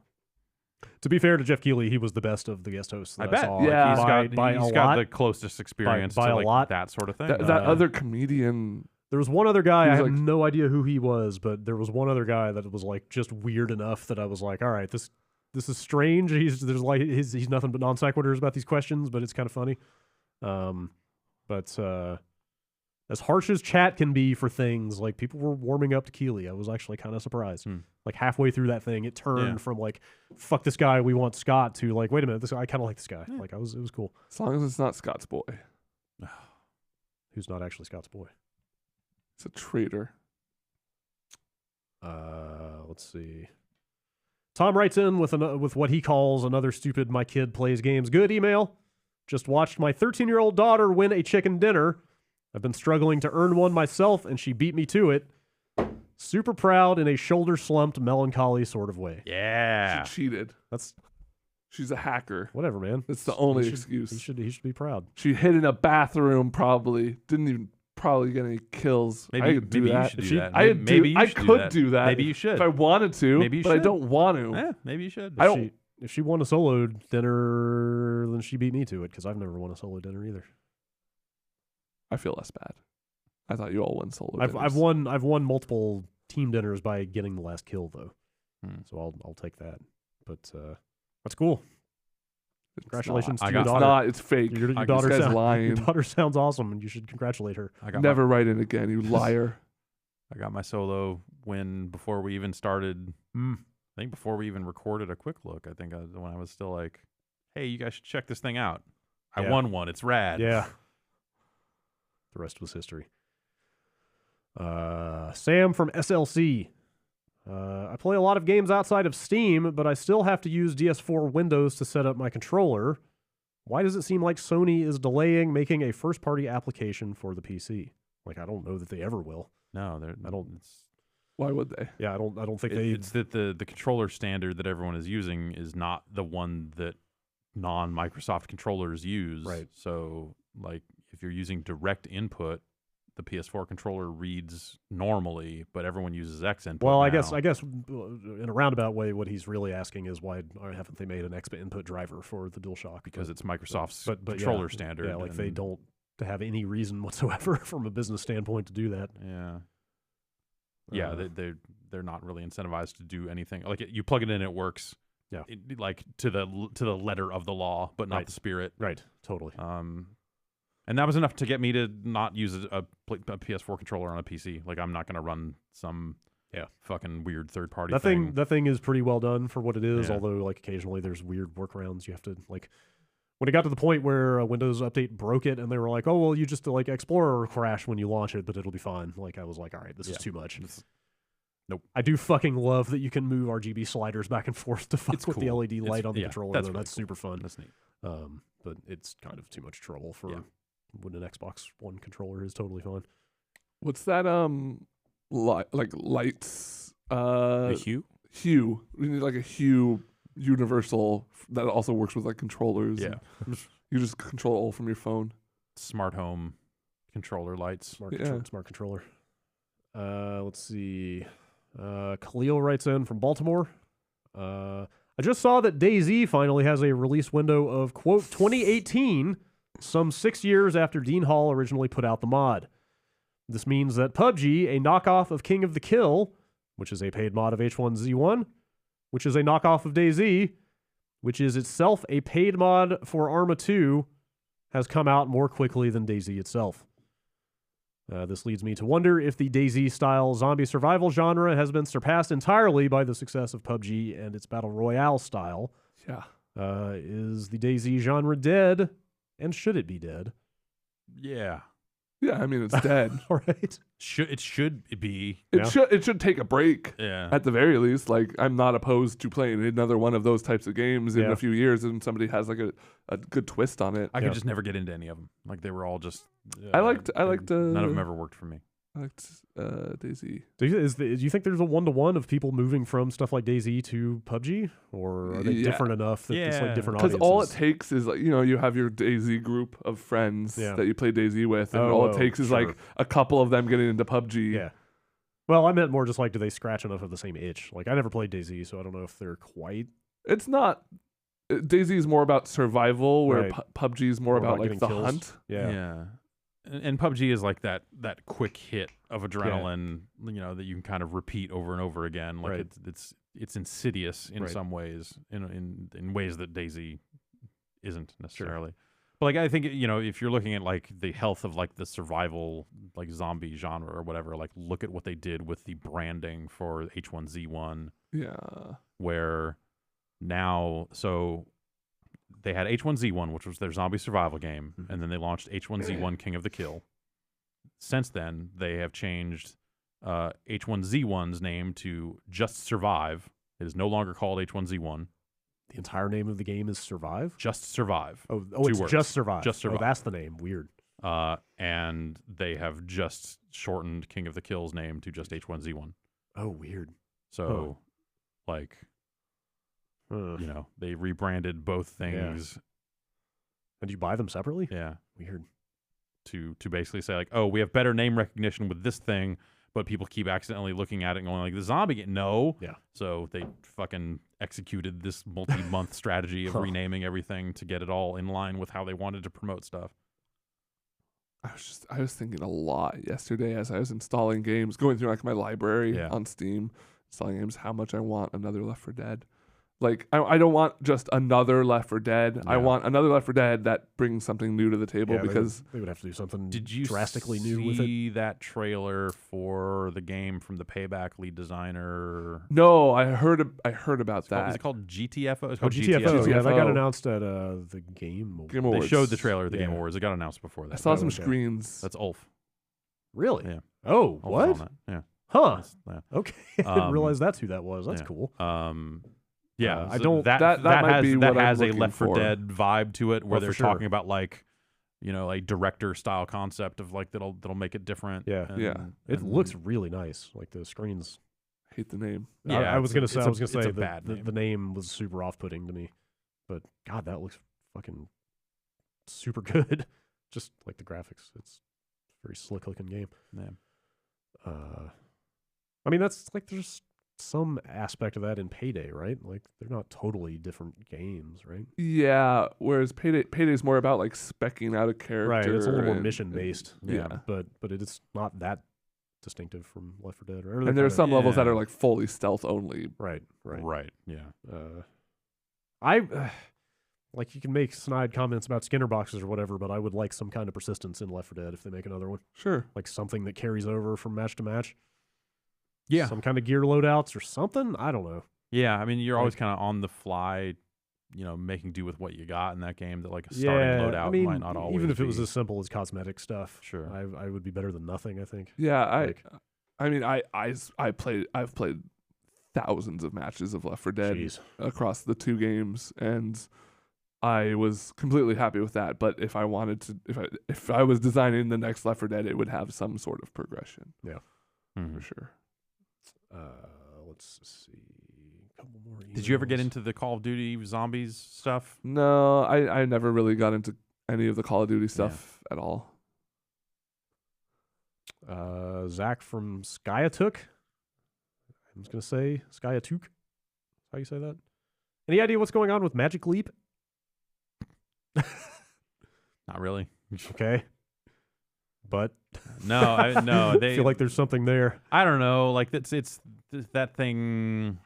To be fair to Jeff Keighley, he was the best of the guest hosts that I bet. saw. Yeah. He's got the closest experience by to a like lot. that sort of thing. That other comedian. There was one other guy, I have like, no idea who he was, but there was one other guy that was like just weird enough that I was like, all right, this is strange. He's nothing but non sequiturs about these questions, but it's kind of funny. But as harsh as chat can be for things, like people were warming up to Keighley. I was actually kind of surprised. Like halfway through that thing, it turned from like, fuck this guy, we want Scott, to like, wait a minute, I kind of like this guy. Like it was cool. As long as it's not Scott's boy. Who's not actually Scott's boy. It's a traitor. Let's see. Tom writes in with what he calls another stupid "my kid plays games good" email. Just watched my 13-year-old daughter win a chicken dinner. I've been struggling to earn one myself, and she beat me to it. Super proud in a shoulder-slumped, melancholy sort of way. Yeah. She cheated. She's a hacker. Whatever, man. That's the only excuse. He should be proud. She hid in a bathroom, probably. Didn't even probably get any kills. Maybe you should do that. I could do that. Maybe you should. If I wanted to, maybe you but should. I don't want to. Yeah, maybe you should. If she won a solo dinner, then she beat me to it, because I've never won a solo dinner either. I feel less bad. I thought you all won solo dinners. I've won multiple team dinners by getting the last kill though. So I'll take that. But that's cool. Congratulations to your daughter. It's daughter. It's fake. Your daughter sounds awesome, and you should congratulate her. Never write in again, you liar. I got my solo win before we even started. I think before we even recorded a quick look. I think when I was still like, hey, you guys should check this thing out. I won one. It's rad. Yeah. The rest was history. Sam from SLC. I play a lot of games outside of Steam, but I still have to use DS4 Windows to set up my controller. Why does it seem like Sony is delaying making a first-party application for the PC? Like, I don't know that they ever will. No, I don't. Why would they? Yeah, I don't think It's that the controller standard that everyone is using is not the one that non-Microsoft controllers use. Right. So, like, if you're using direct input, the PS4 controller reads normally, but everyone uses X input. Well, now. I guess in a roundabout way, what he's really asking is why haven't they made an X input driver for the DualShock? Because it's Microsoft's controller standard. Yeah, like they don't have any reason whatsoever from a business standpoint to do that. Yeah. Yeah, they're not really incentivized to do anything. Like you plug it in, it works. Yeah, like to the letter of the law, but not the spirit. Right, totally. And that was enough to get me to not use a PS4 controller on a PC. Like I'm not going to run some fucking weird third party thing. That thing is pretty well done for what it is. Yeah. Although like occasionally there's weird workarounds. You have to like. When it got to the point where a Windows update broke it, and they were like, "Oh well, you just like Explorer crash when you launch it, but it'll be fine." Like I was like, "All right, this is too much." Nope. I do fucking love that you can move RGB sliders back and forth to fuck with the LED light on the controller. That's, really super fun. That's neat. But it's kind of too much trouble for when an Xbox One controller is totally fine. What's that? Like lights. A hue. Hue. We need like a hue. Universal that also works with like controllers. Yeah, you just control it all from your phone. Smart home controller lights. Smart controller. Let's see. Khalil writes in from Baltimore. I just saw that DayZ finally has a release window of quote 2018, some 6 years after Dean Hall originally put out the mod. This means that PUBG, a knockoff of King of the Kill, which is a paid mod of H1Z1. Which is a knockoff of DayZ, which is itself a paid mod for Arma 2, has come out more quickly than DayZ itself. This leads me to wonder if the DayZ-style zombie survival genre has been surpassed entirely by the success of PUBG and its Battle Royale style. Yeah. Is the DayZ genre dead, and should it be dead? Yeah. Yeah, I mean, it's dead. All right. It should be. It should take a break. Yeah. At the very least, like I'm not opposed to playing another one of those types of games in a few years, and somebody has like a good twist on it. I could just never get into any of them. Like they were all just. I liked. None of them ever worked for me. I liked DayZ. Do you think there's a 1-to-1 of people moving from stuff like DayZ to PUBG, or are they different enough that it's like different audiences? Because all it takes is like you have your DayZ group of friends that you play DayZ with, and all it takes is like a couple of them getting into PUBG. Yeah. Well, I meant more just like, do they scratch enough of the same itch? Like I never played DayZ, so I don't know if they're quite. It's not. DayZ is more about survival, where PUBG is more about like the kills. hunt. Yeah. And PUBG is like that quick hit of adrenaline, that you can kind of repeat over and over again. Like it's insidious in some ways, in ways that DayZ isn't necessarily. Sure. But like I think if you're looking at like the health of like the survival like zombie genre or whatever, like look at what they did with the branding for H1Z1. Yeah. Where now they had H1Z1, which was their zombie survival game, and then they launched H1Z1 King of the Kill. Since then, they have changed H1Z1's name to Just Survive. It is no longer called H1Z1. The entire name of the game is Survive? Just Survive. Oh, it's words. Just Survive. Just Survive. Oh, that's the name. Weird. And they have just shortened King of the Kill's name to just H1Z1. Oh, weird. So, they rebranded both things. Yeah. And you buy them separately? Yeah. Weird. To basically say like, oh, we have better name recognition with this thing, but people keep accidentally looking at it and going like, the zombie game, no. Yeah. So they fucking executed this multi-month strategy of renaming everything to get it all in line with how they wanted to promote stuff. I was thinking a lot yesterday as I was installing games, going through like my library on Steam, installing games, how much I want another Left 4 Dead. Like, I don't want just another Left 4 Dead. Yeah. I want another Left 4 Dead that brings something new to the table because they would have to do something drastically new with it. Did you see that trailer for the game from the Payback lead designer? No, I heard about that. Is it called GTFO? It's called GTFO. Yeah, that got announced at the Game Awards. They showed the trailer at the Game Awards. It got announced before that. I saw some screens. That's Ulf. Really? Yeah. Oh, what? Yeah. Huh. Yeah. Okay. I didn't realize that's who that was. That's cool. Yeah, I don't. That has a Left 4 Dead vibe to it, where they're talking about like, a director style concept of like that'll make it different. Yeah, it looks really nice. Like the screens. I hate the name. Yeah, I was gonna say the name was super off-putting to me, but God, that looks fucking super good. Just like the graphics, it's a very slick looking game. Yeah. I mean, that's like there's some aspect of that in Payday, right? Like they're not totally different games, right? Yeah, whereas Payday's more about like speccing out a character. Right, it's a little more mission based. Yeah, but it is not that distinctive from Left 4 Dead. And there are some levels that are like fully stealth only. Right. Yeah. Like you can make snide comments about Skinner boxes or whatever, but I would like some kind of persistence in Left 4 Dead if they make another one. Sure. Like something that carries over from match to match. Yeah. Some kind of gear loadouts or something. I don't know. Yeah, I mean, you're always kind of on the fly, making do with what you got in that game. That like a starting loadout might not always. Even if it was as simple as cosmetic stuff, sure, I would be better than nothing. I think. Yeah, I've played thousands of matches of Left 4 Dead across the two games, and I was completely happy with that. But if I wanted to, if I was designing the next Left 4 Dead, it would have some sort of progression. Yeah, for sure. Let's see. A couple more emails. Did you ever get into the Call of Duty zombies stuff? No, I never really got into any of the Call of Duty stuff at all. Zach from Skyatuk. I'm just gonna say Skyatuk. How you say that? Any idea what's going on with Magic Leap? Not really. Okay. But no, they feel like there's something there. I don't know. Like it's that thing.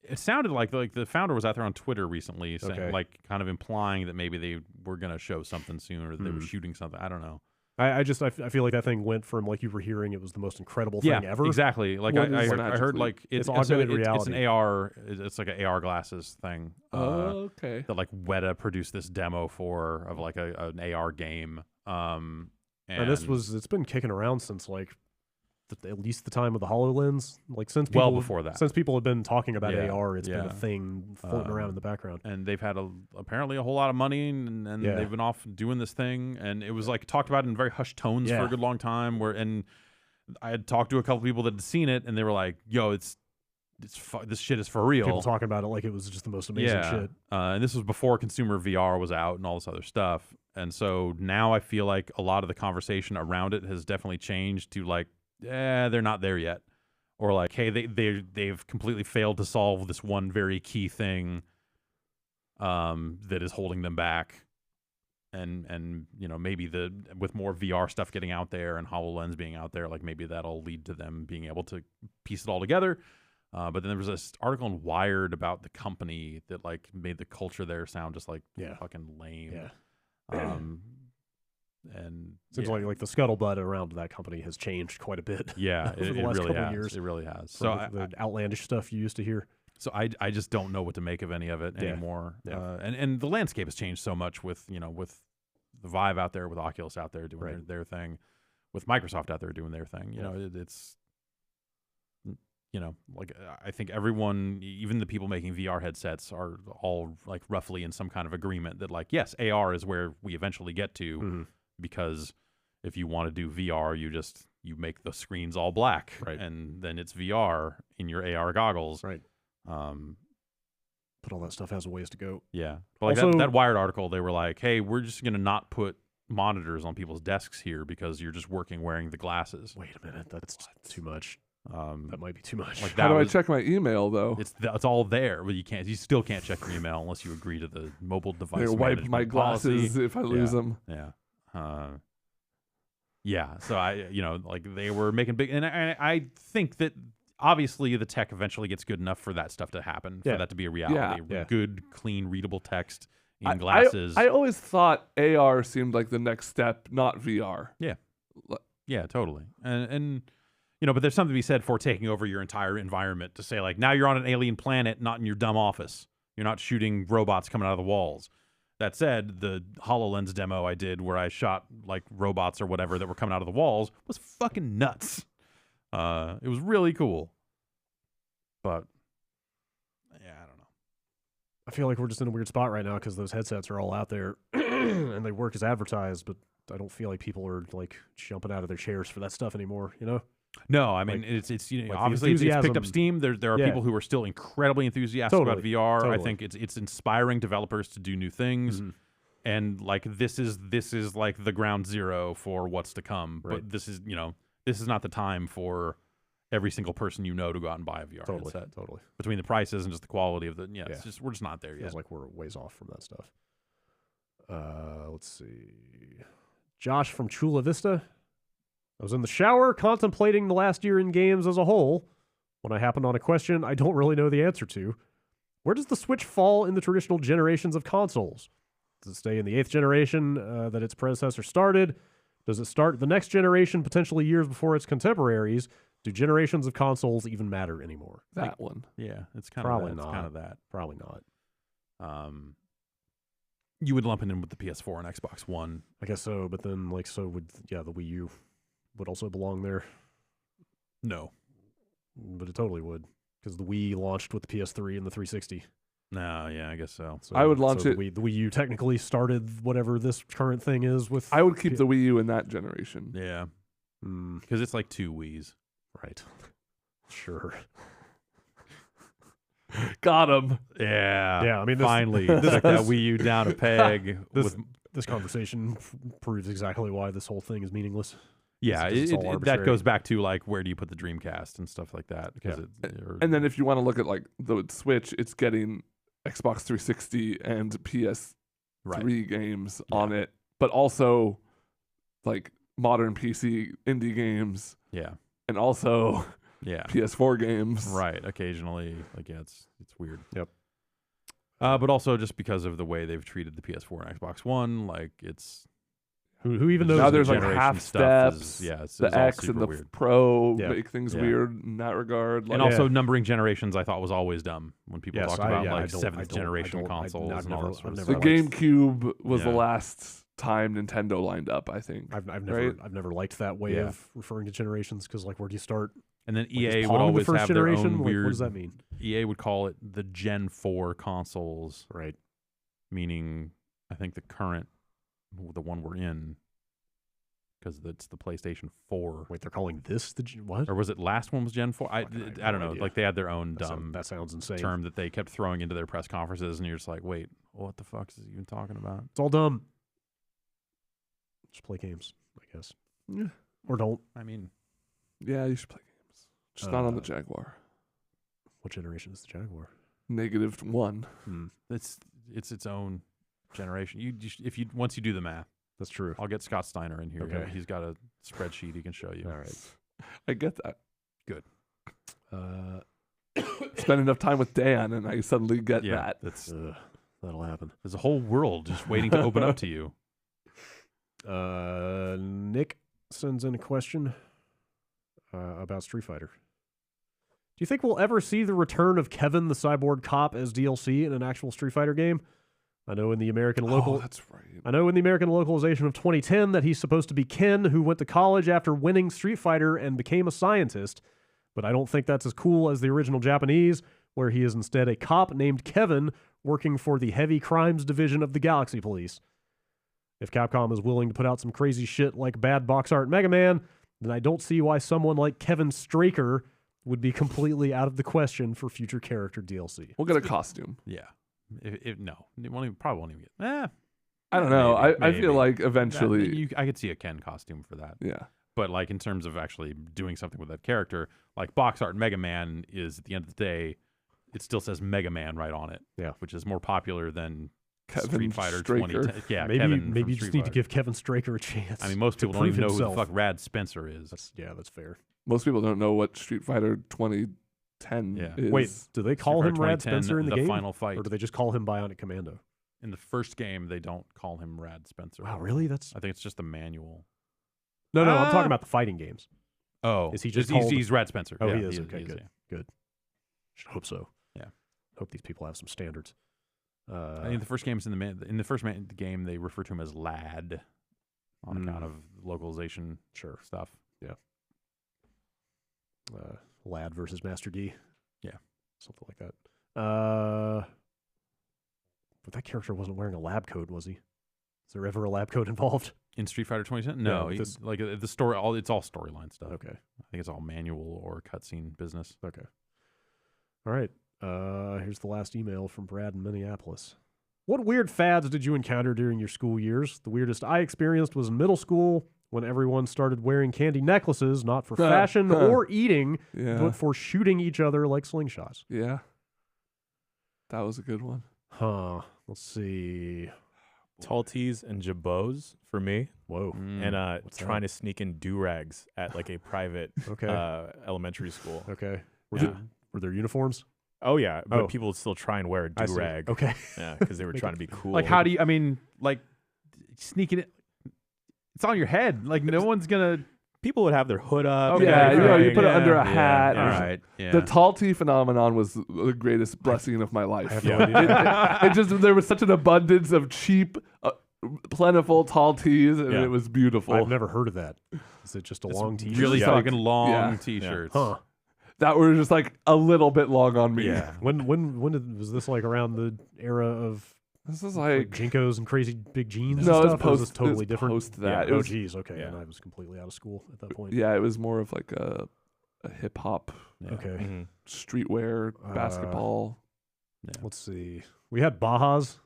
It sounded like the founder was out there on Twitter recently, saying, like kind of implying that maybe they were gonna show something soon, or that they were shooting something. I don't know. I feel like that thing went from, like you were hearing, it was the most incredible thing ever. Exactly. Like I heard like it's augmented reality. It's an AR. It's like an AR glasses thing. Okay. That like Weta produced this demo of like an AR game. And it's been kicking around since like at least the time of the HoloLens, like since people, before that, since people have been talking about AR, it's been a thing floating around in the background. And they've had apparently a whole lot of money, and they've been off doing this thing, and it was like talked about in very hushed tones for a good long time. And I had talked to a couple people that had seen it, and they were like, "Yo, this shit is for real." People talking about it like it was just the most amazing shit. And this was before consumer VR was out and all this other stuff. And so now I feel like a lot of the conversation around it has definitely changed to like, they're not there yet. Or like, hey, they've completely failed to solve this one very key thing that is holding them back. And maybe with more VR stuff getting out there and HoloLens being out there, like maybe that'll lead to them being able to piece it all together. But then there was this article in Wired about the company that like made the culture there sound just like fucking lame. Yeah. And seems like the scuttlebutt around that company has changed quite a bit. Yeah, over the last really couple has. Years. It really has. So the outlandish stuff you used to hear. So I just don't know what to make of any of it anymore. Yeah. And the landscape has changed so much with with the Vive out there, with Oculus out there doing their thing, with Microsoft out there doing their thing. It's like I think everyone, even the people making VR headsets, are all like roughly in some kind of agreement that like, yes, AR is where we eventually get to, because if you want to do VR, you make the screens all black, and then it's VR in your AR goggles, right? But all that stuff has a ways to go. Yeah, but like that Wired article, they were like, hey, we're just gonna not put monitors on people's desks here because you're just working wearing the glasses. Wait a minute, that's too much. That might be too much. Like how do I check my email though? It's all there, but you still can't check your email unless you agree to the mobile device. They wipe my glasses policy. If I lose them. Yeah. So I, like they were making big, and I think that obviously the tech eventually gets good enough for that stuff to happen, for that to be a reality. Yeah. Good, clean, readable text in glasses. I always thought AR seemed like the next step, not VR. Yeah. Yeah, totally. And but there's something to be said for taking over your entire environment to say, like, now you're on an alien planet, not in your dumb office. You're not shooting robots coming out of the walls. That said, the HoloLens demo I did where I shot, like, robots or whatever that were coming out of the walls was fucking nuts. It was really cool. But, yeah, I don't know. I feel like we're just in a weird spot right now because those headsets are all out there and they work as advertised, but I don't feel like people are, like, jumping out of their chairs for that stuff anymore, No, I mean, like, it's like obviously it's picked up steam. There are people who are still incredibly enthusiastic about VR. Totally. I think it's inspiring developers to do new things, and like this is like the ground zero for what's to come. Right. But this is not the time for every single person to go out and buy a VR headset. Totally. Between the prices and just the quality of the it's just we're just not there yet. Feels like we're ways off from that stuff. Let's see, Josh from Chula Vista. I was in the shower contemplating the last year in games as a whole when I happened on a question I don't really know the answer to. Where does the Switch fall in the traditional generations of consoles? Does it stay in the 8th generation that its predecessor started? Does it start the next generation potentially years before its contemporaries? Do generations of consoles even matter anymore? That one. Yeah, it's kind Probably of that. not. It's kind of that. Probably not. You would lump it in with the PS4 and Xbox One. I guess so, but then so would the Wii U. Would also belong there. No. But it totally would, because the Wii launched with the PS3 and the 360. No, yeah, I guess so. I would launch it. The Wii U technically started whatever this current thing is with. I would keep the Wii U in that generation. Yeah. Because it's like 2 Wiis. Right. Sure. Got him. Yeah. Yeah, I mean, finally, took that Wii U down a peg. This conversation proves exactly why this whole thing is meaningless. Yeah, that goes back to, like, where do you put the Dreamcast and stuff like that? And then if you want to look at, like, the Switch, it's getting Xbox 360 and PS3 games on it, but also, like, modern PC indie games. Yeah. And also PS4 games. Right, occasionally. Like, it's weird. Yep. But also just because of the way they've treated the PS4 and Xbox One, like, it's... Who even knows? Now there's like half steps. It's the X and the weird. Pro make things weird in that regard. Like, and also numbering generations, I thought was always dumb when people talked about like 7th generation consoles and all that sort of stuff. The GameCube was the last time Nintendo lined up. I think I've never liked that way of referring to generations because, like, where do you start? And then EA would always have their own weird. What does that mean? EA would call it the Gen 4 consoles, right? Meaning, I think the one we're in, because it's the PlayStation 4. Wait, they're calling this what? Or was it last one was Gen 4? I don't know. Idea. Like, they had their own that sounds insane term that they kept throwing into their press conferences, and you're just like, wait, what the fuck is he even talking about? It's all dumb. Just play games, I guess. Yeah. Or don't. I mean, yeah, you should play games. Just not on the Jaguar. What generation is the Jaguar? -1. It's its own generation. Once you do the math. That's true. I'll get Scott Steiner in here. Okay. He's got a spreadsheet he can show you. All right. I get that. Good. Spend enough time with Dan, and I suddenly get that. That'll happen. There's a whole world just waiting to open up to you. Nick sends in a question about Street Fighter. Do you think we'll ever see the return of Kevin the Cyborg Cop as DLC in an actual Street Fighter game? I know in the American that's right. I know in the American localization of 2010 that he's supposed to be Ken, who went to college after winning Street Fighter and became a scientist, but I don't think that's as cool as the original Japanese, where he is instead a cop named Kevin working for the Heavy Crimes Division of the Galaxy Police. If Capcom is willing to put out some crazy shit like bad box art Mega Man, then I don't see why someone like Kevin Straker would be completely out of the question for future character DLC. We'll get a costume. Yeah. No, probably won't even get. I don't know. Maybe. I feel like eventually I could see a Ken costume for that. Yeah, but like in terms of actually doing something with that character, like box art Mega Man is at the end of the day, it still says Mega Man right on it. Yeah, which is more popular than Kevin Street Fighter Straker. 2010. Yeah, maybe you just need to give Kevin Straker a chance. I mean, most people don't even know who the fuck Rad Spencer is. That's fair. Most people don't know what Street Fighter 2010 is. Wait, do they call him Rad Spencer in the game? Final fight. Or do they just call him Bionic Commando? In the first game, they don't call him Rad Spencer. Wow, really? I think it's just the manual. No, I'm talking about the fighting games. Oh, is he just he's Rad Spencer? Oh, yeah, he is. Okay, good. Should hope so. Yeah, hope these people have some standards. I think the first game's in the first game they refer to him as Lad on account of localization stuff. Yeah. Lad versus Master D. Yeah, something like that. But that character wasn't wearing a lab coat, was he? Is there ever a lab coat involved in Street Fighter 2010? No, like the story. It's all storyline stuff. Okay, I think it's all manual or cutscene business. Okay. All right. Here's the last email from Brad in Minneapolis. What weird fads did you encounter during your school years? The weirdest I experienced was in middle school when everyone started wearing candy necklaces, not for fashion or eating, but for shooting each other like slingshots. Yeah. That was a good one. Let's see. Tall tees and jabots for me. Whoa. And trying to sneak in do-rags at like a private elementary school. Okay. Were there uniforms? Oh, yeah. But people would still try and wear a do-rag. Okay. Yeah, because they were trying to be cool. Like, how do you, I mean, like, sneaking it, it's on your head. Like, no one's going to. People would have their hood up. Yeah, you put it under a hat. All right. Yeah. The tall tee phenomenon was the greatest blessing of my life. I have no idea. There was such an abundance of cheap, plentiful tall tees, and it was beautiful. I've never heard of that. Is it just a long t-shirt? Really fucking long t-shirts. Huh. That were just like a little bit long on me. Yeah. When was this like around the era of? This is like Jinkos and crazy big jeans. No, and it was post. Totally different. Post that. Yeah. Oh, geez. Okay. Yeah. And I was completely out of school at that point. Yeah, it was more of like a hip hop. Yeah. Okay. Streetwear, basketball. Let's see. We had Bajas.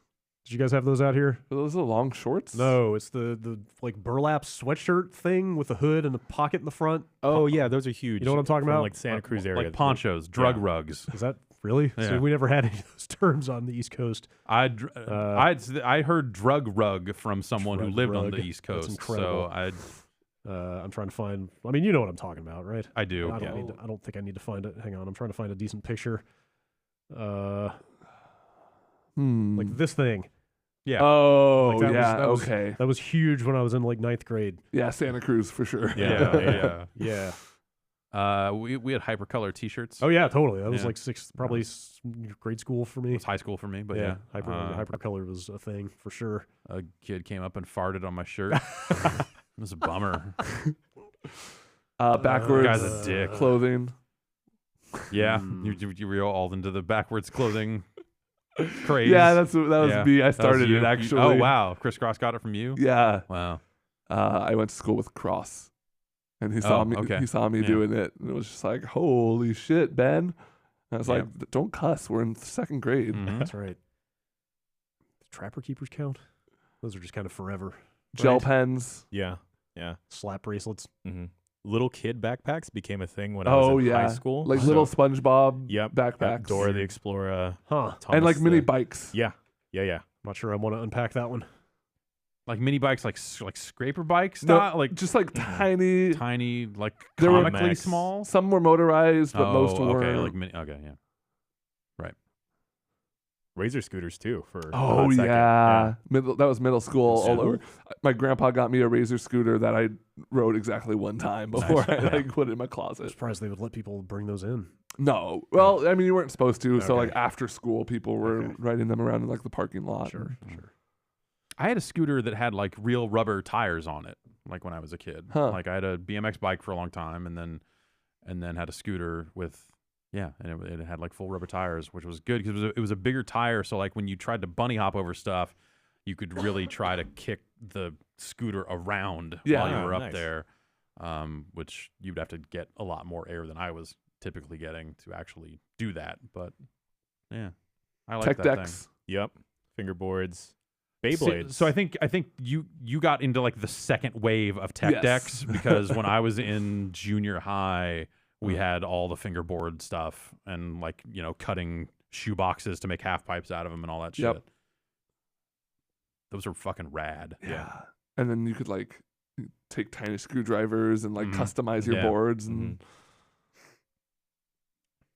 Did you guys have those out here? Are those the long shorts? No, it's the like burlap sweatshirt thing with a hood and a pocket in the front. Oh yeah, those are huge. You know what I'm talking about? Like Santa Cruz area. Like ponchos, drug rugs. Is that really? Yeah. So we never had any of those terms on the East Coast. I heard drug rug from someone who lived on the East Coast. That's incredible. So I'm trying to find. I mean, you know what I'm talking about, right? I do. I don't think I need to find it. Hang on, I'm trying to find a decent picture. Like this thing. Yeah. Oh, like okay. That was huge when I was in like 9th grade. Yeah, Santa Cruz for sure. Yeah. We had hypercolor T-shirts. Oh yeah, totally. That was like probably grade school for me. It was high school for me, but yeah. Hypercolor was a thing for sure. A kid came up and farted on my shirt. It was a bummer. Backwards guy's a dick. Clothing. Yeah, you were all into the backwards clothing craze. Yeah, that was me. I started it actually. Oh wow, Chris Cross got it from you. Yeah. Wow. I went to school with Cross, and he saw me. Okay. He saw me doing it, and it was just like, "Holy shit, Ben!" And I was like, "Don't cuss. We're in 2nd grade." Mm-hmm. That's right. Do Trapper Keepers count? Those are just kind of forever. Gel pens. Yeah. Slap bracelets. Mm-hmm. Little kid backpacks became a thing when I was in high school. Like little SpongeBob backpacks. Dora the Explorer. And like mini bikes. Yeah. Not sure I want to unpack that one. Like mini bikes, like scraper bikes, no, like just like tiny, like comically small. Some were motorized, but most were like mini. Okay, yeah, right. Razor scooters too. That was middle school all over. My grandpa got me a Razor scooter that I rode exactly one time before I put it in my closet. I'm surprised they would let people bring those in. No, well, I mean you weren't supposed to. So like after school, people were riding them around in like the parking lot. Sure. I had a scooter that had like real rubber tires on it, like when I was a kid. Like I had a BMX bike for a long time, and then had a scooter with. Yeah, and it had like full rubber tires, which was good because it was a bigger tire. So like when you tried to bunny hop over stuff, you could really try to kick the scooter around while you were up there, which you'd have to get a lot more air than I was typically getting to actually do that. But yeah, I like tech that decks. thing. Yep, fingerboards, Beyblades. So I think you got into like the second wave of tech decks because when I was in junior high. We had all the fingerboard stuff and like, cutting shoe boxes to make half pipes out of them and all that shit. those are fucking rad. Yeah. And then you could like take tiny screwdrivers and like customize your boards. And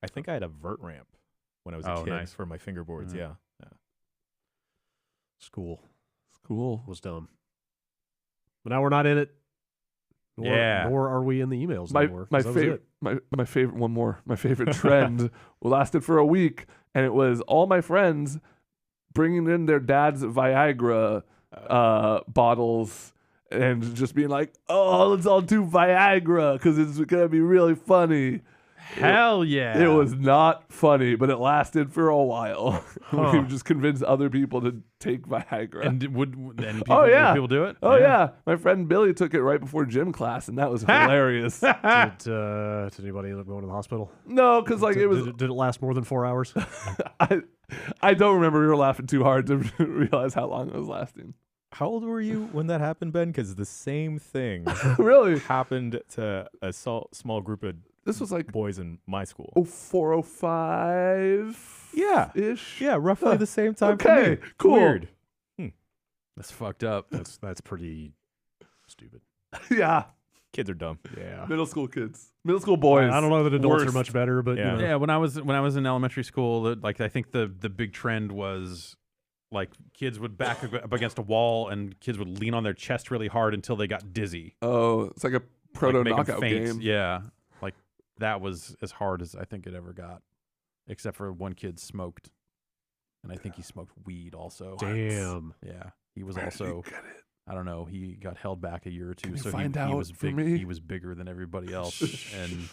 I think I had a vert ramp when I was a kid for my fingerboards. Yeah. School was dumb. But now we're not in it. Nor are we in the emails anymore. My favorite one more. My favorite trend lasted for a week, and it was all my friends bringing in their dad's Viagra bottles and just being like, "Oh, let's all do Viagra because it's gonna be really funny." Hell yeah! It was not funny, but it lasted for a while. We just convinced other people to take Viagra. And would people do it? Oh yeah. My friend Billy took it right before gym class, and that was hilarious. Did anybody end up going to the hospital? No, because like it was. Did it last more than 4 hours? I don't remember. We were laughing too hard to realize how long it was lasting. How old were you when that happened, Ben? Because the same thing really happened to a small group of boys in my school. 04, 05 ish. Yeah, roughly the same time. Okay, cool. Weird. That's fucked up. That's pretty stupid. Yeah. Kids are dumb. Yeah. Middle school boys. I don't know that adults are much better, but yeah. When I was in elementary school, like I think the big trend was like kids would back up against a wall and kids would lean on their chest really hard until they got dizzy. Oh, it's like a proto knockout game. Yeah. Like that was as hard as I think it ever got. Except for one kid smoked. And I think he smoked weed also. Damn. Yeah. He was also I don't know, he got held back a year or two, so he was big. He was bigger than everybody else. And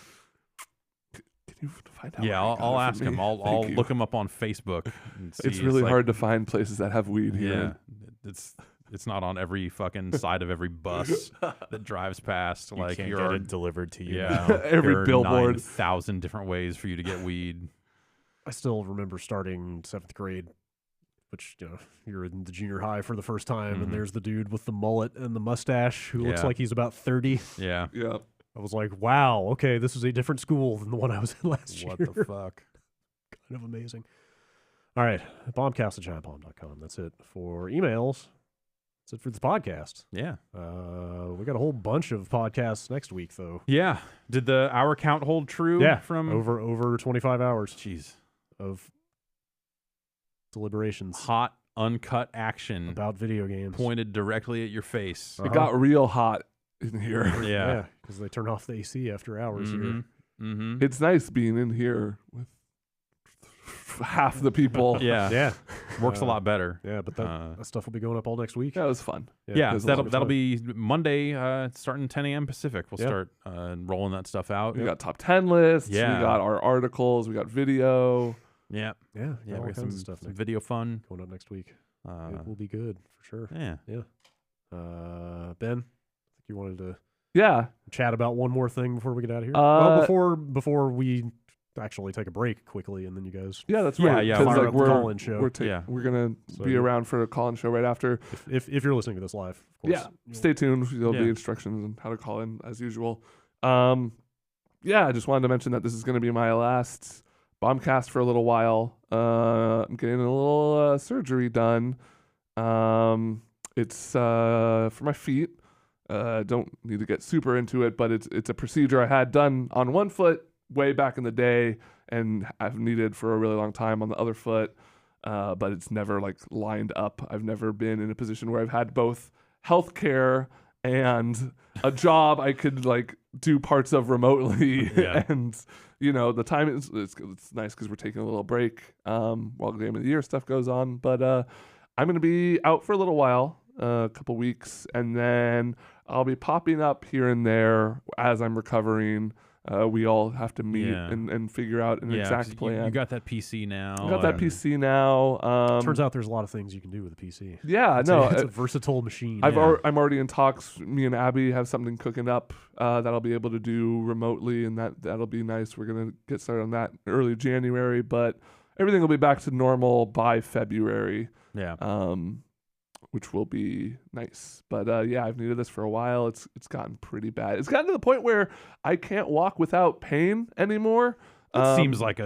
can you find out? Yeah, I'll ask him. I'll look him up on Facebook. And see. It's really hard to find places that have weed here. Yeah, it's not on every fucking side of every bus that drives past. You like can't get it delivered to you. Yeah, every billboard. 9,000 different ways for you to get weed. I still remember starting 7th grade, which you're in the junior high for the first time, and there's the dude with the mullet and the mustache who looks like he's about 30. Yeah. I was like, wow, okay, this is a different school than the one I was in last year. What the fuck? Kind of amazing. All right, bombcast@giantbomb.com. That's it for emails. That's it for this podcast. Yeah. We got a whole bunch of podcasts next week, though. Yeah. Did the hour count hold true? Yeah. From over 25 hours. Jeez. Of deliberations. Hot, uncut action about video games pointed directly at your face. It got real hot in here. Yeah, because they turn off the AC after hours here. It's nice being in here with half the people. Yeah. Works a lot better. Yeah, but that stuff will be going up all next week. That was fun. Yeah, that'll be Monday, starting 10 a.m. Pacific. We'll start rolling that stuff out. We got top 10 lists. Yeah. We got our articles. We got video. Yeah. We got some stuff. Some video fun going up next week. It will be good for sure. Yeah. Ben, I think you wanted to chat about one more thing before we get out of here. Before we actually take a break quickly, and then you guys. Yeah, that's right. Yeah. Fire up the call-in show. We're gonna be around for a call-in show right after. If you're listening to this live, of course. Yeah. Stay tuned. There'll be instructions on how to call in as usual. I just wanted to mention that this is going to be my last Bombcast for a little while. I'm getting a little surgery done. It's for my feet. Don't need to get super into it, but it's a procedure I had done on one foot way back in the day, and I've needed for a really long time on the other foot. But it's never like lined up. I've never been in a position where I've had both healthcare and a job I could like do parts of remotely. And the time it's nice because we're taking a little break while the game of the year stuff goes on. But I'm going to be out for a little while, a couple weeks, and then I'll be popping up here and there as I'm recovering. We all have to meet and figure out an exact plan. You got that PC now. I got that PC now. Turns out there's a lot of things you can do with a PC. Yeah, it's a versatile machine. I'm already in talks. Me and Abby have something cooking up that I'll be able to do remotely, and that'll be nice. We're gonna get started on that in early January, but everything will be back to normal by February. Yeah. Which will be nice. But I've needed this for a while. It's gotten pretty bad. It's gotten to the point where I can't walk without pain anymore. It seems like a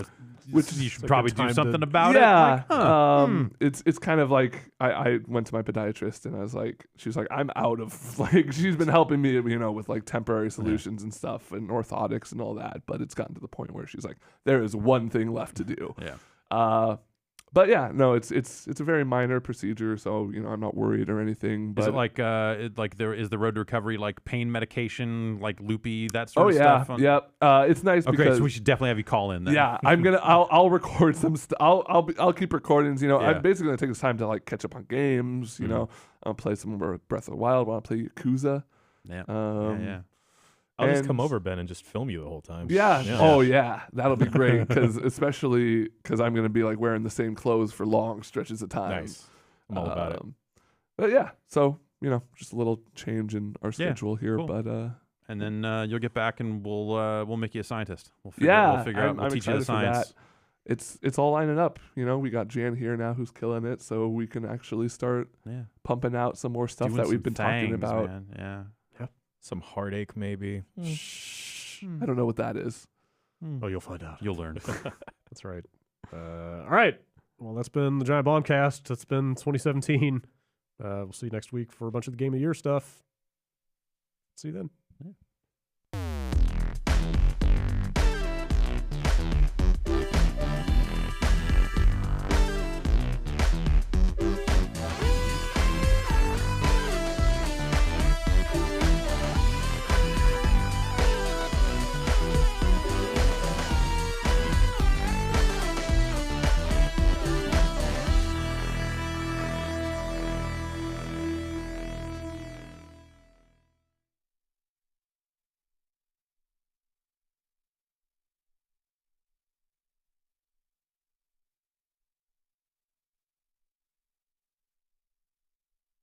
which you should probably do something about it. Like, It's kind of like I went to my podiatrist and I was like, she's like, I'm out of like, she's been helping me, with like temporary solutions and stuff and orthotics and all that, but it's gotten to the point where she's like, there is one thing left to do. Yeah. But yeah, no, it's a very minor procedure, so I'm not worried or anything. But is it like there is the road to recovery, like pain medication, like loopy, that sort of stuff? Oh yeah, it's nice. Okay, because, so we should definitely have you call in then. Yeah, I'll record some. I'll keep recordings. I'm basically gonna take this time to like catch up on games. I'll play some more Breath of the Wild. I'll play Yakuza. Yeah. Yeah. I'll just come over, Ben, and just film you the whole time. Yeah. Oh, yeah. That'll be great. Especially because I'm going to be like wearing the same clothes for long stretches of time. Nice. I'm all about it. But yeah, so just a little change in our schedule here. Cool. But and then you'll get back, and we'll make you a scientist. We'll figure out. We'll teach you the science. It's all lining up. We got Jan here now who's killing it, so we can actually start pumping out some more stuff that we've been talking about. Man. Yeah. Some heartache, maybe. I don't know what that is. Oh, you'll find out. You'll learn. That's right. All right. Well, that's been the Giant Bombcast. That's been 2017. We'll see you next week for a bunch of the Game of the Year stuff. See you then.